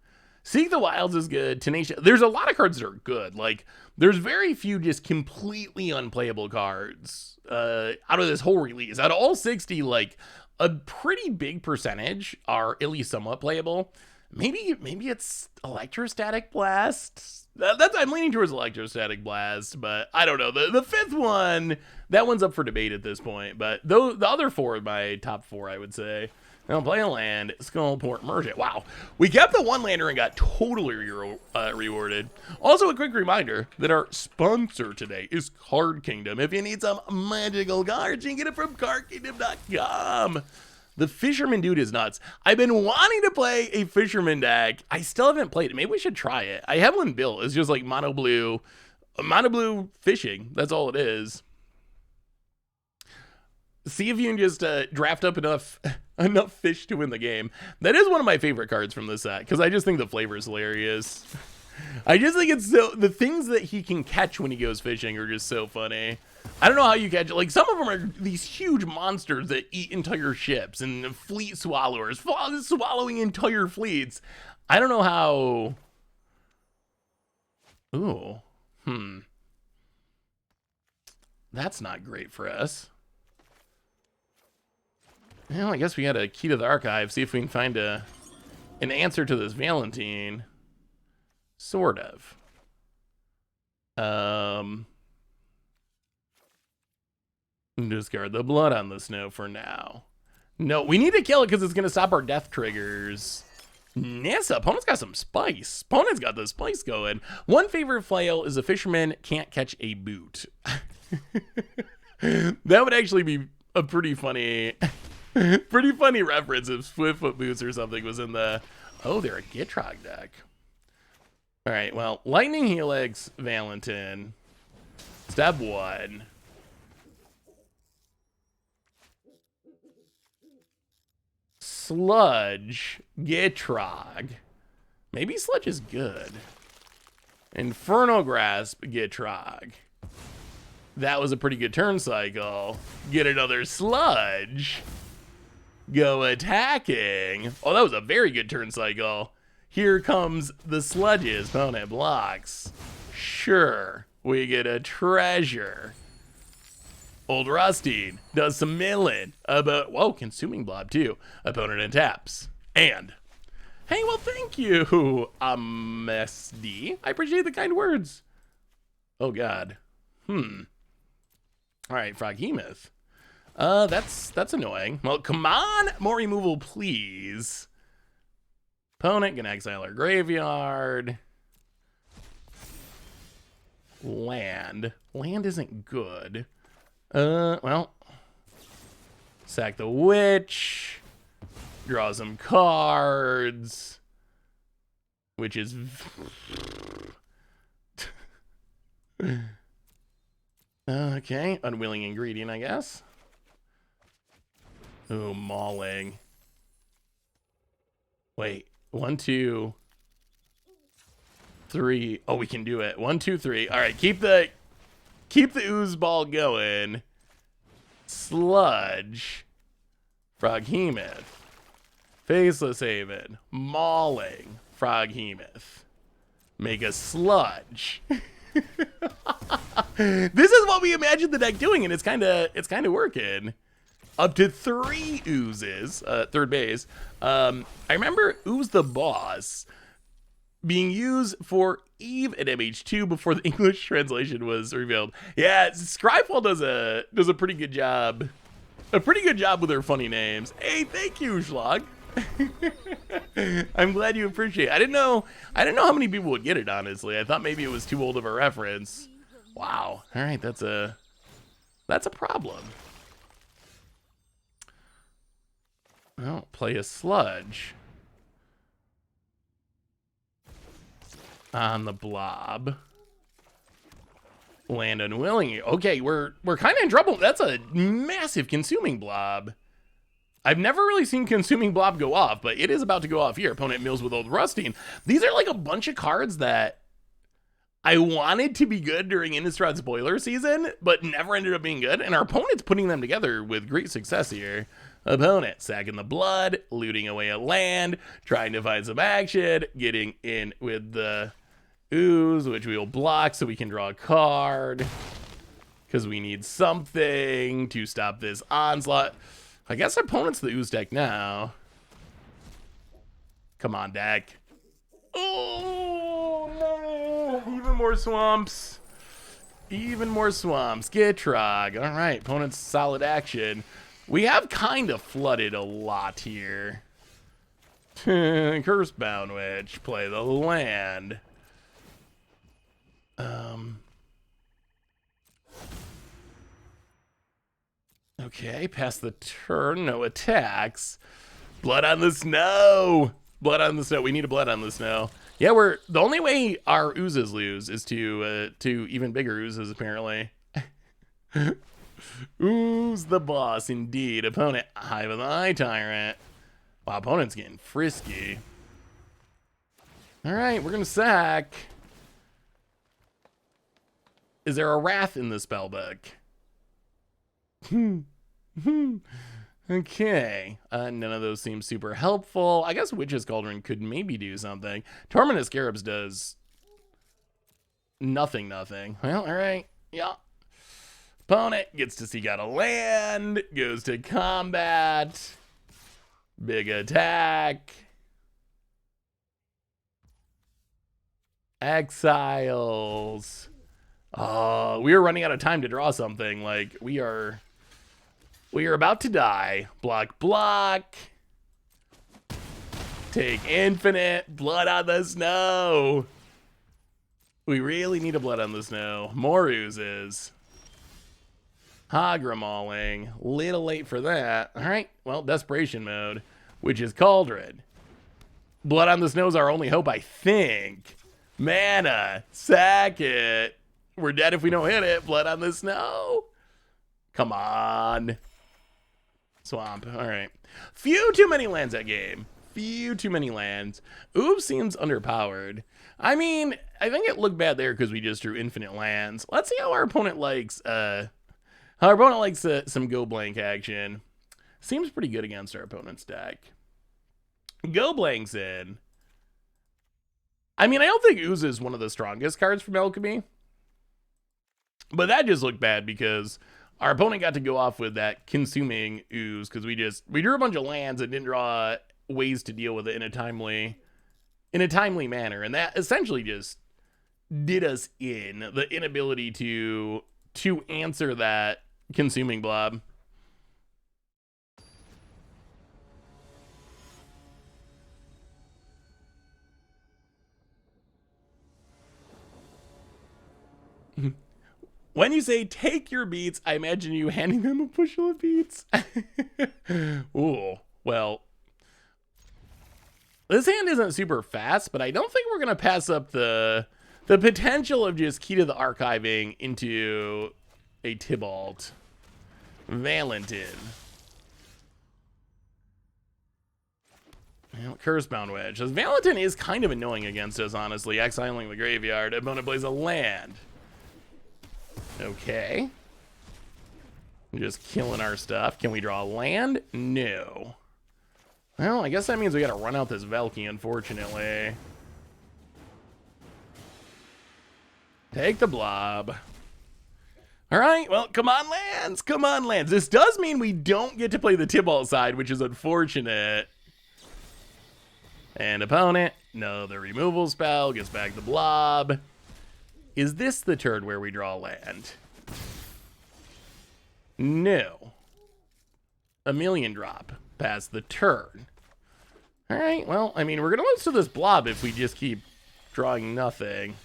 Seek the Wilds is good. Tenacious. There's a lot of cards that are good. Like, there's very few just completely unplayable cards out of this whole release. Out of all 60, like, a pretty big percentage are at least somewhat playable. Maybe it's Electrostatic Blast. I'm leaning towards Electrostatic Blast, but I don't know. The 5th one, that one's up for debate at this point. But the other 4 are my top 4, I would say. Now play a land, Skullport, merge it. Wow. We kept the 1-lander and got totally rewarded. Also, a quick reminder that our sponsor today is Card Kingdom. If you need some magical cards, you can get it from cardkingdom.com. The Fisherman dude is nuts. I've been wanting to play a Fisherman deck. I still haven't played it. Maybe we should try it. I have one built. It's just like mono blue fishing. That's all it is. See if you can just draft up enough fish to win the game. That is one of my favorite cards from this set because I just think the flavor is hilarious. I just think it's so, the things that he can catch when he goes fishing are just so funny. I don't know how you catch it. Like, some of them are these huge monsters that eat entire ships and fleet swallowers, swallowing entire fleets. I don't know how. Ooh. That's not great for us. Well, I guess we got a key to the archive. See if we can find an answer to this Valentine. Sort of. Discard the blood on the snow for now. No, we need to kill it because it's going to stop our death triggers. Nissa, opponent's got some spice. Opponent's got the spice going. One favorite flail is a fisherman can't catch a boot. That would actually be a pretty funny reference if Swiftfoot Boots or something was in the... Oh, they're a Gitrog deck. All right, well, Lightning Helix, Valentine. Step 1. Sludge, Gitrog. Maybe Sludge is good. Inferno Grasp, Gitrog. That was a pretty good turn cycle. Get another Sludge. Go attacking. Oh, that was a very good turn cycle. Here comes the Sludges. Opponent blocks. Sure. We get a treasure. Old Rustine does some milling. Whoa, Consuming Blob too. Opponent untaps. And, hey, well, thank you, SD. I appreciate the kind words. Oh, God. All right, Froghemoth. That's annoying. Well, come on, more removal, please. Opponent can exile our graveyard. Land isn't good. Well, sack the witch. Draw some cards. Which is... Okay, unwilling ingredient, I guess. Ooh, mauling. Wait, 1, 2, 3. Oh, we can do it. 1, 2, 3. All right, keep the ooze ball going. Sludge. Froghemoth. Faceless Haven. Mauling. Froghemoth. Make a sludge. This is what we imagined the deck doing, and it's kind of working. Up to 3 oozes, third base. I remember Ooze the Boss being used for Eve at MH2 before the English translation was revealed. Yeah, Scryfall does a pretty good job. A pretty good job with their funny names. Hey, thank you, Schlag. I'm glad you appreciate it. I didn't know how many people would get it, honestly. I thought maybe it was too old of a reference. Wow. All right, that's a problem. Well, play a sludge on the blob. Land unwilling. Okay, we're kind of in trouble. That's a massive consuming blob. I've never really seen consuming blob go off, but it is about to go off here. Opponent mills with old rusting. These are like a bunch of cards that I wanted to be good during Innistrad spoiler season, but never ended up being good. And our opponent's putting them together with great success here. Opponent sacking the blood, looting away a land, trying to find some action, getting in with the Ooze, which we will block so we can draw a card. Because we need something to stop this onslaught. I guess opponent's the Ooze deck now. Come on, deck. Oh, no. Even more swamps. Even more swamps. Gitrog. All right, opponent's solid action. We have kind of flooded a lot here. Cursebound Witch. Play the land. Okay, pass the turn, no attacks. Blood on the snow. Blood on the snow. We need a blood on the snow. Yeah, we're the only way our oozes lose is to even bigger oozes apparently. Ooze the boss indeed. Opponent Hive of the Eye Tyrant. Wow, opponent's getting frisky. All right, we're gonna sack. Is there a wrath in the spellbook? Okay. None of those seem super helpful. I guess Witch's Cauldron could maybe do something. Torment of Scarabs does nothing. Well, all right. Yeah. Opponent gets to seek out a land. Goes to combat. Big attack. Exiles. Oh, we are running out of time to draw something. Like, we are about to die. Block. Take infinite. Blood on the snow. We really need a blood on the snow. More oozes. Hagra Mauling. Little late for that. All right, well, desperation mode, which is Cauldron. Blood on the snow is our only hope, I think. Mana. Sack it. We're dead if we don't hit it. Blood on the snow. Come on. Swamp. All right. Few too many lands that game. Few too many lands. Ooze seems underpowered. I mean, I think it looked bad there because we just drew infinite lands. Let's see how our opponent likes some go blank action. Seems pretty good against our opponent's deck. Go blanks in. I mean, I don't think Ooze is one of the strongest cards from Alchemy. But that just looked bad because our opponent got to go off with that consuming Ooze because we drew a bunch of lands and didn't draw ways to deal with it in a timely manner, and that essentially just did us in the inability to answer that consuming blob. When you say take your beats, I imagine you handing them a bushel of beats. Ooh, well, this hand isn't super fast, but I don't think we're gonna pass up the potential of just Key to the Archiving into a Tybalt. Valentin. Well, Cursebound Wedge. As Valentin is kind of annoying against us, honestly. Exiling the graveyard. Opponent plays a land. Okay. Just killing our stuff. Can we draw a land? No. Well, I guess that means we gotta run out this Velky, unfortunately. Take the blob. Alright, well, come on, lands! Come on, lands! This does mean we don't get to play the Tybalt side, which is unfortunate. And opponent, no, the removal spell, gets back the blob. Is this the turn where we draw land? No. A million drop past the turn. Alright, well, I mean, we're gonna lose to this blob if we just keep drawing nothing.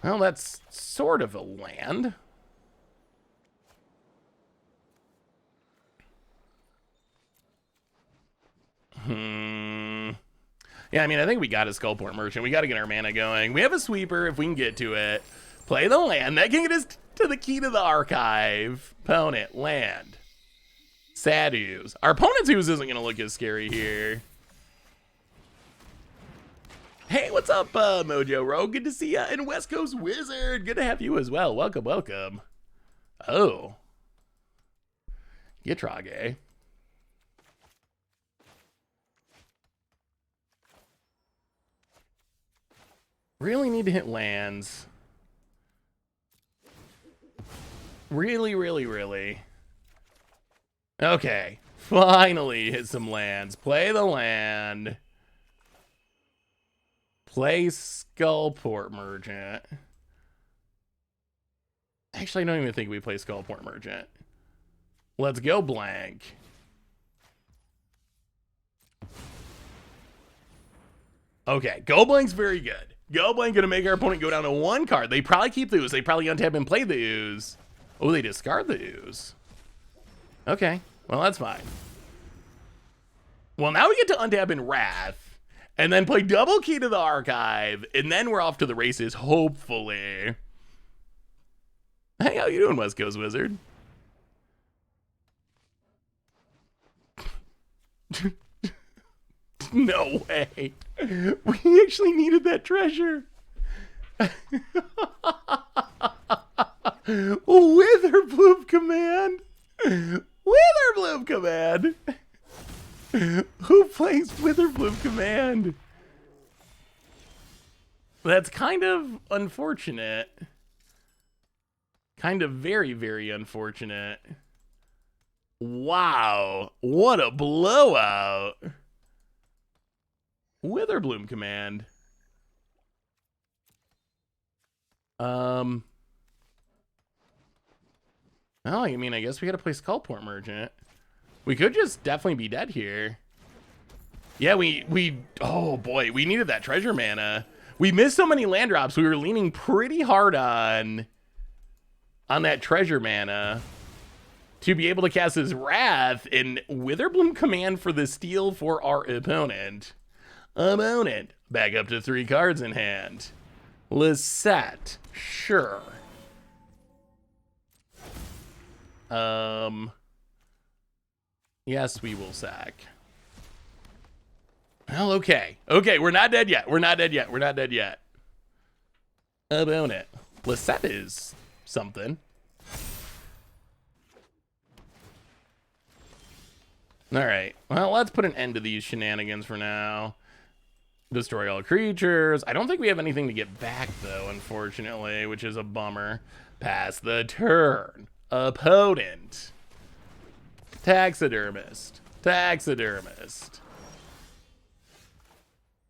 Well, that's sort of a land. Yeah, I mean, I think we got a Skullport Merchant. We got to get our mana going. We have a sweeper if we can get to it. Play the land. That can get us to the key to the archive. Opponent, land. Sad Ooze. Our opponent's Ooze isn't going to look as scary here. Hey, what's up, Mojo Rogue? Good to see ya. And West Coast Wizard. Good to have you as well. Welcome, welcome. Oh. Gitrage. Really need to hit lands. Really, really, really. Okay. Finally hit some lands. Play the land. Play Skullport Merchant. Actually, I don't even think we play Skullport Merchant. Let's go blank. Okay, go blank's very good. Go blank gonna make our opponent go down to 1 card. They probably keep the Ooze. They probably untap and play the Ooze. Oh, they discard the Ooze. Okay, well, that's fine. Well, now we get to untap in Wrath, and then play double key to the archive, and then we're off to the races, hopefully. Hey, how you doing, West Coast Wizard? No way. We actually needed that treasure. Witherbloom Command. Witherbloom Command. Who plays Witherbloom Command? That's kind of unfortunate. Kind of very, very unfortunate. Wow. What a blowout. Witherbloom Command. Oh, I mean, I guess we gotta play Skullport Merchant. We could just definitely be dead here. Yeah, oh boy, we needed that treasure mana. We missed so many land drops. We were leaning pretty hard on that treasure mana to be able to cast his Wrath and Witherbloom Command for the steal for our opponent. Opponent, back up to 3 cards in hand. Lisette, sure. Yes, we will sack. Well, okay. Okay, we're not dead yet. We're not dead yet. We're not dead yet. Opponent. Lisette is something. All right. Well, let's put an end to these shenanigans for now. Destroy all creatures. I don't think we have anything to get back, though, unfortunately, which is a bummer. Pass the turn. Opponent. Taxidermist. Taxidermist.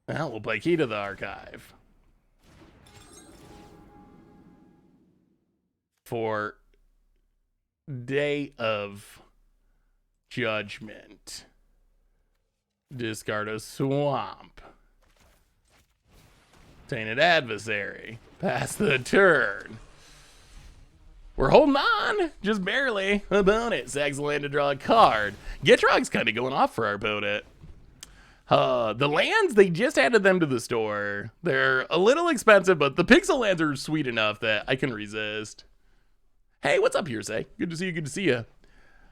Well, we'll play Key to the Archive. For Day of Judgment. Discard a Swamp. Tainted Adversary. Pass the turn. We're holding on, just barely. Opponent sacks the land to draw a card. Gitrog's kind of going off for our opponent. The lands, they just added them to the store. They're a little expensive, but the pixel lands are sweet enough that I can resist. Hey, what's up, Hearsay? Good to see you, good to see you.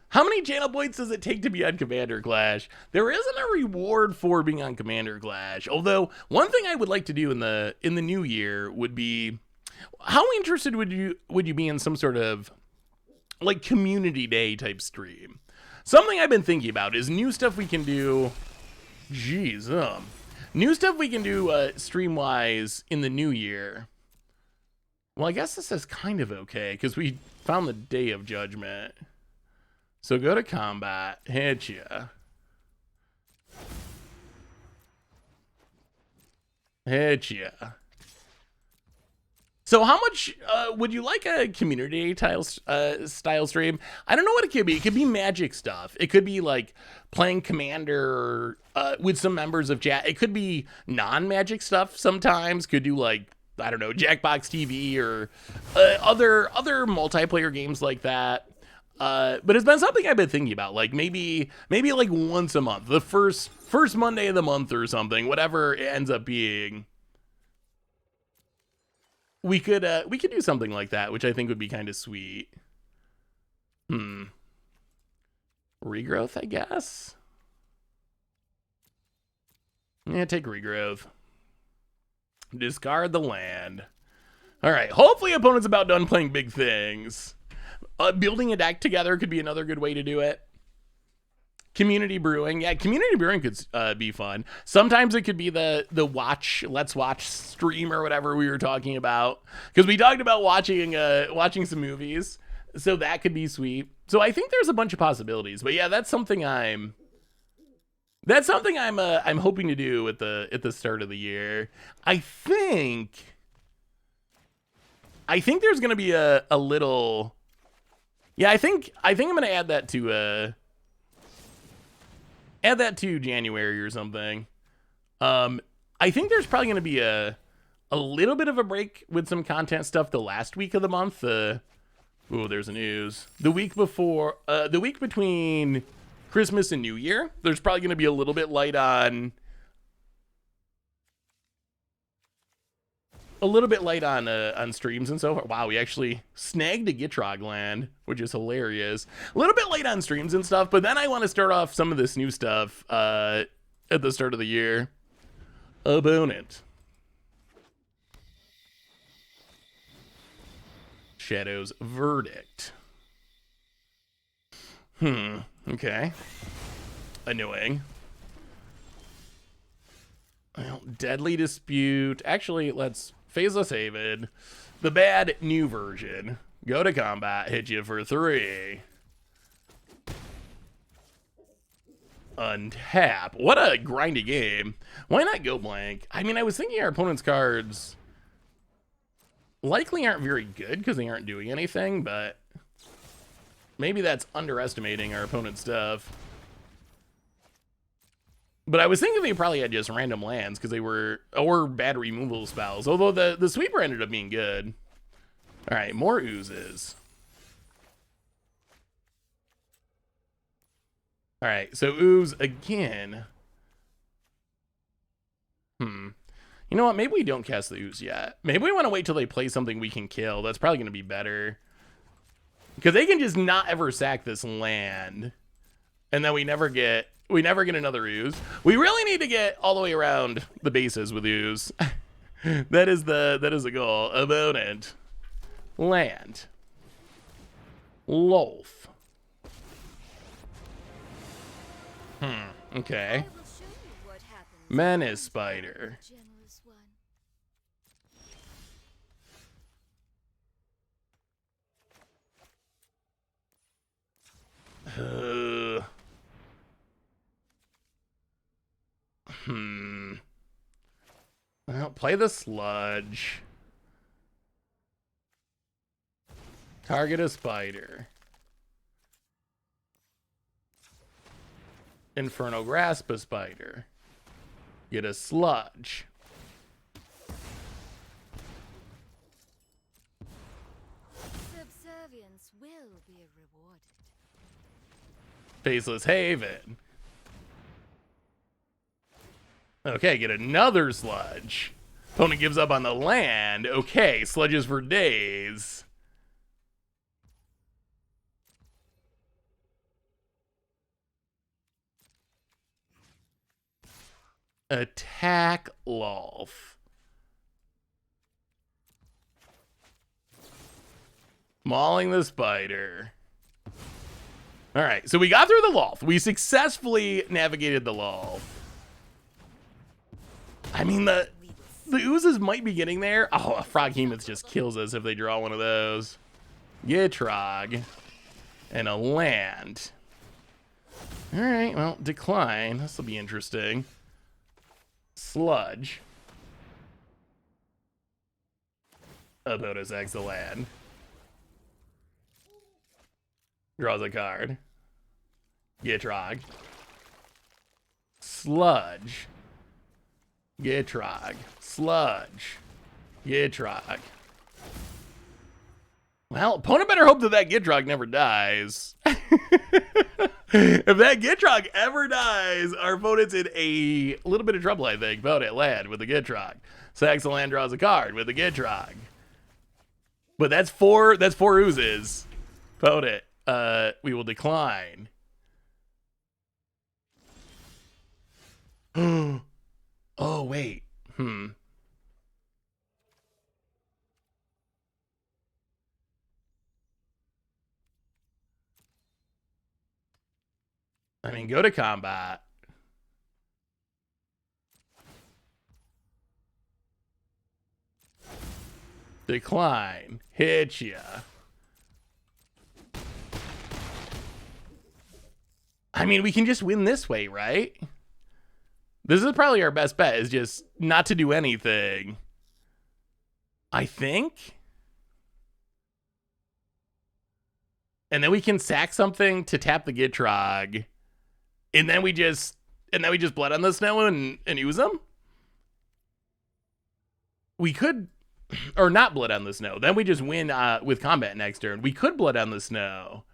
How many channel points does it take to be on Commander Clash? There isn't a reward for being on Commander Clash. Although, one thing I would like to do in the new year would be, how interested would you be in some sort of like community day type stream? Something I've been thinking about is new stuff we can do. Jeez, new stuff we can do stream-wise in the new year. Well, I guess this is kind of okay because we found the Day of Judgment. So go to combat, hit ya. Hit ya. So how much would you like a community style stream? I don't know what it could be. It could be Magic stuff. It could be like playing Commander with some members of chat. It could be non-Magic stuff sometimes. Could do like, I don't know, Jackbox TV or other multiplayer games like that. But it's been something I've been thinking about. Like maybe like once a month, the first Monday of the month or something, whatever it ends up being. we could do something like that, which I think would be kind of sweet. Regrowth, I guess. Yeah, take regrowth. Discard the land. All right, hopefully opponent's about done playing big things. Building a deck together could be another good way to do it. Community brewing. Yeah, community brewing could be fun. Sometimes it could be the let's watch stream or whatever we were talking about. Because we talked about watching some movies. So that could be sweet. So I think there's a bunch of possibilities. But yeah, that's something I'm hoping to do at the start of the year. I think there's gonna be a little. Yeah, I think I'm gonna add that to January or something. I think there's probably gonna be a little bit of a break with some content stuff the last week of the month. There's an ooze. The week between Christmas and New Year, there's probably gonna be a little bit light on. On streams and so forth. Wow, we actually snagged a Gitrog land, which is hilarious. A little bit late on streams and stuff, but then I want to start off some of this new stuff at the start of the year. Opponent. Shadow's Verdict. Okay. Annoying. Well, Deadly Dispute. Actually, let's Phaseless Haven. The bad new version. Go to combat, hit you for 3. Untap. What a grindy game. Why not go blank? I mean, I was thinking our opponent's cards likely aren't very good because they aren't doing anything, but maybe that's underestimating our opponent's stuff. But I was thinking they probably had just random lands because they were, or bad removal spells. Although the sweeper ended up being good. All right, more oozes. All right, so ooze again. You know what? Maybe we don't cast the ooze yet. Maybe we want to wait till they play something we can kill. That's probably going to be better. Because they can just not ever sack this land. And then we never get another ooze. We really need to get all the way around the bases with ooze. that is the goal. Opponent. Land. Loaf. Okay. Menace Spider. Well, play the sludge. Target a spider. Infernal Grasp a spider. Get a sludge. Subservience will be rewarded. Faceless Haven. Okay, get another sludge. Opponent gives up on the land. Okay, sludges for days. Attack Lolf. Mauling the spider. All right, so we got through the Lolf. We successfully navigated the Lolf. I mean, the oozes might be getting there. Oh, a Froghemoth just kills us if they draw one of those. Gitrog. And a land. All right, well, decline. This will be interesting. Sludge. Opponent sacks the land. Draws a card. Gitrog. Sludge. Gitrog. Sludge. Gitrog. Well, opponent better hope that Gitrog never dies. If that Gitrog ever dies, our opponent's in a little bit of trouble, I think. Opponent land with the Gitrog. Sacks the land, draws a card with the Gitrog. But that's four oozes. Vote it. We will decline. Oh, wait. I mean, go to combat. Decline. Hit ya. I mean, we can just win this way, right? This is probably our best bet, is just not to do anything. I think. And then we can sack something to tap the Gitrog. And then we just blood on the snow and use them. We could, or not blood on the snow. Then we just win with combat next turn. We could blood on the snow.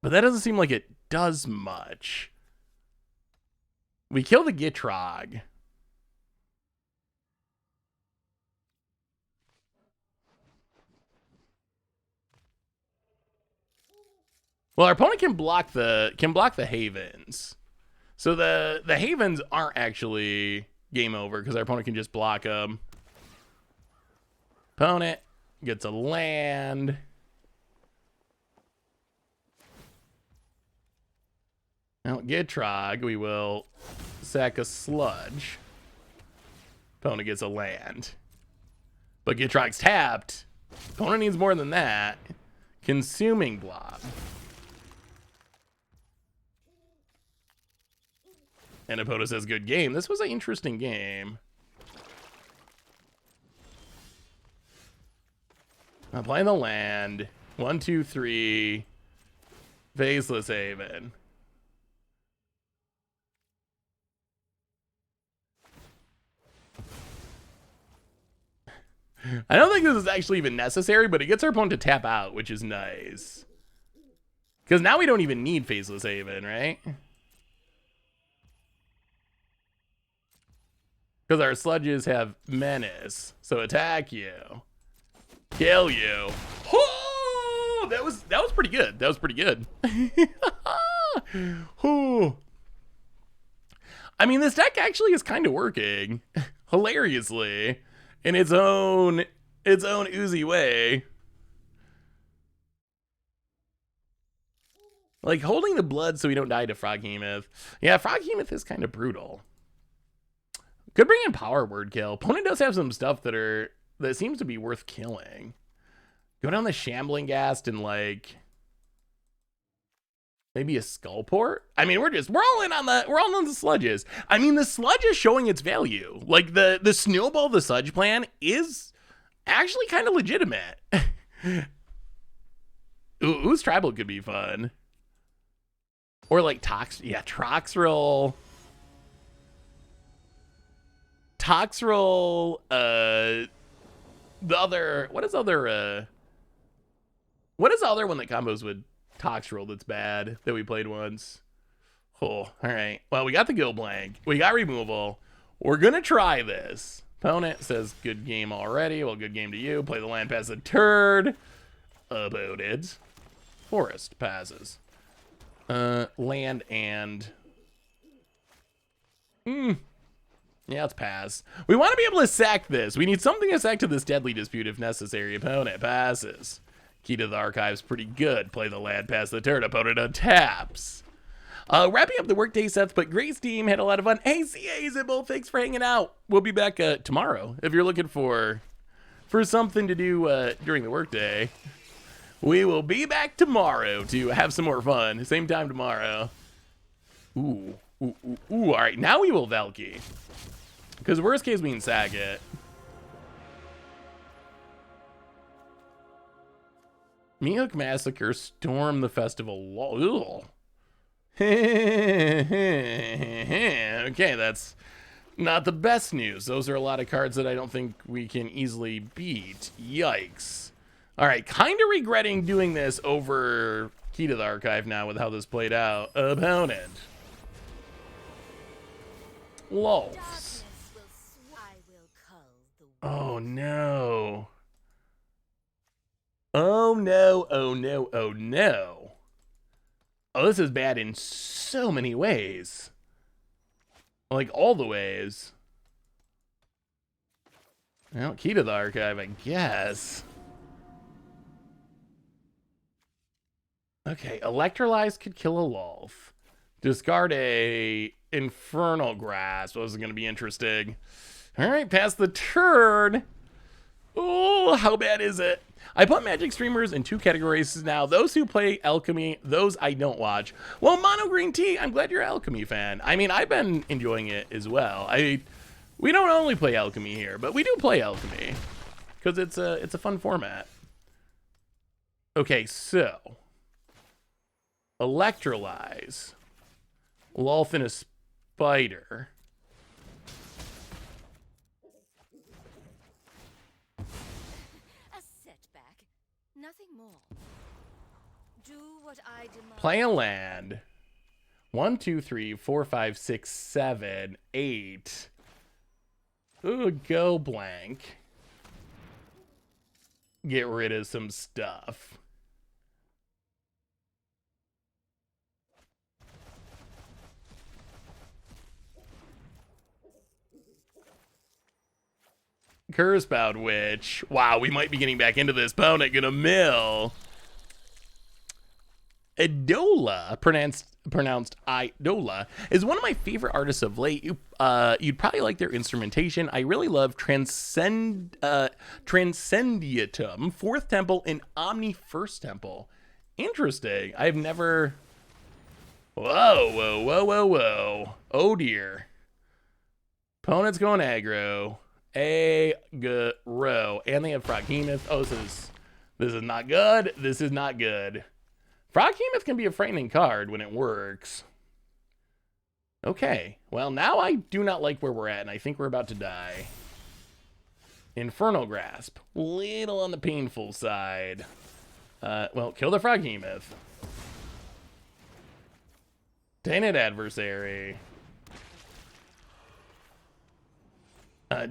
But that doesn't seem like it does much. We kill the Gitrog. Well, our opponent can block the Havens. So the Havens aren't actually game over because our opponent can just block them. Opponent gets a land. Now Gitrog, we will sack a Sludge. Opponent gets a land. But Gitrog's tapped. Opponent needs more than that. Consuming Blob. And opponent says good game. This was an interesting game. I'm playing the land. 1, 2, 3. Faceless Haven. I don't think this is actually even necessary, but it gets our opponent to tap out, which is nice. Because now we don't even need Faceless Haven, right? Because our sludges have menace. So attack you. Kill you. Oh, that was pretty good. That was pretty good. Oh. I mean, this deck actually is kind of working. Hilariously. In its own oozy way. Like holding the blood so we don't die to Froghemoth. Yeah, Froghemoth is kind of brutal. Could bring in Power Word Kill. Opponent does have some stuff that seems to be worth killing. Go down the Shambling Ghast and like maybe a Skullport. I mean, we're all in on the sludges. I mean, the sludge is showing its value. Like the Snowball the Sludge plan is actually kind of legitimate. Ooze Tribal could be fun. Or like Toxrill. Toxrill, what is the other one that combos with Toxrill that's bad that we played once? Oh, all right. Well, we got the Gill Blank. We got removal. We're going to try this. Opponent says good game already. Well, good game to you. Play the land pass the turd. Opponent. Forest passes. Land and... Yeah, let's pass. We want to be able to sack this. We need something to sack to this Deadly Dispute if necessary. Opponent passes. Key to the Archive's pretty good. Play the land, pass the turn. Opponent untaps. Wrapping up the workday, Seth, but great team. Had a lot of fun. Hey, CA Zibble, thanks for hanging out. We'll be back tomorrow if you're looking for something to do during the workday. We will be back tomorrow to have some more fun. Same time tomorrow. Ooh. All right, now we will Valky. Because worst case, we can sack it. Mehook Massacre, Storm the Festival. Okay, that's not the best news. Those are a lot of cards that I don't think we can easily beat. Yikes. All right, kind of regretting doing this over Key to the Archive now with how this played out. Opponent. Lulz. Oh no. Oh no, oh no, oh no. Oh, this is bad in so many ways. Like all the ways. Well, key to the archive, I guess. Okay, Electrolyze could kill a Lolth. Discard a Infernal Grasp. This is going to be interesting. All right, pass the turn. Oh, how bad is it? I put Magic streamers in two categories now. Those who play Alchemy, those I don't watch. Well, Mono Green Tea, I'm glad you're an Alchemy fan. I mean, I've been enjoying it as well. We don't only play Alchemy here, but we do play Alchemy because it's a fun format. Okay, so Electrolyze, Lolth and a Spider. A setback, nothing more. Do what I demand. Play a land. 1, 2, 3, 4, 5, 6, 7, 8. Ooh, go blank. Get rid of some stuff. Cursebound Witch. Wow, we might be getting back into this. Opponent gonna mill. Idola, pronounced Idola, is one of my favorite artists of late. You'd probably like their instrumentation. I really love Transcendiatum, 4th Temple, and Omni 1st Temple. Interesting. I've never... Whoa, whoa, whoa, whoa, whoa. Oh, dear. Opponent's going aggro. Aggro. And they have Froghemoth. Oh, this is not good. This is not good. Froghemoth can be a frightening card when it works. Okay, well, now I do not like where we're at, and I think we're about to die. Infernal Grasp. Little on the painful side. Well, kill the Froghemoth. Tainted Adversary.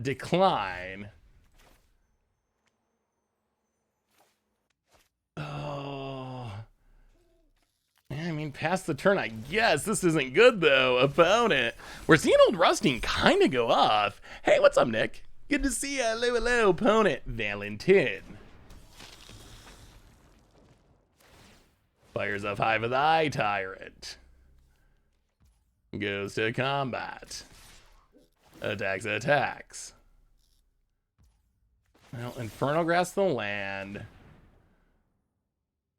Decline. Oh. I mean, pass the turn, I guess. This isn't good, though. Opponent. We're seeing old Rusting kind of go off. Hey, what's up, Nick? Good to see ya. Hello, hello, opponent. Valentin. Fires up Hive of the Eye Tyrant. Goes to combat. Attacks. Well, Infernal Grasp the land.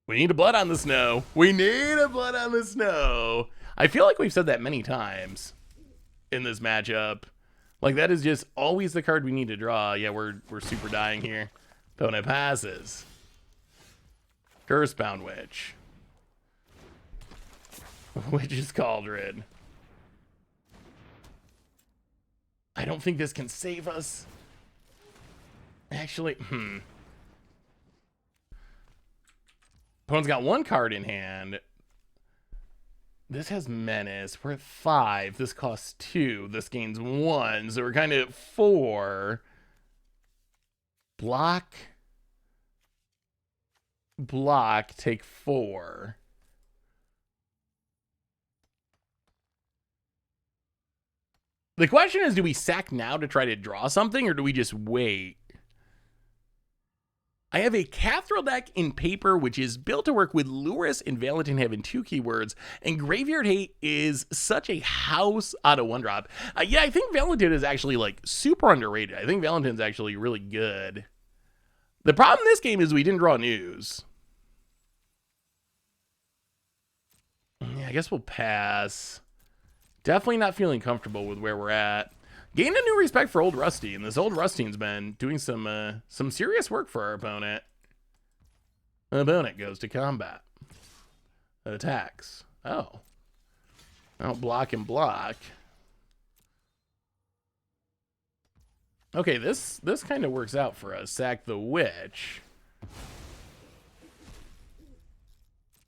We need a Blood on the Snow. We need a Blood on the Snow. I feel like we've said that many times in this matchup. Like, that is just always the card we need to draw. Yeah, we're super dying here. Opponent passes. Cursebound Witch. Witch's Cauldron. I don't think this can save us. Actually, Opponent's got one card in hand. This has Menace. We're at 5. This costs 2. This gains 1. So we're kind of at 4. Block. Take 4. The question is, do we sack now to try to draw something, or do we just wait? I have a Cathril deck in paper, which is built to work with Lurrus and Valentin having 2 keywords, and Graveyard Hate is such a house out of 1-drop. Yeah, I think Valentin is actually, like, super underrated. I think Valentin's actually really good. The problem in this game is we didn't draw an Ooze. Yeah, I guess we'll pass. Definitely not feeling comfortable with where we're at. Gained a new respect for old Rusty, and this old Rusty's been doing some serious work for our opponent. Opponent goes to combat. Attacks. Oh. Oh, block and block. Okay, this kind of works out for us. Sack the Witch.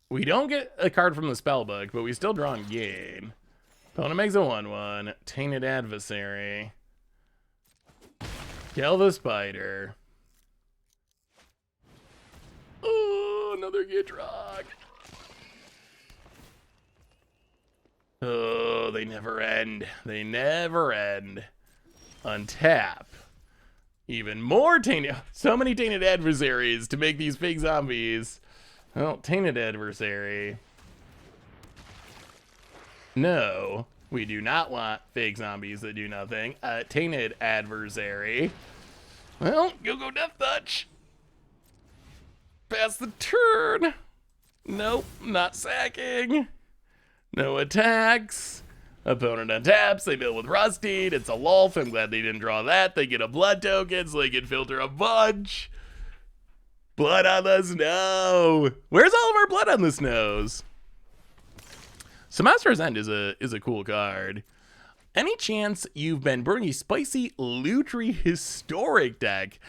We don't get a card from the spellbook, but we still draw and gain. Opponent makes a 1/1. Tainted Adversary. Kill the Spider. Ooh, another Gitrog. Oh, they never end. They never end. Untap. Even more tainted. So many tainted adversaries to make these fake zombies. Well, tainted adversary. No, we do not want fake zombies that do nothing. Tainted adversary. Well, go Death Touch. Pass the turn. Nope, not sacking. No attacks. Opponent untaps. They build with Rusted. It's a Lulf. I'm glad they didn't draw that. They get a blood token so they can filter a bunch. Blood on the snow. Where's all of our blood on the snows? Semester's End is a cool card. Any chance you've been burning a spicy Lutri historic deck?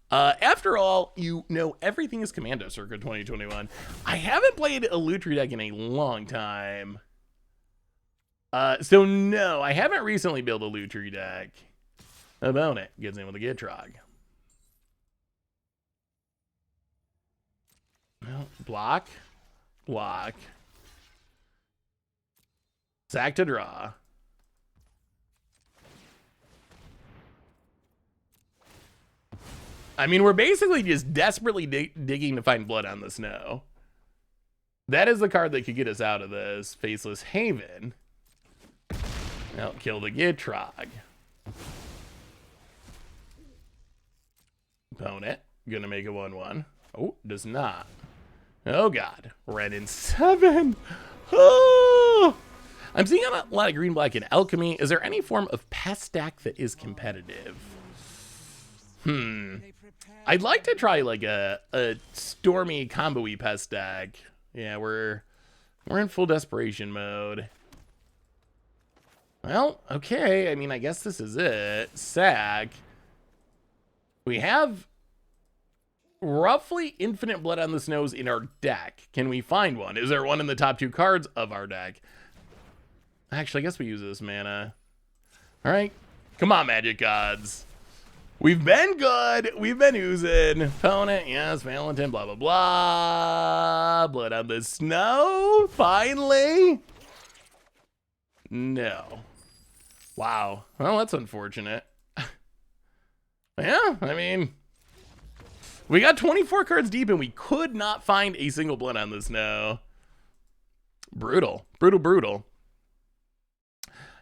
After all, you know everything is Commando circa 2021. I haven't played a Lutri deck in a long time. So no, I haven't recently built a Lutri deck. Opponent gets in with a Gitrog. Well, block. Sack to draw. I mean, we're basically just desperately digging to find blood on the snow. That is the card that could get us out of this. Faceless Haven. Now kill the Gitrog. Opponent gonna make a 1/1. Oh, does not. Oh god. Red in 7. Oh! I'm seeing a lot of green black in Alchemy. Is there any form of pest stack that is competitive? I'd like to try like a stormy combo-y pest stack. Yeah, we're in full desperation mode. Well, okay. I mean, I guess this is it. Sack. We have roughly infinite blood on the snows in our deck. Can we find one? Is there one in the top 2 cards of our deck? Actually, I guess we use this mana. All right. Come on, Magic Gods. We've been good. We've been oozing. Opponent, yes, Valentin, blah, blah, blah. Blood on the snow. Finally. No. Wow. Well, that's unfortunate. Yeah, I mean, we got 24 cards deep and we could not find a single blood on the snow. Brutal. Brutal.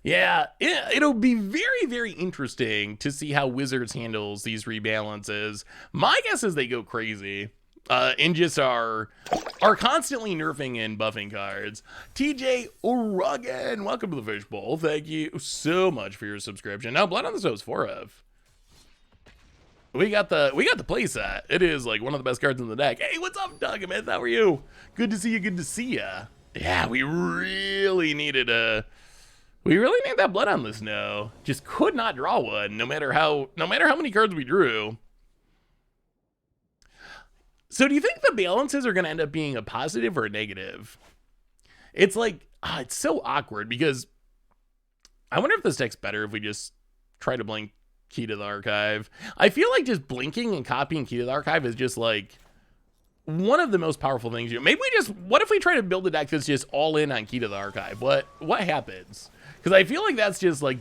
Yeah, it'll be very, very interesting to see how Wizards handles these rebalances. My guess is they go crazy and just are constantly nerfing and buffing cards. TJ Oregon, welcome to the Fishbowl. Thank you so much for your subscription. Now, Blood on the Snow is 4 of. We got the playset. It is like one of the best cards in the deck. Hey, what's up, Doug? How are you? Good to see you. Good to see ya. Yeah, we really needed that blood on the snow. Just could not draw one, no matter how many cards we drew. So do you think the balances are going to end up being a positive or a negative? It's like, it's so awkward because I wonder if this deck's better if we just try to blink Key to the Archive. I feel like just blinking and copying Key to the Archive is just like one of the most powerful things. Maybe what if we try to build a deck that's just all in on Key to the Archive? What happens? Because I feel like that's just like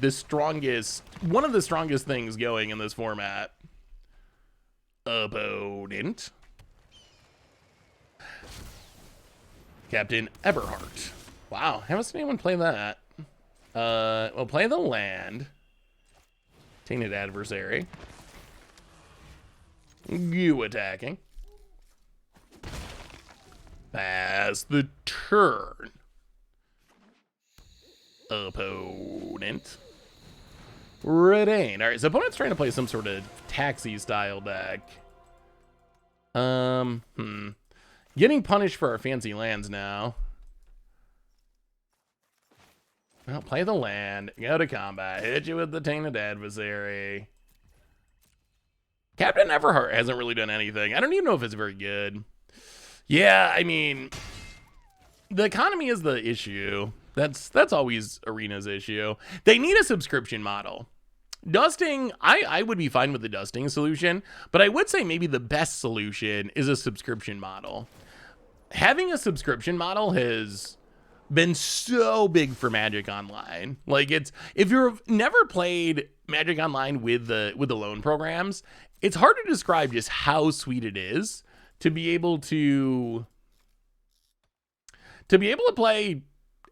one of the strongest things going in this format. Opponent. Captain Eberhardt. Wow, haven't seen anyone play that. We'll play the land. Tainted Adversary. You attacking. Pass the turn. Opponent. Retain. All right, so opponent's trying to play some sort of taxi style deck. Getting punished for our fancy lands now. Well, play the land. Go to combat. Hit you with the Tainted Adversary. Captain Everheart hasn't really done anything. I don't even know if it's very good. Yeah, I mean, the economy is the issue. That's always Arena's issue. They need a subscription model. Dusting, I would be fine with the dusting solution, but I would say maybe the best solution is a subscription model. having a subscription model has been so big for Magic Online. Like, it's, if you've never played Magic Online with the loan programs, it's hard to describe just how sweet it is to be able to play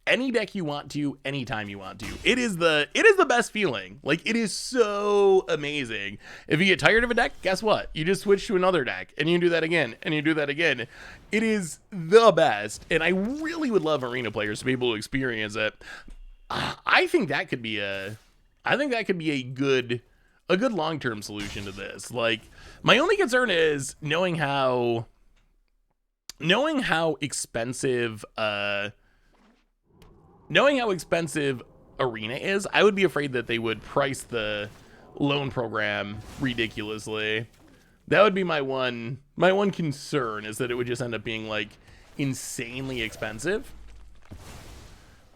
any deck you want to, anytime you want to. It is the best feeling. Like, it is so amazing. If you get tired of a deck, guess what? You just switch to another deck, and you do that again, and you do that again. It is the best, and I really would love Arena players to be able to experience it. I think that could be a good long-term solution to this. Like, my only concern is knowing how expensive Arena is. I would be afraid that they would price the loan program ridiculously. That would be my one concern, is that it would just end up being like insanely expensive.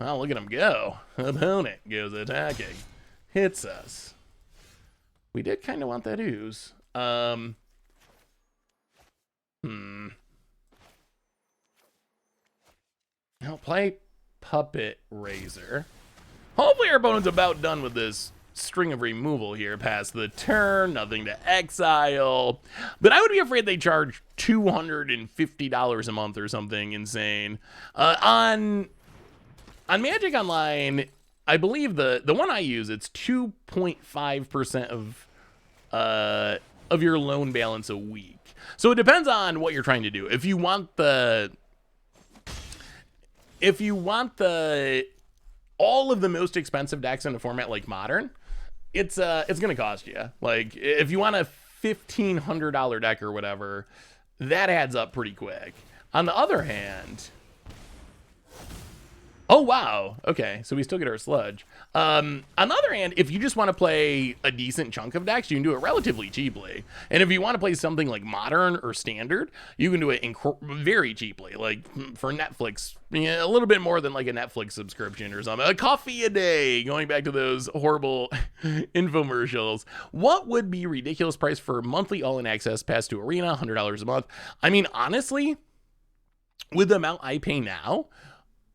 Well, look at him go. Opponent goes attacking. Hits us. We did kind of want that ooze. I'll play Puppet Razor. Hopefully our opponent's about done with this string of removal here past the turn. Nothing to exile. But I would be afraid they charge $250 a month or something insane. On Magic Online, I believe the one I use, it's 2.5% of your loan balance a week. So it depends on what you're trying to do. If you want all of the most expensive decks in a format like Modern, it's gonna cost you. Like, if you want a $1,500 deck or whatever, that adds up pretty quick. On the other hand, oh wow, okay, so we still get our sludge. On the other hand, if you just want to play a decent chunk of decks, you can do it relatively cheaply. And if you want to play something like Modern or Standard, you can do it very cheaply. Like, for Netflix, a little bit more than like a Netflix subscription or something. A coffee a day, going back to those horrible infomercials. What would be ridiculous price for monthly all-in access pass to Arena? $100 a month. I mean, honestly, with the amount I pay now,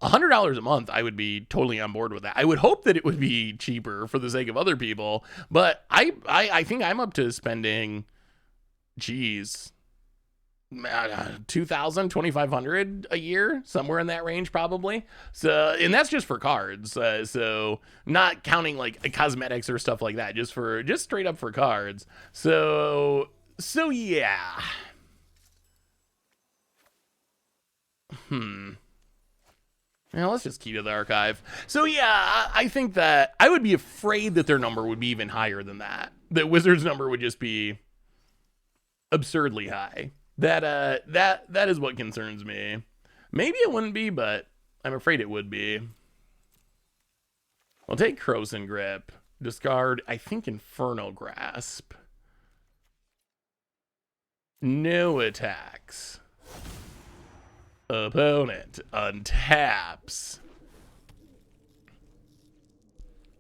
$100 a month, I would be totally on board with that. I would hope that it would be cheaper for the sake of other people, but I think I'm up to spending, geez, $2,000, $2,500 a year, somewhere in that range probably. So, and that's just for cards. So not counting like cosmetics or stuff like that, just straight up for cards. So yeah. Now let's just key to the archive. So yeah, I think that I would be afraid that their number would be even higher than that. That Wizards' number would just be absurdly high. That is what concerns me. Maybe it wouldn't be, but I'm afraid it would be. I'll take Croson Grip. Discard, I think, Infernal Grasp. No attacks. Opponent untaps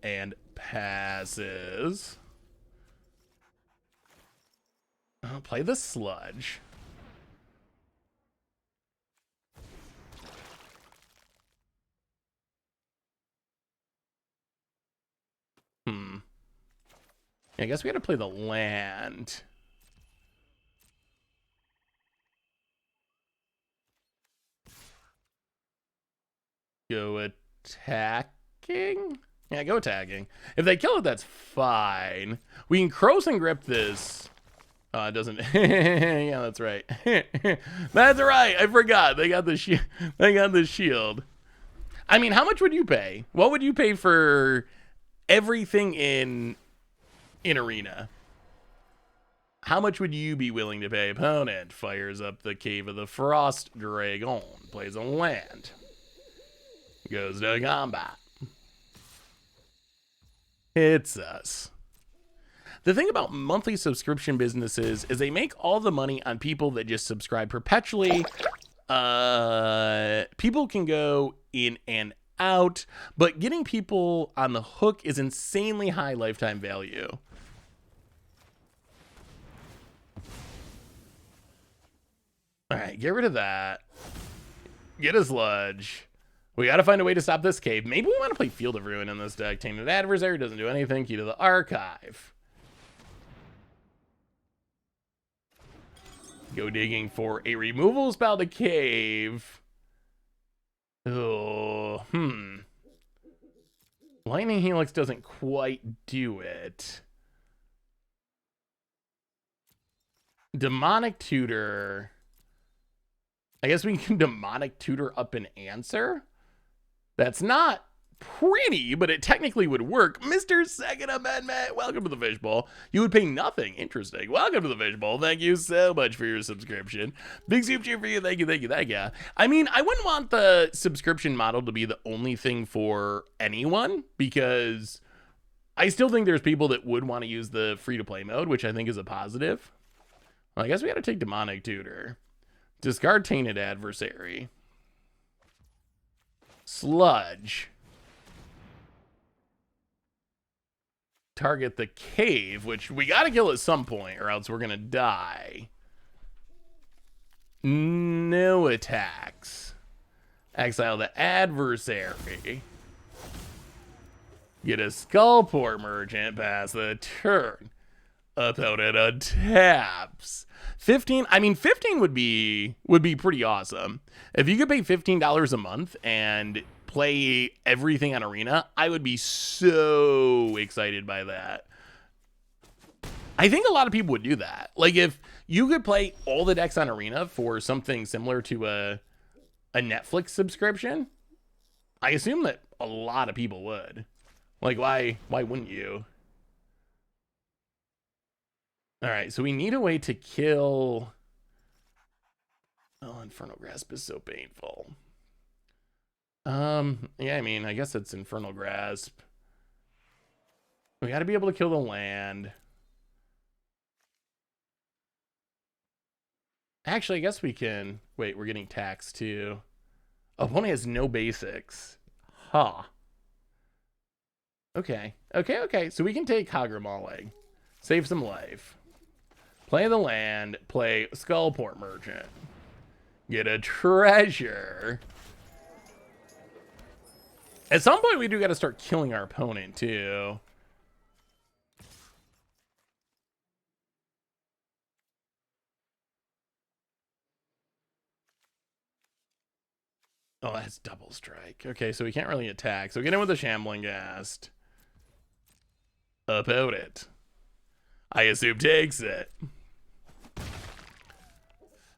and passes. I'll play the sludge. I guess we had to play the land. Go attacking? Yeah, go attacking. If they kill it, that's fine. We can Croson Grip this. It doesn't. Yeah, that's right. That's right. I forgot. They got the shield. They got the shield. I mean, how much would you pay? What would you pay for everything in Arena? How much would you be willing to pay? Opponent fires up the Cave of the Frost Dragon. Plays a land. Goes to combat. Hits us. The thing about monthly subscription businesses is they make all the money on people that just subscribe perpetually. People can go in and out, but getting people on the hook is insanely high lifetime value. All right, get rid of that. Get a sludge. We gotta find a way to stop this cave. Maybe we want to play Field of Ruin in this deck. Tainted Adversary doesn't do anything. Key to the Archive. Go digging for a removal spell to cave. Oh, Lightning Helix doesn't quite do it. Demonic Tutor. I guess we can Demonic Tutor up an answer. That's not pretty, but it technically would work. Mr. Second Amendment, welcome to the Fishbowl. You would pay nothing. Interesting. Welcome to the Fishbowl. Thank you so much for your subscription. Big soup cheer for you. Thank you, thank you, thank you. I mean, I wouldn't want the subscription model to be the only thing for anyone, because I still think there's people that would want to use the free-to-play mode, which I think is a positive. Well, I guess we got to take Demonic Tutor. Discard Tainted Adversary. Sludge. Target the cave, which we got to kill at some point or else we're going to die. No attacks. Exile the adversary. Get a Skullport Merchant, pass the turn. Opponent untaps. 15, I mean 15 would be pretty awesome. If you could pay $15 a month and play everything on Arena, I would be so excited by that. I think a lot of people would do that. Like if you could play all the decks on Arena for something similar to a Netflix subscription, I assume that a lot of people would. Like why wouldn't you? All right, so we need a way to kill... Oh, Infernal Grasp is so painful. Yeah, I mean, I guess it's Infernal Grasp. We got to be able to kill the land. Actually, I guess we can... Wait, we're getting taxed too. Opponent has no basics. Huh. Okay. So we can take Hagramale. Save some life. Play the land, play Skullport Merchant. Get a treasure. At some point, we do got to start killing our opponent, too. Oh, that's double strike. Okay, so we can't really attack. So get in with a Shambling Ghast. Opponent, I assume, takes it.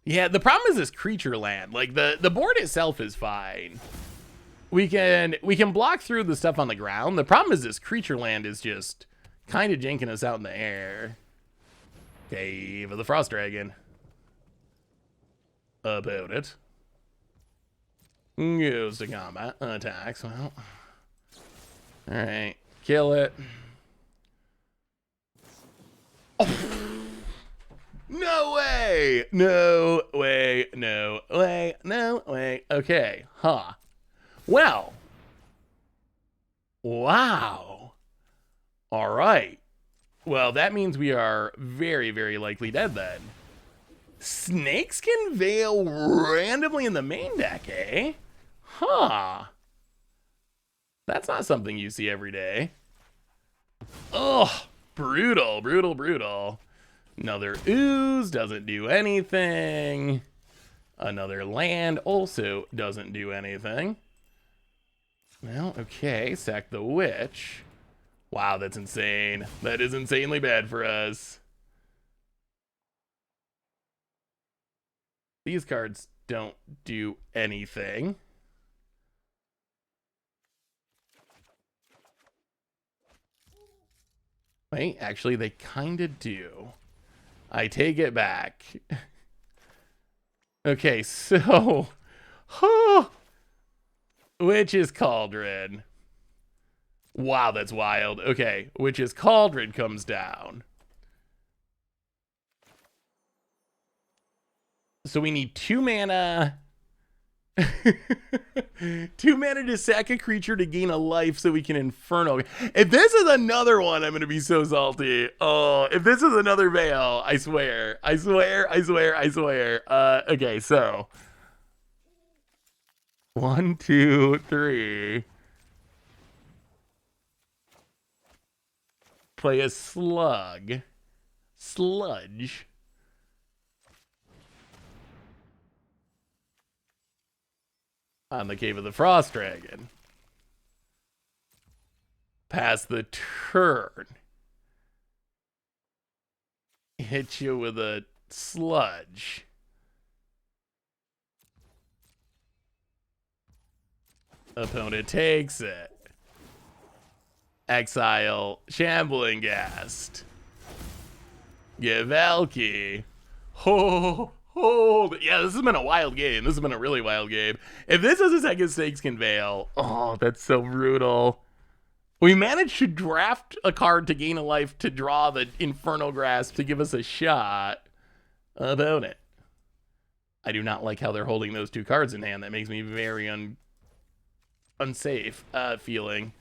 Yeah, the problem is this creature land. Like the board itself is fine. We can block through the stuff on the ground. The problem is this creature land is just kind of janking us out in the air. Cave of the Frost Dragon. About it. Goes to combat. Attacks. Well. Alright. Kill it. Oh. No way! No way, no way, no way. Okay, huh. Well. Wow. All right. Well, that means we are very, very likely dead then. Snakeskin Veil randomly in the main deck, eh? Huh. That's not something you see every day. Ugh. Brutal, brutal, brutal. Another Ooze doesn't do anything. Another land also doesn't do anything. Well, okay, sack the Witch. Wow, that's insane. That is insanely bad for us. These cards don't do anything. Wait, actually, they kind of do. I take it back. Okay, so... Witch's Cauldron. Wow, that's wild. Okay, Witch's Cauldron comes down. So we need 2 mana. 2 mana to sack a creature to gain a life so we can Inferno. If this is another one, I'm going to be so salty. Oh, if this is another Veil, I swear. I swear. Okay, so. 1, 2, 3. Play a sludge. On the Cave of the Frost Dragon. Pass the turn. Hit you with a sludge. Opponent takes it. Exile Shambling Ghast. Give Alchemy. Yeah, this has been a wild game. This has been a really wild game. If this is a second Stakes Can Veil, oh, that's so brutal. We managed to draft a card to gain a life to draw the Infernal Grasp to give us a shot. Opponent. I do not like how they're holding those two cards in hand. That makes me very unsafe feeling.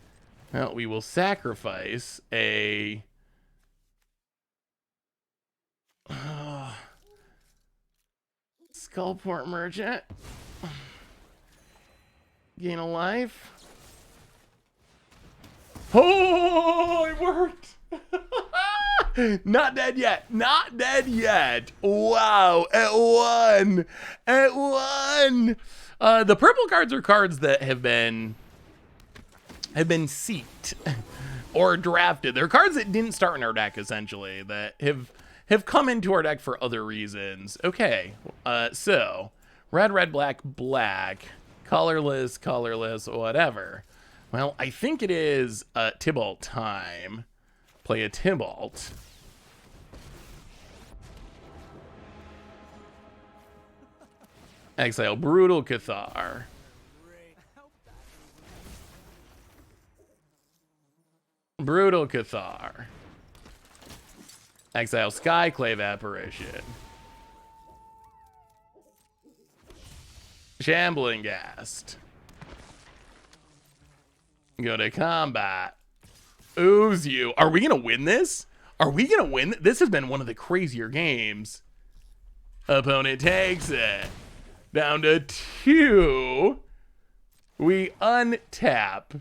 Well, we will sacrifice a... Skullport Merchant. Gain a life. Oh, it worked. Not dead yet. Not dead yet. Wow. At one. At one. The purple cards are cards that have been seeked or drafted. They're cards that didn't start in our deck, essentially, that have come into our deck for other reasons. Okay, so red, black, colorless, whatever. Well, I think it is Tybalt time. Play a Tybalt. Exile Brutal Cathar. Brutal Cathar. Exile Skyclave Apparition. Shambling Ghast. Go to combat. Ooze you. Are we going to win this? Are we going to win? This has been one of the crazier games. Opponent takes it. Down to 2. We untap.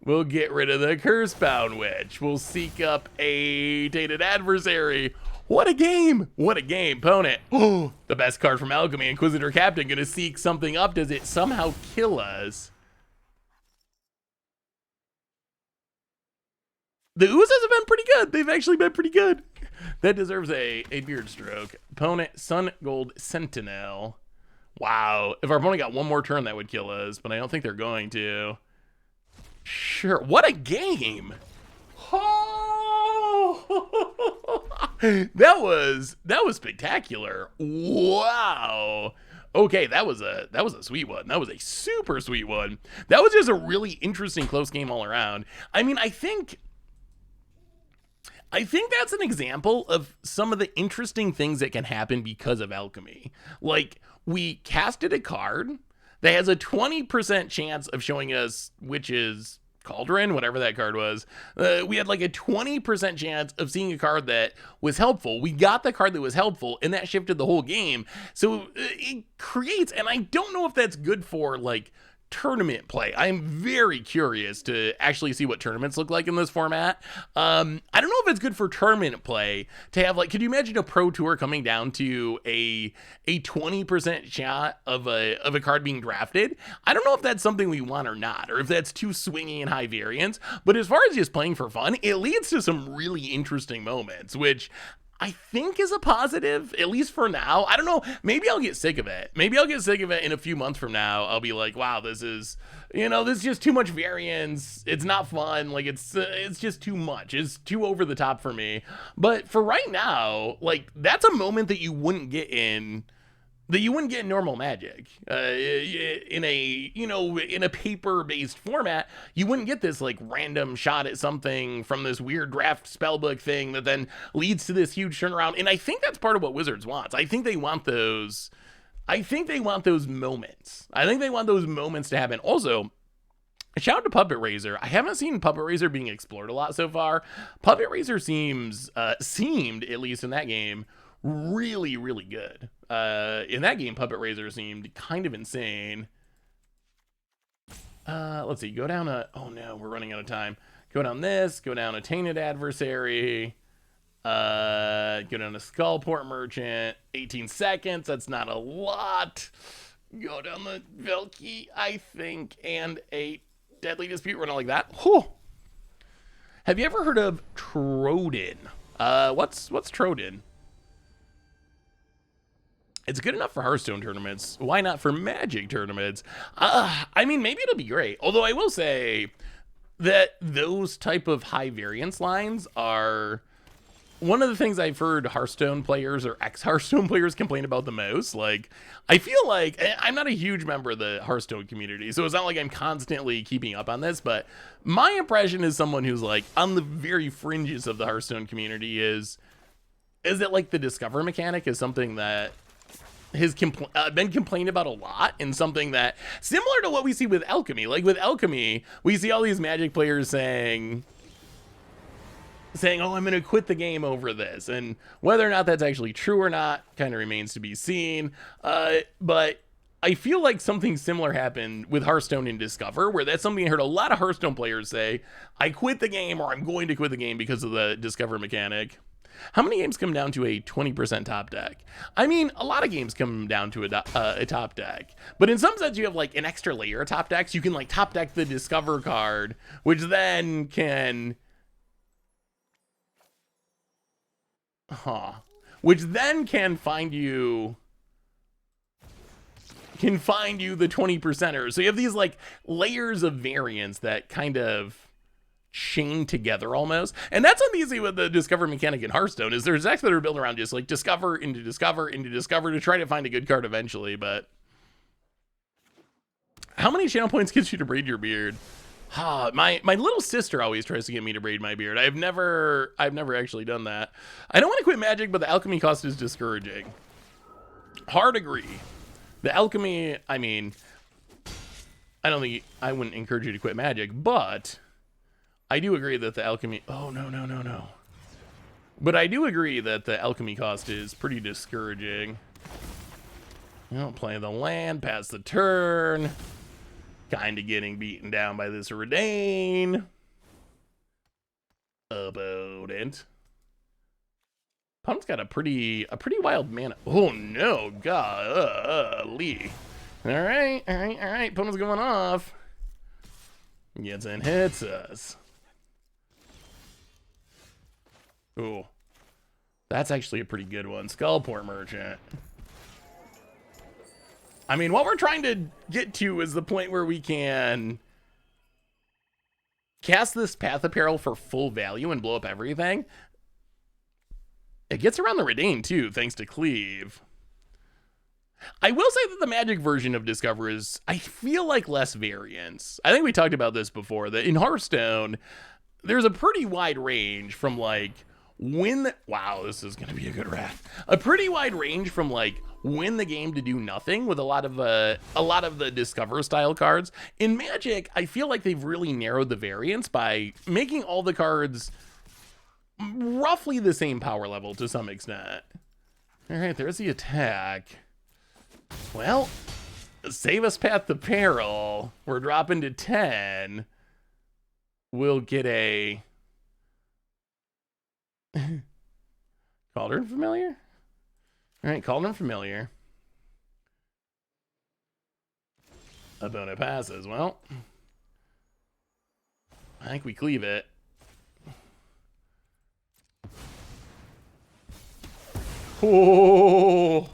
We'll get rid of the Cursebound Witch. We'll seek up a Tainted Adversary. What a game. What a game. Opponent. Oh, the best card from Alchemy. Inquisitor Captain going to seek something up. Does it somehow kill us? The Oozes have been pretty good. They've actually been pretty good. That deserves a beard stroke. Opponent, Sun Gold Sentinel. Wow. If our opponent got one more turn, that would kill us, but I don't think they're going to. Sure. What a game. Oh! that was spectacular. Wow. Okay, that was a sweet one. That was a super sweet one. That was just a really interesting close game all around. I mean, I think that's an example of some of the interesting things that can happen because of Alchemy. Like, we casted a card that has a 20% chance of showing us Witch's Cauldron, whatever that card was. We had like a 20% chance of seeing a card that was helpful. We got the card that was helpful, and that shifted the whole game. So it creates, and I don't know if that's good for like tournament play. I'm very curious to actually see what tournaments look like in this format. I don't know if it's good for tournament play to have, like, could you imagine a pro tour coming down to a 20% shot of a card being drafted? I don't know if that's something we want or not, or if that's too swingy and high variance, but as far as just playing for fun, it leads to some really interesting moments, which I think is a positive, at least for now. I don't know. Maybe I'll get sick of it. Maybe I'll get sick of it in a few months from now. I'll be like, wow, this is just too much variance. It's not fun. Like, it's just too much. It's too over the top for me. But for right now, like, that's a moment that you wouldn't get in normal Magic. In a paper-based format, you wouldn't get this like random shot at something from this weird draft spellbook thing that then leads to this huge turnaround. And I think that's part of what Wizards wants. I think they want those moments. I think they want those moments to happen. Also, shout out to Puppet Razor. I haven't seen Puppet Razor being explored a lot so far. Puppet Razor seemed, at least in that game, really, really good. In that game, Puppet Razor seemed kind of insane. Let's see. Go down a... Oh, no. We're running out of time. Go down this. Go down a Tainted Adversary. Go down to Skullport Merchant. 18 seconds. That's not a lot. Go down the Velky, I think, and a Deadly Dispute. Run out like that. Whew. Have you ever heard of Troden? What's Troden? It's good enough for Hearthstone tournaments. Why not for Magic tournaments? I mean, maybe it'll be great. Although I will say that those type of high variance lines are one of the things I've heard Hearthstone players or ex-Hearthstone players complain about the most. Like, I feel like I'm not a huge member of the Hearthstone community, so it's not like I'm constantly keeping up on this, but my impression as someone who's like on the very fringes of the Hearthstone community is that like the Discover mechanic is something that has been complained about a lot, and something that similar to what we see with Alchemy. Like with Alchemy, we see all these Magic players saying, oh, I'm going to quit the game over this. And whether or not that's actually true or not kind of remains to be seen. But I feel like something similar happened with Hearthstone and Discover, where that's something I heard a lot of Hearthstone players say, I quit the game, or I'm going to quit the game because of the Discover mechanic. How many games come down to a 20% top deck? I mean, a lot of games come down to a top deck. But in some sense, you have like an extra layer of top decks. You can like top deck the Discover card, which then can... Which then can find you the 20%ers. So you have these like layers of variance that kind of chain together almost. And that's what's easy with the Discover mechanic in Hearthstone, is there's decks that are built around just like Discover into Discover into Discover to try to find a good card eventually. But how many channel points gets you to braid your beard? My little sister always tries to get me to braid my beard. I've never actually done that. I don't want to quit Magic, but the Alchemy cost is discouraging. Hard agree. The Alchemy, I mean, I wouldn't encourage you to quit Magic, but I do agree that the Alchemy, oh, no. But I do agree that the Alchemy cost is pretty discouraging. You don't play the land, pass the turn. Kind of getting beaten down by this Redain. Opponent. Opponent's got a pretty wild mana. Oh no, golly. All right. Opponent's going off. Gets and hits us. Ooh. That's actually a pretty good one. Skullport Merchant. I mean, what we're trying to get to is the point where we can cast this Path of Peril for full value and blow up everything. It gets around the Redain too, thanks to Cleave. I will say that the Magic version of Discover is, I feel like, less variance. I think we talked about this before, that in Hearthstone, there's a pretty wide range from like wow, this is going to be a good wrath. A pretty wide range from like win the game to do nothing with a lot of the Discover style cards. In Magic, I feel like they've really narrowed the variance by making all the cards roughly the same power level to some extent. All right, there's the attack. Well, save us Path to Peril. We're dropping to 10. We'll get a Cauldron Familiar? All right, Cauldron Familiar. Opponent passes. Well, I think we cleave it. Oh,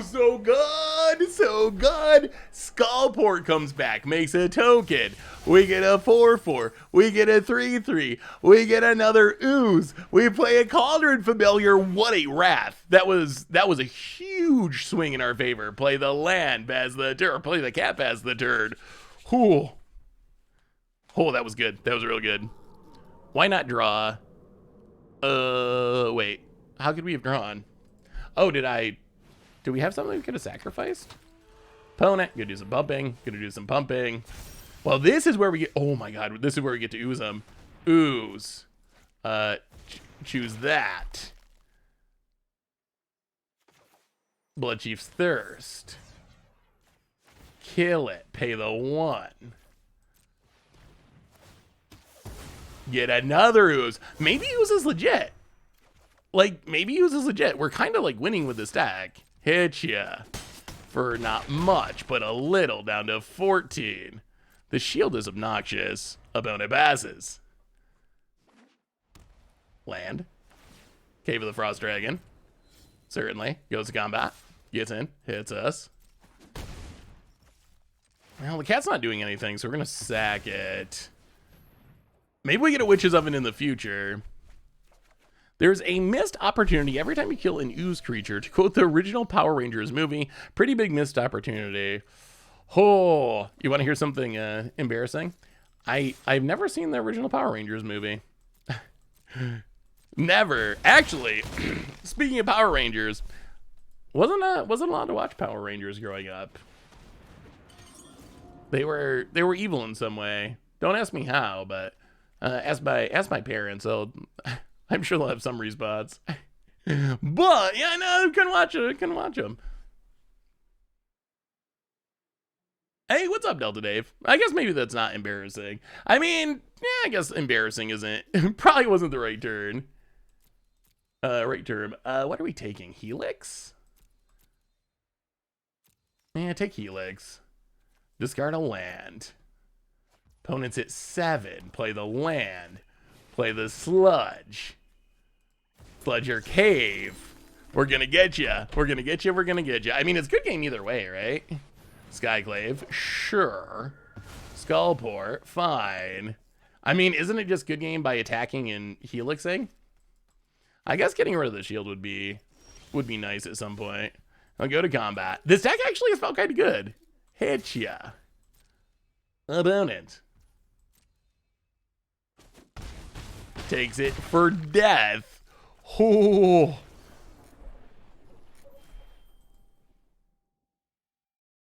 so good, so good. Skullport comes back, makes a token. We get a 4/4. We get a 3/3. We get another Ooze. We play a Cauldron Familiar. What a wrath! That was a huge swing in our favor. Play the land, pass the turn. Or play the cat, pass the turn. Oh, that was good. That was real good. Why not draw? Wait. How could we have drawn? Oh, did we have something we could have sacrificed? Opponent, gonna do some bumping, gonna do some pumping. Well, this is where we get, oh my god, this is where we get to ooze them. Ooze. Choose that. Bloodchief's Thirst. Kill it. Pay the 1. Get another Ooze. Maybe Ooze is legit. Like, maybe Ooze is legit. We're kind of like winning with this deck. Hit ya. For not much, but a little, down to 14. The shield is obnoxious. Opponent passes. Land. Cave of the Frost Dragon. Certainly. Goes to combat. Gets in. Hits us. Well, the cat's not doing anything, so we're going to sack it. Maybe we get a Witch's Oven in the future. There's a missed opportunity every time you kill an Ooze creature. To quote the original Power Rangers movie, pretty big missed opportunity. Oh, you want to hear something embarrassing? I've never seen the original Power Rangers movie. Never. Actually, speaking of Power Rangers, wasn't allowed to watch Power Rangers growing up. They were evil in some way. Don't ask me how, but ask my parents. I'm sure they'll have some response. But yeah, no, couldn't watch them. Hey, what's up, Delta Dave? I guess maybe that's not embarrassing. I mean, yeah, I guess embarrassing isn't. Probably wasn't the right turn. Right term. What are we taking? Helix? Yeah, take Helix. Discard a land. Opponent's at 7. Play the land. Play the sludge. Sludge your cave. We're gonna get you. We're gonna get you. We're gonna get you. I mean, it's a good game either way, right? Skyclave, sure. Skullport, fine. I mean, isn't it just good game by attacking and helixing? I guess getting rid of the shield would be nice at some point. I'll go to combat. This deck actually has felt kind of good. Hit ya. Opponent takes it for death. Oh.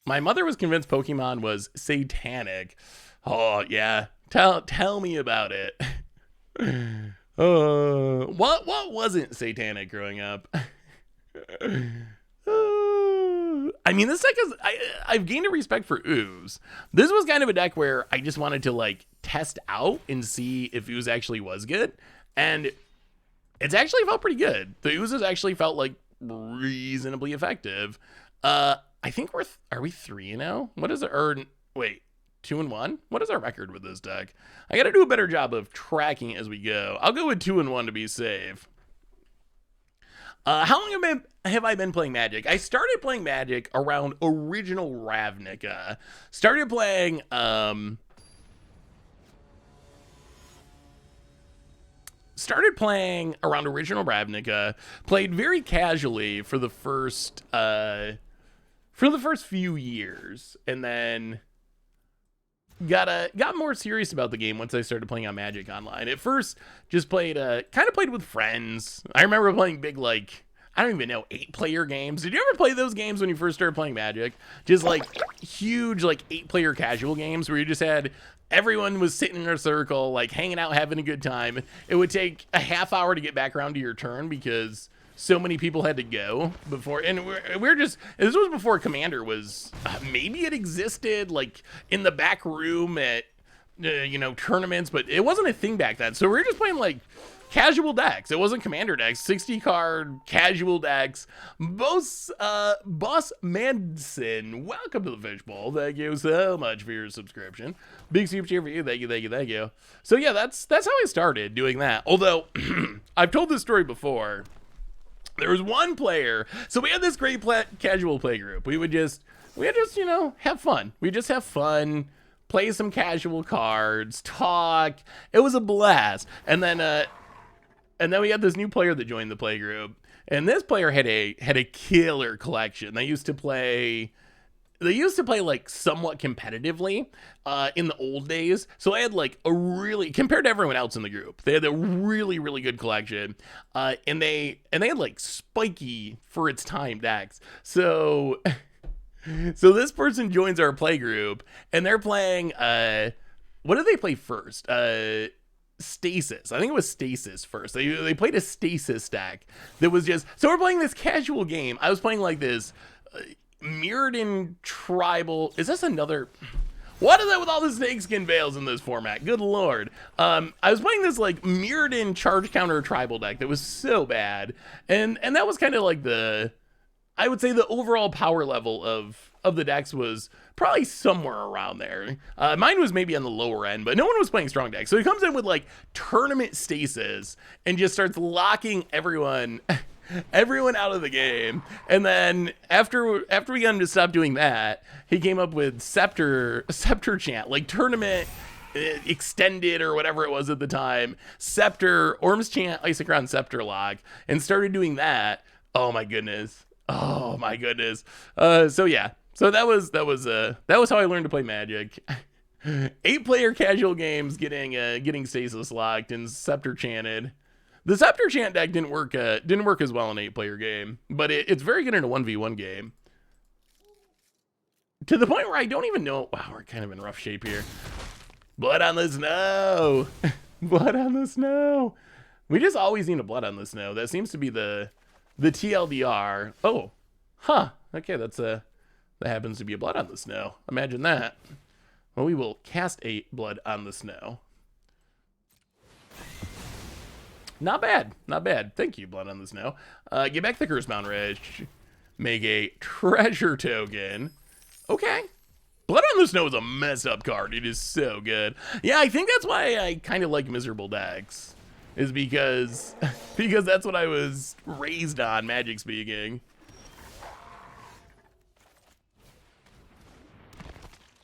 My mother was convinced Pokemon was satanic. Oh yeah, tell me about it. What wasn't satanic growing up? I mean, this deck is, I've gained a respect for Ooze. This was kind of a deck where I just wanted to like test out and see if Ooze actually was good. And it's actually felt pretty good. The Oozes actually felt like reasonably effective. I think are we 3-0? What is it? Or wait, 2-1? What is our record with this deck? I got to do a better job of tracking as we go. I'll go with 2-1 to be safe. How long have I been playing Magic? I started playing Magic around original Ravnica. Started playing around original Ravnica. Played very casually for the first few years, and then got more serious about the game once I started playing on Magic Online. At first, just played with friends. I remember playing big, like, I don't even know, 8-player games. Did you ever play those games when you first started playing Magic? Just like huge, like 8-player casual games where you just had everyone was sitting in a circle, like hanging out, having a good time. It would take a half hour to get back around to your turn because so many people had to go before, and we're just, this was before Commander was, maybe it existed like in the back room at, tournaments, but it wasn't a thing back then. So we were just playing like casual decks. It wasn't Commander decks, 60 card casual decks. Boss Manson, welcome to the Fishbowl. Thank you so much for your subscription. Big super cheer for you. Thank you. So yeah, that's how I started doing that. Although I've told this story before. There was one player, so we had this great casual play group. We would just, have fun. We just have fun, play some casual cards, talk. It was a blast. And then we had this new player that joined the play group, and this player had a killer collection. They used to play like somewhat competitively in the old days. So I had like a really, compared to everyone else in the group, they had a really, really good collection. And they had like spiky for its time decks. So this person joins our play group, and they're playing, what did they play first? Stasis. I think it was Stasis first. They played a Stasis deck that was just, so we're playing this casual game. I was playing like this Mirrodin Tribal. Is this another? What is it with all the snakeskin veils in this format? Good lord. I was playing this like Mirrodin charge counter tribal deck that was so bad. And that was kind of like I would say the overall power level of the decks was probably somewhere around there. Mine was maybe on the lower end, but no one was playing strong decks. So he comes in with like tournament stasis and just starts locking everyone out of the game. And then after we got him to stop doing that, he came up with Scepter Chant, like tournament extended or whatever it was at the time. Scepter, Orm's Chant, Isochron Scepter lock, and started doing that. Oh my goodness. Oh my goodness. So yeah. So that was how I learned to play Magic. 8-player casual games getting stasis locked and Scepter chanted. The Scepter Chant deck didn't work as well in an 8-player game, but it's very good in a 1v1 game. To the point where I don't even know. Wow, we're kind of in rough shape here. Blood on the snow. Blood on the snow. We just always need a blood on the snow. That seems to be the TLDR. Oh, huh. Okay, that happens to be a blood on the snow. Imagine that. Well, we will cast a blood on the snow. Not bad. Not bad. Thank you, Blood on the Snow. Get back the Curse-Bound Wretch. Make a treasure token. Okay. Blood on the Snow is a messed up card. It is so good. Yeah, I think that's why I kind of like miserable decks. Is because that's what I was raised on, Magic speaking.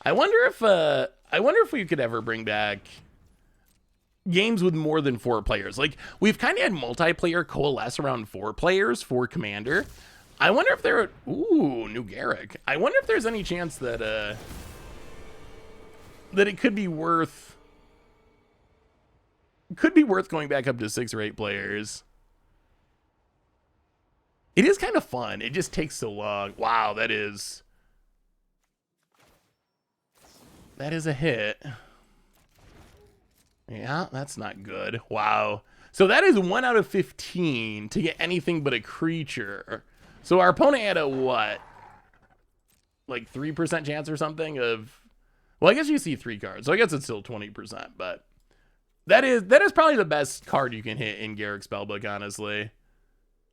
I wonder if we could ever bring back games with more than 4 players. Like, we've kind of had multiplayer coalesce around 4 players for Commander. I wonder if there are... Ooh, new Garrick. I wonder if there's any chance that it could be worth... going back up to 6 or 8 players. It is kind of fun. It just takes so long. Wow, that is a hit. Yeah, that's not good. Wow. So that is 1 out of 15 to get anything but a creature. So our opponent had a what? Like 3% chance or something of... Well, I guess you see 3 cards, so I guess it's still 20%, but that is probably the best card you can hit in Garrick's Spellbook, honestly.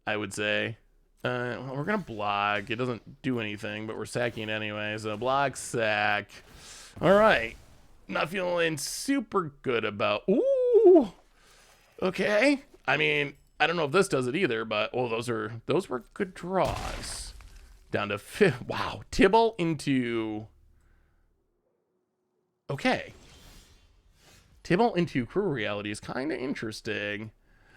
I would say. Well, we're gonna block. It doesn't do anything, but we're sacking it anyway. So block, sack. All right. Not feeling super good about... Ooh! Okay. I mean, I don't know if this does it either, but... Oh, those were good draws. Down to 5. Wow. Tibble into... Okay. Tibble into Cruel Reality is kind of interesting.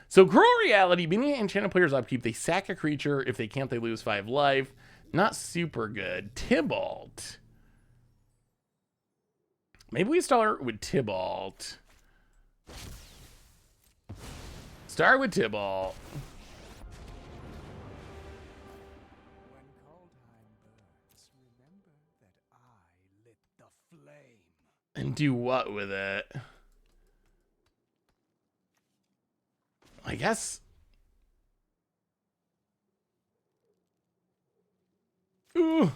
So Cruel Reality, being an enchanted player's upkeep, they sack a creature. If they can't, they lose 5 life. Not super good. Tybalt. Maybe we start with Tybalt. Start with Tybalt. When Kaldheim burns, remember that I lit the flame. And do what with it? I guess. Ooh.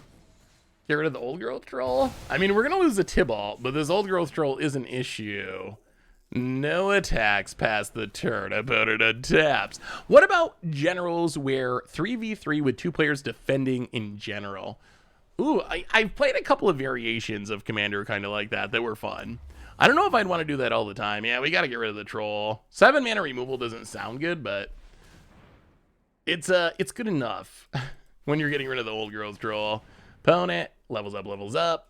Get rid of the old growth troll. I mean, we're gonna lose the Tybalt, but this old growth troll is an issue. No attacks past the turn. Opponent untaps. What about generals where 3v3 with 2 players defending in general? Ooh, I've played a couple of variations of Commander kind of like that were fun. I don't know if I'd want to do that all the time. Yeah, we got to get rid of the troll. 7 mana removal doesn't sound good, but it's good enough when you're getting rid of the old growth troll. Opponent levels up.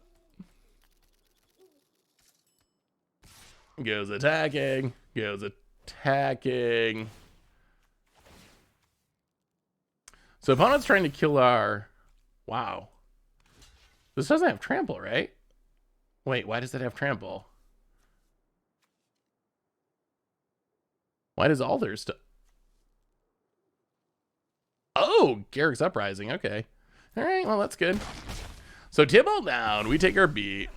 Goes attacking. So opponent's trying to kill our... Wow. This doesn't have trample, right? Wait, why does it have trample? Why does all their stuff... Oh, Garrick's Uprising. Okay. All right, well, that's good. So Tybalt down. We take our beat.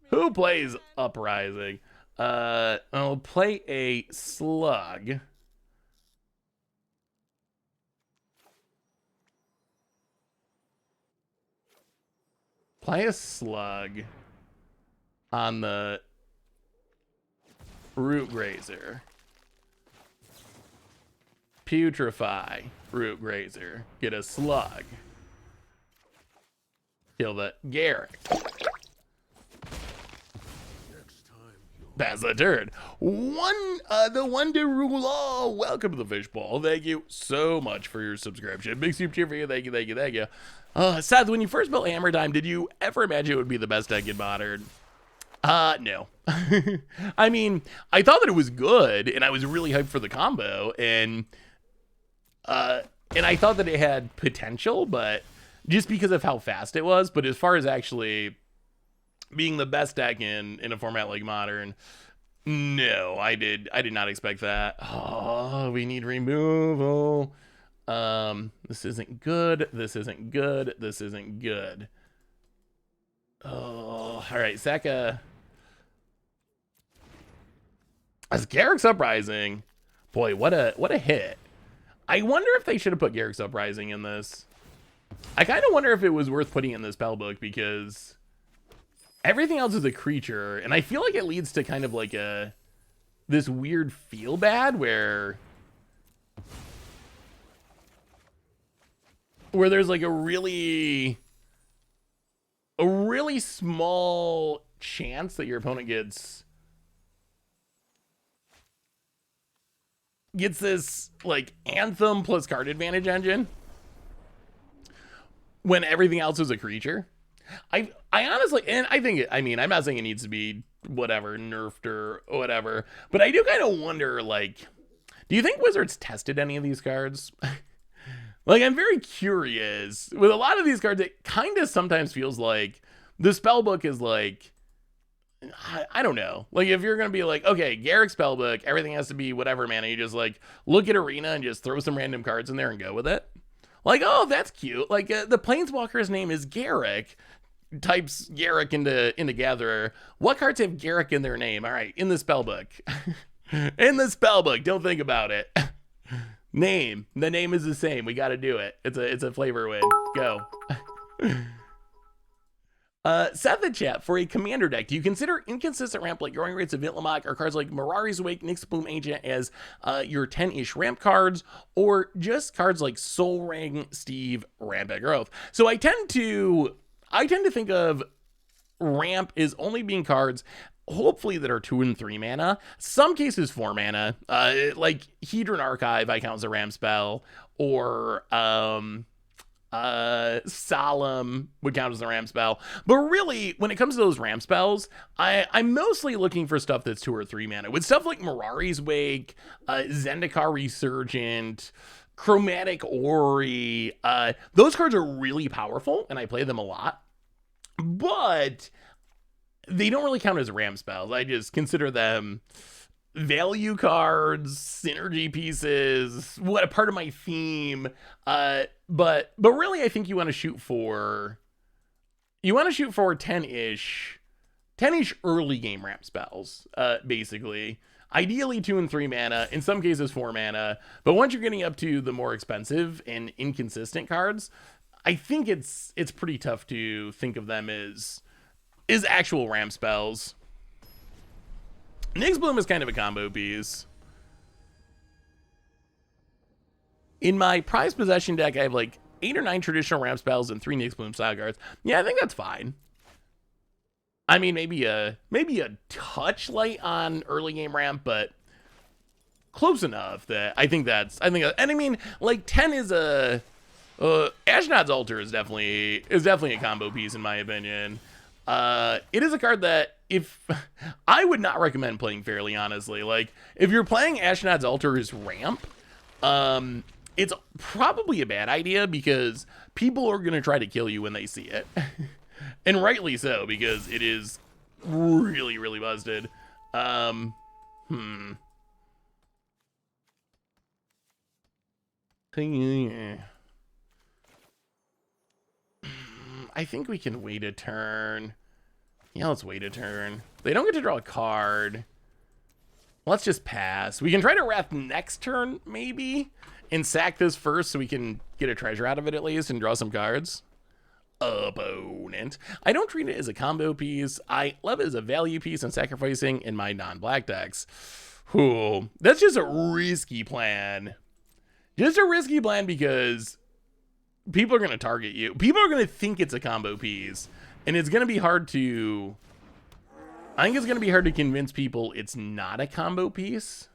Who plays Uprising? I'll play a Slug. Play a slug on the Root Grazer. Putrefy Root Grazer. Get a slug. Kill the Garrick. That's the turn. The one to rule all. Welcome to the fishbowl. Thank you so much for your subscription. Big soup cheer for you. Thank you, thank you, thank you. Seth, when you first built Hammer Time, did you ever imagine it would be the best deck in Modern? No. I mean, I thought that it was good, and I was really hyped for the combo, and I thought that it had potential, but just because of how fast it was. But as far as actually being the best deck in a format like Modern, no, I did not expect that. Oh, we need removal. This isn't good. This isn't good. This isn't good. Oh, all right, Seka. As Garrick's Uprising, boy, what a hit. I wonder if they should have put Garrick's Uprising in this. I kind of wonder if it was worth putting in this spellbook, because everything else is a creature, and I feel like it leads to kind of like this weird feel bad where there's like a really small chance that your opponent gets this like Anthem plus card advantage engine when everything else is a creature. I honestly, and I think I'm not saying it needs to be whatever nerfed or whatever, but I do kind of wonder, like, do you think Wizards tested any of these cards? Like, I'm very curious. With a lot of these cards, it kind of sometimes feels like the spellbook is like, I don't know. Like, if you're going to be like, okay, Garrick spellbook, everything has to be whatever mana, you just like look at Arena and just throw some random cards in there and go with it. Like, oh, that's cute. Like, the Planeswalker's name is Garrick. Types Garrick into Gatherer. What cards have Garrick in their name? All right, in the spellbook. In the spellbook. Don't think about it. Name. The name is the same. We got to do it. It's a flavor win. Go. Seth in chat, for a commander deck, do you consider inconsistent ramp like Growing Rates of Vitlamok or cards like Mirari's Wake, Nyx Bloom Agent as your 10-ish ramp cards, or just cards like Soul Ring, Steve, Rampant Growth? So I tend to think of ramp as only being cards hopefully that are 2 and 3 mana, some cases 4 mana, like Hedron Archive I count as a ramp spell, or Solemn would count as a ramp spell. But really, when it comes to those ramp spells, I'm mostly looking for stuff that's 2 or 3 mana. With stuff like Mirari's Wake, Zendikar Resurgent, Chromatic Ori, those cards are really powerful, and I play them a lot. But they don't really count as ramp spells. I just consider them value cards, synergy pieces, what a part of my theme. But really, I think you want to shoot for 10-ish early game ramp spells, basically. Ideally 2 and 3 mana, in some cases 4 mana. But once you're getting up to the more expensive and inconsistent cards, I think it's pretty tough to think of them as actual ramp spells. Nyx Bloom is kind of a combo piece. In my prized possession deck, I have like 8 or 9 traditional ramp spells and 3 Nyx Bloom style cards. Yeah, I think that's fine. I mean, maybe a touch light on early game ramp, but close enough that I think, and I mean, like 10 is Ashnod's Altar is definitely a combo piece in my opinion. It is a card that if I would not recommend playing fairly, honestly. Like, if you're playing Ashnod's Altar as ramp, it's probably a bad idea because people are going to try to kill you when they see it. And rightly so, because it is really, really busted. I think we can wait a turn. Yeah, let's wait a turn. They don't get to draw a card. Let's just pass. We can try to Wrath next turn, maybe, and sack this first so we can get a treasure out of it at least and draw some cards. opponent. I don't treat it as a combo piece. I love it as a value piece and sacrificing in my non-black decks. Ooh, that's just a risky plan. Just a risky plan because people are going to target you. People are going to think it's a combo piece. And it's going to be hard to... I think it's going to be hard to convince people it's not a combo piece.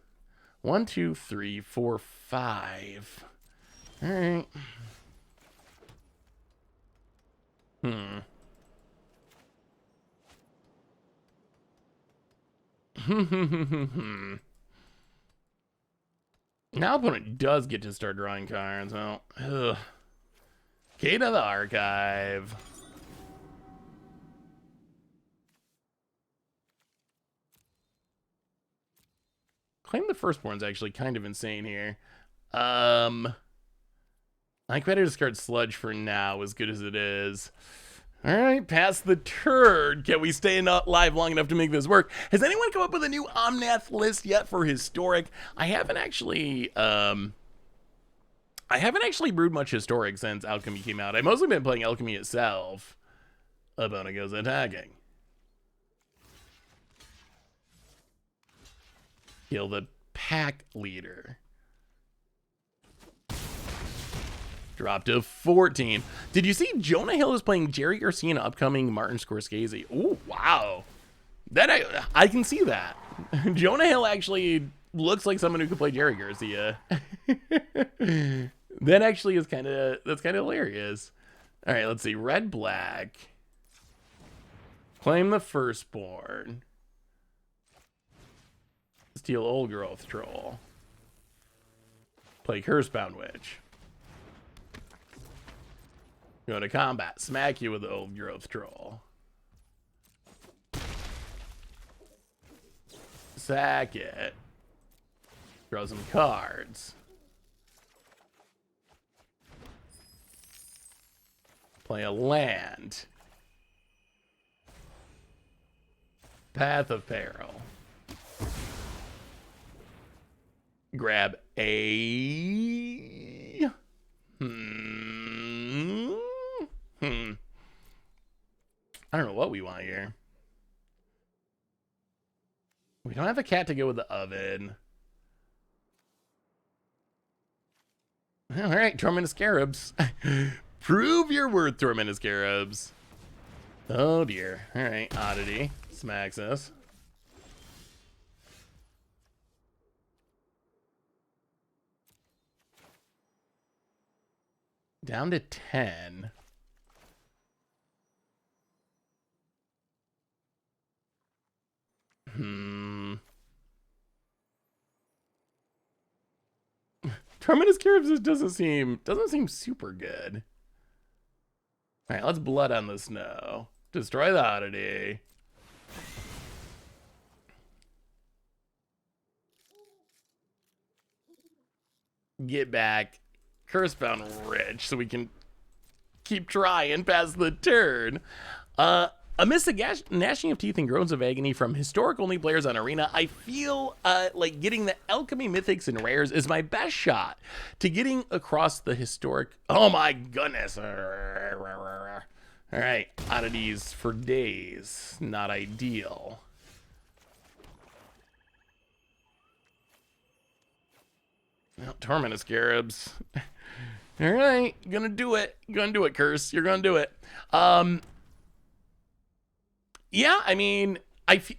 1, 2, 3, 4, 5. All right. Now opponent does get to start drawing cards. Well, ugh. Key to the archive. Claim the Firstborn's actually kind of insane here. I better discard Sludge for now, as good as it is. All right, pass the turn. Can we stay live long enough to make this work? Has anyone come up with a new Omnath list yet for Historic? I haven't actually brewed much Historic since Alchemy came out. I've mostly been playing Alchemy itself. Opponent goes attacking. Kill the pack leader. Drop to 14. Did you see Jonah Hill is playing Jerry Garcia in upcoming Martin Scorsese? Oh, wow. That I can see that. Jonah Hill actually looks like someone who could play Jerry Garcia. That actually is that's kind of hilarious. All right, let's see. Red, black. Claim the Firstborn. Steal Old Growth Troll. Play Cursebound Witch. Go to combat. Smack you with the Old Growth Troll. Sack it. Draw some cards. Play a land. Path of Peril. Grab a... I don't know what we want here. We don't have a cat to go with the oven. All right, Tormented Scarabs. Prove your worth, Tormented Scarabs. Oh dear. All right, Oddity smacks us. Down to 10. Tormented Scarabs just doesn't seem super good. All right, let's Blood on the Snow. Destroy the Oddity. Get back. Cursebound Rich, so we can keep trying past the turn. Amidst the gnashing of teeth and groans of agony from historic-only players on Arena, I feel like getting the Alchemy Mythics and Rares is my best shot to getting across the historic... Oh my goodness. All right, oddities for days. Not ideal. Well, Tormented Scarabs. All right, gonna do it. You're gonna do it, Curse. You're gonna do it. Yeah, I mean,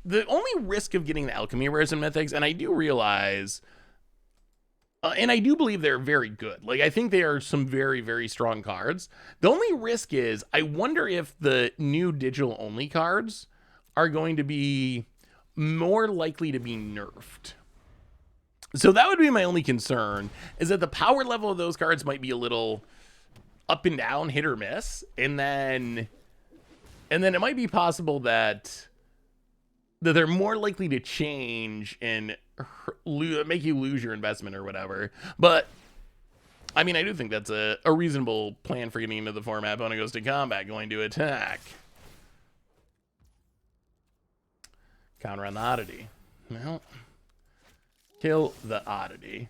the only risk of getting the Alchemy Rares and Mythics, and I do realize, and I do believe they're very good. Like, I think they are some very, very strong cards. The only risk is, I wonder if the new digital-only cards are going to be more likely to be nerfed. So that would be my only concern, is that the power level of those cards might be a little up and down, hit or miss, and then it might be possible that they're more likely to change and make you lose your investment or whatever. But I mean, I do think that's a reasonable plan for getting into the format. Opponent goes to combat, going to attack. Counter on the Oddity. Well, kill the Oddity.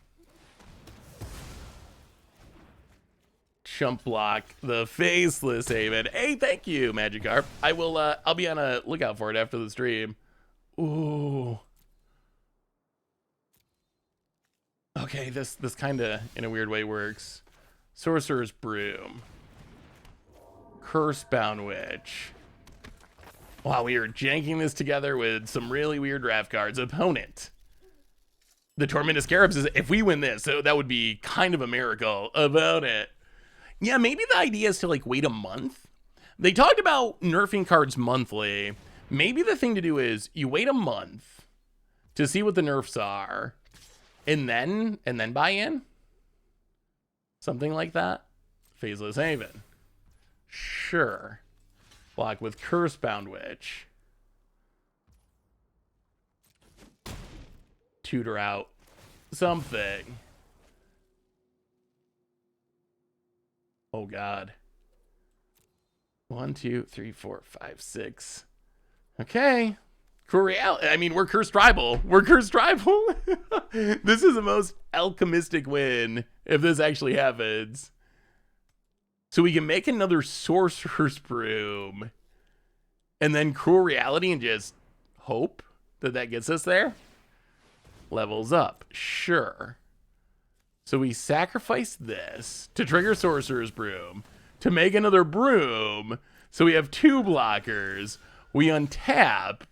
chump block the Faceless Haven. Hey, thank you, Magikarp. I will, I'll be on a lookout for it after the stream. Ooh. Okay, this kind of, in a weird way, works. Sorcerer's Broom. Cursebound Witch. Wow, we are janking this together with some really weird draft cards. Opponent. The Tormented Scarabs is, if we win this, so that would be kind of a miracle about it. Yeah, maybe the idea is to like wait a month. They talked about nerfing cards monthly. Maybe the thing to do is you wait a month to see what the nerfs are, and then buy in. Something like that. Faceless Haven. Sure. Block with Cursebound Witch. Tutor out something. Oh God. 1, 2, 3, 4, 5, 6. Okay. Reality. I mean, we're cursed tribal. We're cursed tribal. This is the most alchemistic win if this actually happens. So we can make another Sorcerer's Broom and then Cruel Reality and just hope that that gets us there. Levels up. Sure. So we sacrifice this to trigger Sorcerer's Broom to make another broom. So we have 2 blockers. We untap.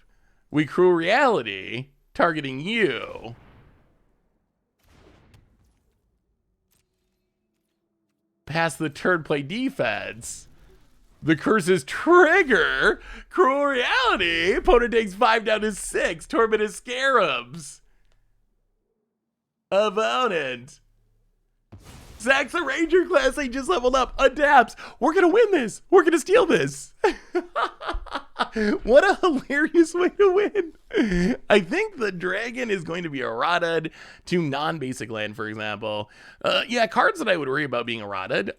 We Cruel Reality, targeting you. Pass the turn play defense. The curses trigger. Cruel Reality. Opponent takes 5 down to 6. Tormented Scarabs. Opponent. Zax the Ranger class, they just leveled up. Adapts. We're going to win this. We're going to steal this. What a hilarious way to win. I think the dragon is going to be errated to non-basic land, for example. Yeah, cards that I would worry about being errated.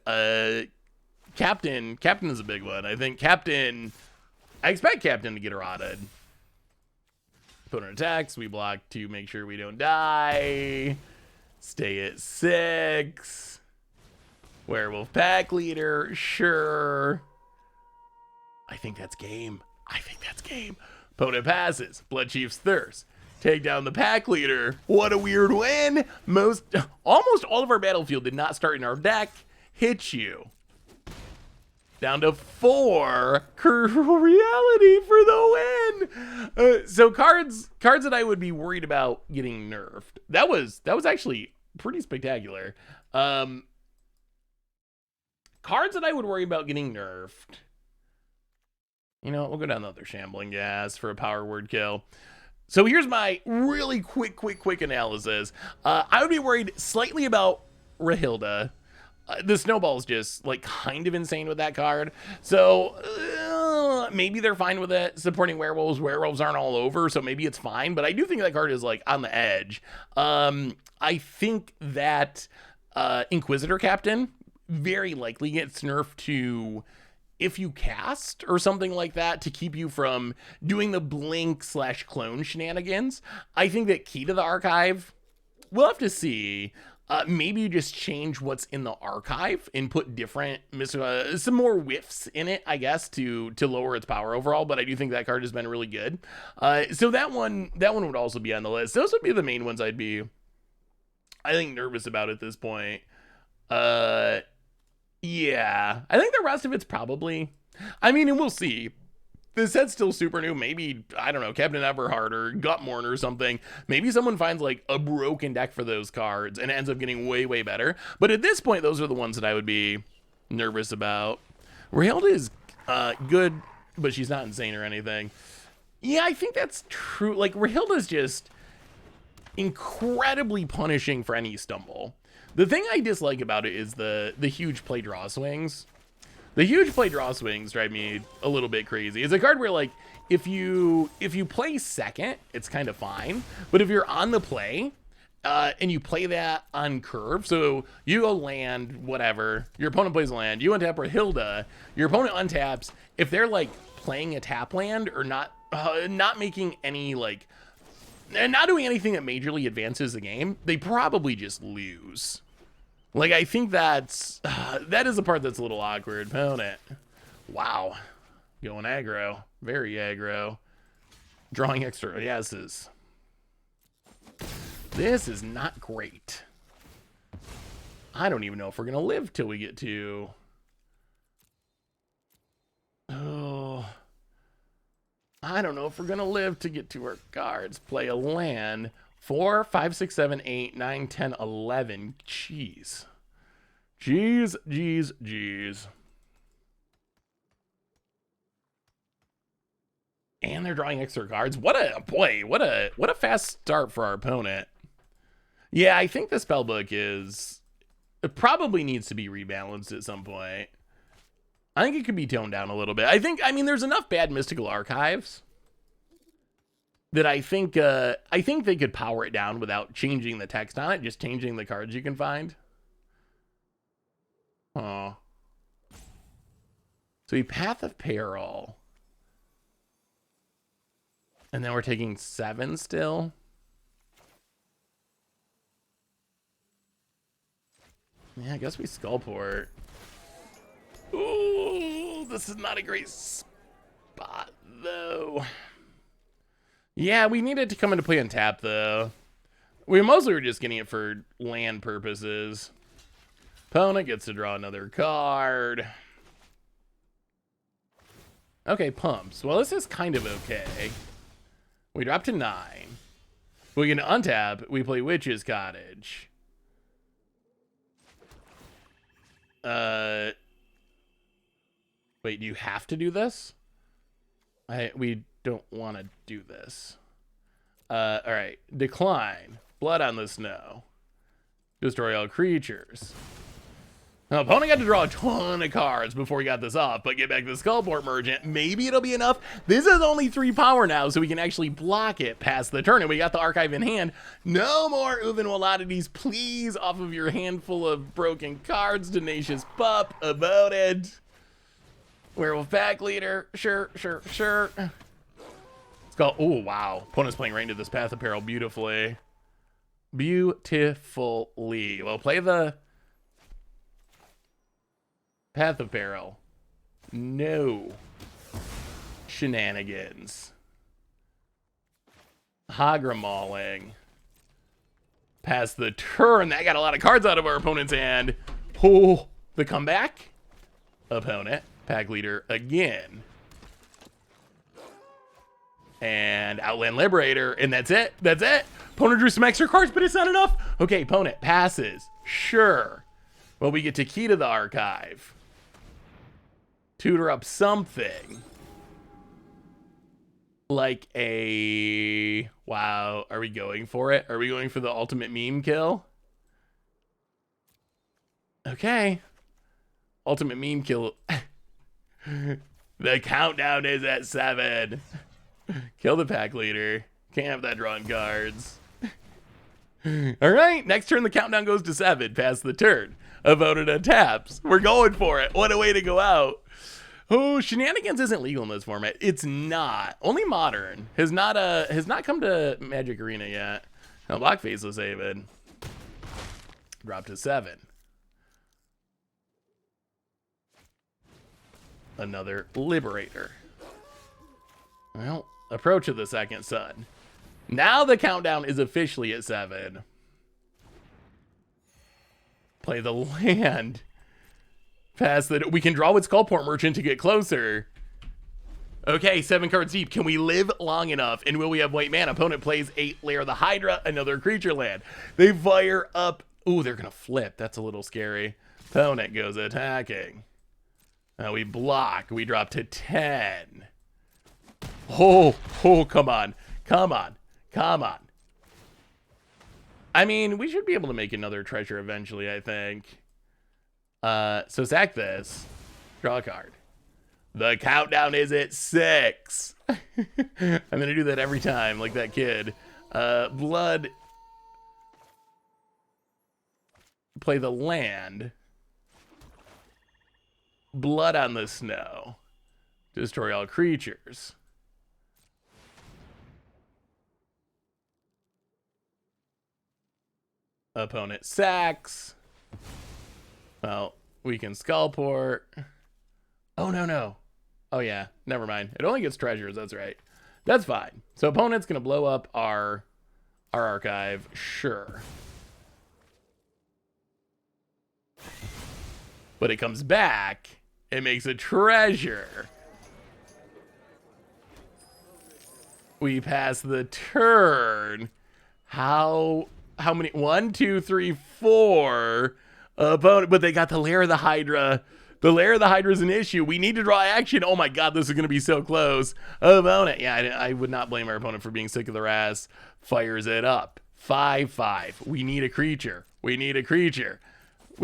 Captain is a big one. I think I expect Captain to get errated. Opponent attacks. We block to make sure we don't die. Stay at 6. Werewolf Pack Leader. Sure. I think that's game. Opponent passes. Blood Chief's Thirst. Take down the Pack Leader. What a weird win. Almost all of our battlefield did not start in our deck. Hit you. Down to 4. Cruel Reality for the win. So cards that I would be worried about getting nerfed. That was actually pretty spectacular. Cards that I would worry about getting nerfed. You know, we'll go down the other Shambling Gas for a power word kill. So here's my really quick analysis. I would be worried slightly about Rahilda. The Snowball's just like kind of insane with that card. So maybe they're fine with it. Supporting werewolves. Werewolves aren't all over, so maybe it's fine. But I do think that card is like on the edge. I think that Inquisitor Captain very likely gets nerfed to if you cast or something like that to keep you from doing the blink/clone shenanigans. I think that Key to the Archive, we'll have to see. Maybe you just change what's in the archive and put different, some more whiffs in it, I guess, to lower its power overall. But I do think that card has been really good. So that one would also be on the list. Those would be the main ones I'd be, I think, nervous about at this point. Yeah, I think the rest of it's probably, I mean, and we'll see. The set's still super new. Maybe, I don't know, Captain Everheart or Gutmorn or something. Maybe someone finds like a broken deck for those cards and ends up getting way better. But at this point, those are the ones that I would be nervous about. Rahilda is good, but she's not insane or anything. Yeah, I think that's true. Like, Rahilda's just incredibly punishing for any stumble. The thing I dislike about it is the huge play draw swings. The huge play draw swings drive me a little bit crazy. It's a card where, like, if you play second, it's kind of fine. But if you're on the play, and you play that on curve, so you go land, whatever, your opponent plays a land, you untap Rahilda, your opponent untaps. If they're, like, playing a tap land or not making any, like, and not doing anything that majorly advances the game, they probably just lose. Like, I think that's, that is the part that's a little awkward. Opponent. Wow. Going aggro. Very aggro. Drawing extra yeses. This is not great. I don't even know if we're going to live till we get to... Oh... I don't know if we're going to live to get to our cards. Play a land. 4, 5, 6, 7, 8, 9, 10, 11. Jeez. Jeez, jeez, jeez. And they're drawing extra cards. What a boy. What a fast start for our opponent. Yeah, I think the spellbook is... It probably needs to be rebalanced at some point. I think it could be toned down a little bit. I mean, there's enough bad mystical archives that I think they could power it down without changing the text on it, just changing the cards you can find. Oh. So we Path of Peril. And then we're taking 7 still. Yeah, I guess we Skullport. Ooh, this is not a great spot, though. Yeah, we needed to come into play on tap, though. We mostly were just getting it for land purposes. Opponent gets to draw another card. Okay, pumps. Well, this is kind of okay. We drop to 9. We can untap. We play Witch's Cottage. Wait, do you have to do this? We don't want to do this. All right. Decline. Blood on the Snow. Destroy all creatures. Now, opponent got to draw a ton of cards before he got this off, but get back to the Skullport Merchant. Maybe it'll be enough. This is only 3 power now, so we can actually block it past the turn, and we got the archive in hand. No more Uvin Oddities, please, off of your handful of broken cards. Tenacious Pup, about it. Werewolf Pack Leader, sure. Let's go. Oh, wow. Opponent's playing right into this Path of Peril beautifully. Beautifully. Well, play the Path of Peril. No shenanigans. Hagra Mauling. Pass the turn. That got a lot of cards out of our opponent's hand. Oh, the comeback. Opponent. Pack Leader again. And Outland Liberator. And that's it. That's it. Opponent drew some extra cards, but it's not enough. Okay, opponent passes. Sure. Well, we get to key to the archive. Tutor up something. Like a... Wow. Are we going for it? Are we going for the ultimate meme kill? Okay. Ultimate meme kill. The countdown is at 7. Kill the Pack Leader. Can't have that drawn cards. All right. Next turn, the countdown goes to 7. Past the turn. Opponent taps. We're going for it. What a way to go out. Oh, shenanigans isn't legal in this format. It's not. Only Modern has not come to Magic Arena yet. Now, block Faceless Haven. Drop to 7. Another Liberator. Well, approach of the second sun. Now the countdown is officially at 7. Play the land. Pass that. We can draw with Skullport Merchant to get closer. Okay, 7 cards deep. Can we live long enough? And will we have white mana? Opponent plays 8 Lair of the Hydra, another creature land. They fire up. Ooh, they're going to flip. That's a little scary. Opponent goes attacking. Now we block. We drop to 10. Oh, come on. Come on. Come on. I mean, we should be able to make another treasure eventually, I think. So sack this. Draw a card. The countdown is at 6. I'm going to do that every time, like that kid. Blood. Play the land. Blood on the Snow. Destroy all creatures. Opponent sacks. Well, we can Skullport. Oh, no. Oh, yeah. Never mind. It only gets treasures. That's right. That's fine. So opponent's going to blow up our archive. Sure. But it comes back. It makes a treasure. We pass the turn. How many? 1, 2, 3, 4. Opponent, but they got the Lair of the Hydra. The Lair of the Hydra is an issue. We need to draw action. Oh my god, this is going to be so close. Opponent, yeah, I would not blame our opponent for being sick of their ass. Fires it up. 5/5. We need a creature. We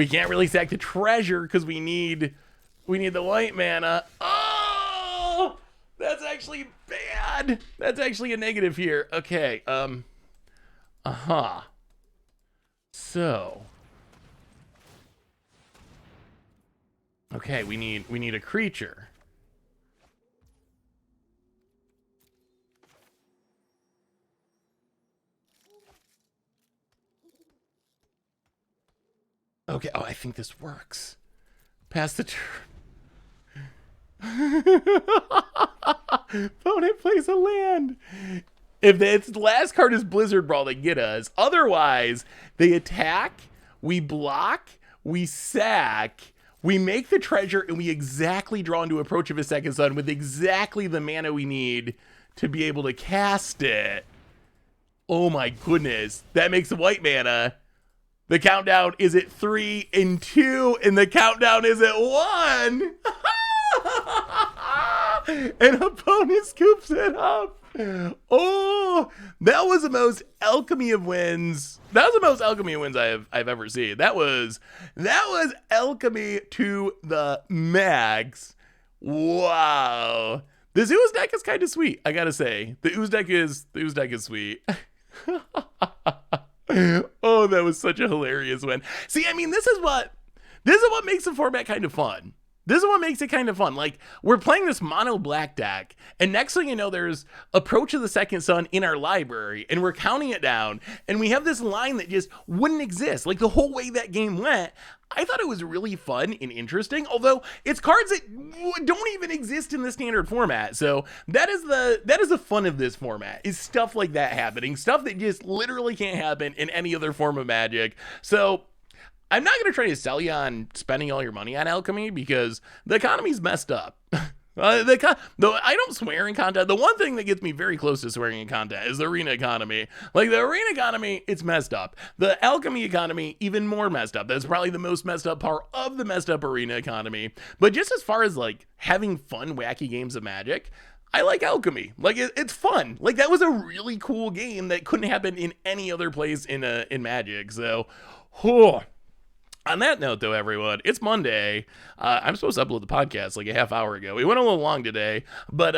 can't really sack the treasure because we need the white mana. Oh, that's actually bad. That's actually a negative here. Okay. So. Okay, we need a creature. Okay, oh, I think this works. Pass the turn. Opponent plays a land. If its last card is Blizzard Brawl, they get us. Otherwise, they attack, we block, we sack, we make the treasure, and we exactly draw into Approach of a Second Sun with exactly the mana we need to be able to cast it. Oh my goodness. That makes the white mana. The countdown is at 3 and 2, and the countdown is at 1. And opponent scoops it up. Oh, that was the most alchemy of wins. That was the most alchemy of wins I've ever seen. That was alchemy to the max. Wow. This Ooze deck is kind of sweet, I gotta say. The Ooze deck is sweet. Oh, that was such a hilarious win. See, I mean, this is what makes the format kind of fun. This is what makes it kind of fun. Like, we're playing this mono black deck, and next thing you know, there's Approach of the Second Sun in our library, and we're counting it down, and we have this line that just wouldn't exist. Like, the whole way that game went, I thought it was really fun and interesting, although it's cards that don't even exist in the standard format. So that is the fun of this format, is stuff like that happening, stuff that just literally can't happen in any other form of Magic. So I'm not going to try to sell you on spending all your money on Alchemy because the economy's messed up. Though I don't swear in content. The one thing that gets me very close to swearing in content is the arena economy. Like, the arena economy, it's messed up. The Alchemy economy, even more messed up. That's probably the most messed up part of the messed up arena economy. But just as far as, like, having fun, wacky games of Magic, I like Alchemy. Like, it's fun. Like, that was a really cool game that couldn't happen in any other place in Magic. So, on that note, though, everyone, it's Monday. I'm supposed to upload the podcast like a half hour ago. We went a little long today, but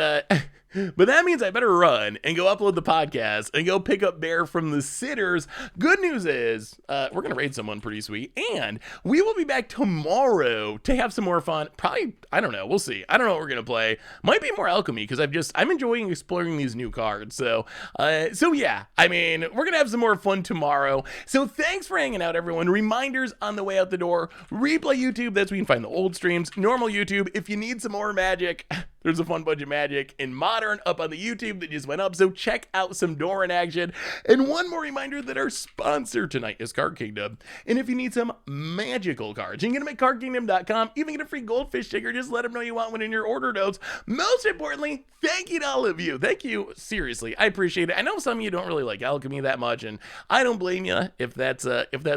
that means I better run and go upload the podcast and go pick up Bear from the Sitters. Good news is we're going to raid someone pretty sweet, and we will be back tomorrow to have some more fun. Probably, I don't know. We'll see. I don't know what we're going to play. Might be more Alchemy because I'm enjoying exploring these new cards. So yeah, I mean, we're going to have some more fun tomorrow. So thanks for hanging out, everyone. Reminders on the way out the door. Replay YouTube. That's where you can find the old streams. Normal YouTube. If you need some more Magic, there's a fun bunch of Magic in Modern up on the YouTube that just went up, so check out some Doran action. And one more reminder that our sponsor tonight is Card Kingdom. And if you need some magical cards, you can get them at cardkingdom.com. Even get a free goldfish sticker. Just let them know you want one in your order notes. Most importantly, thank you to all of you. Thank you. Seriously, I appreciate it. I know some of you don't really like Alchemy that much, and I don't blame you if that's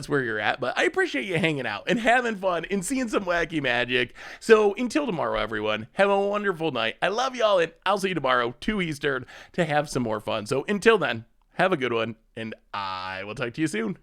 where you're at, but I appreciate you hanging out and having fun and seeing some wacky Magic. So until tomorrow, everyone, have a wonderful night. I love y'all, and I'll see you tomorrow, 2 Eastern, to have some more fun. So until then, have a good one, and I will talk to you soon.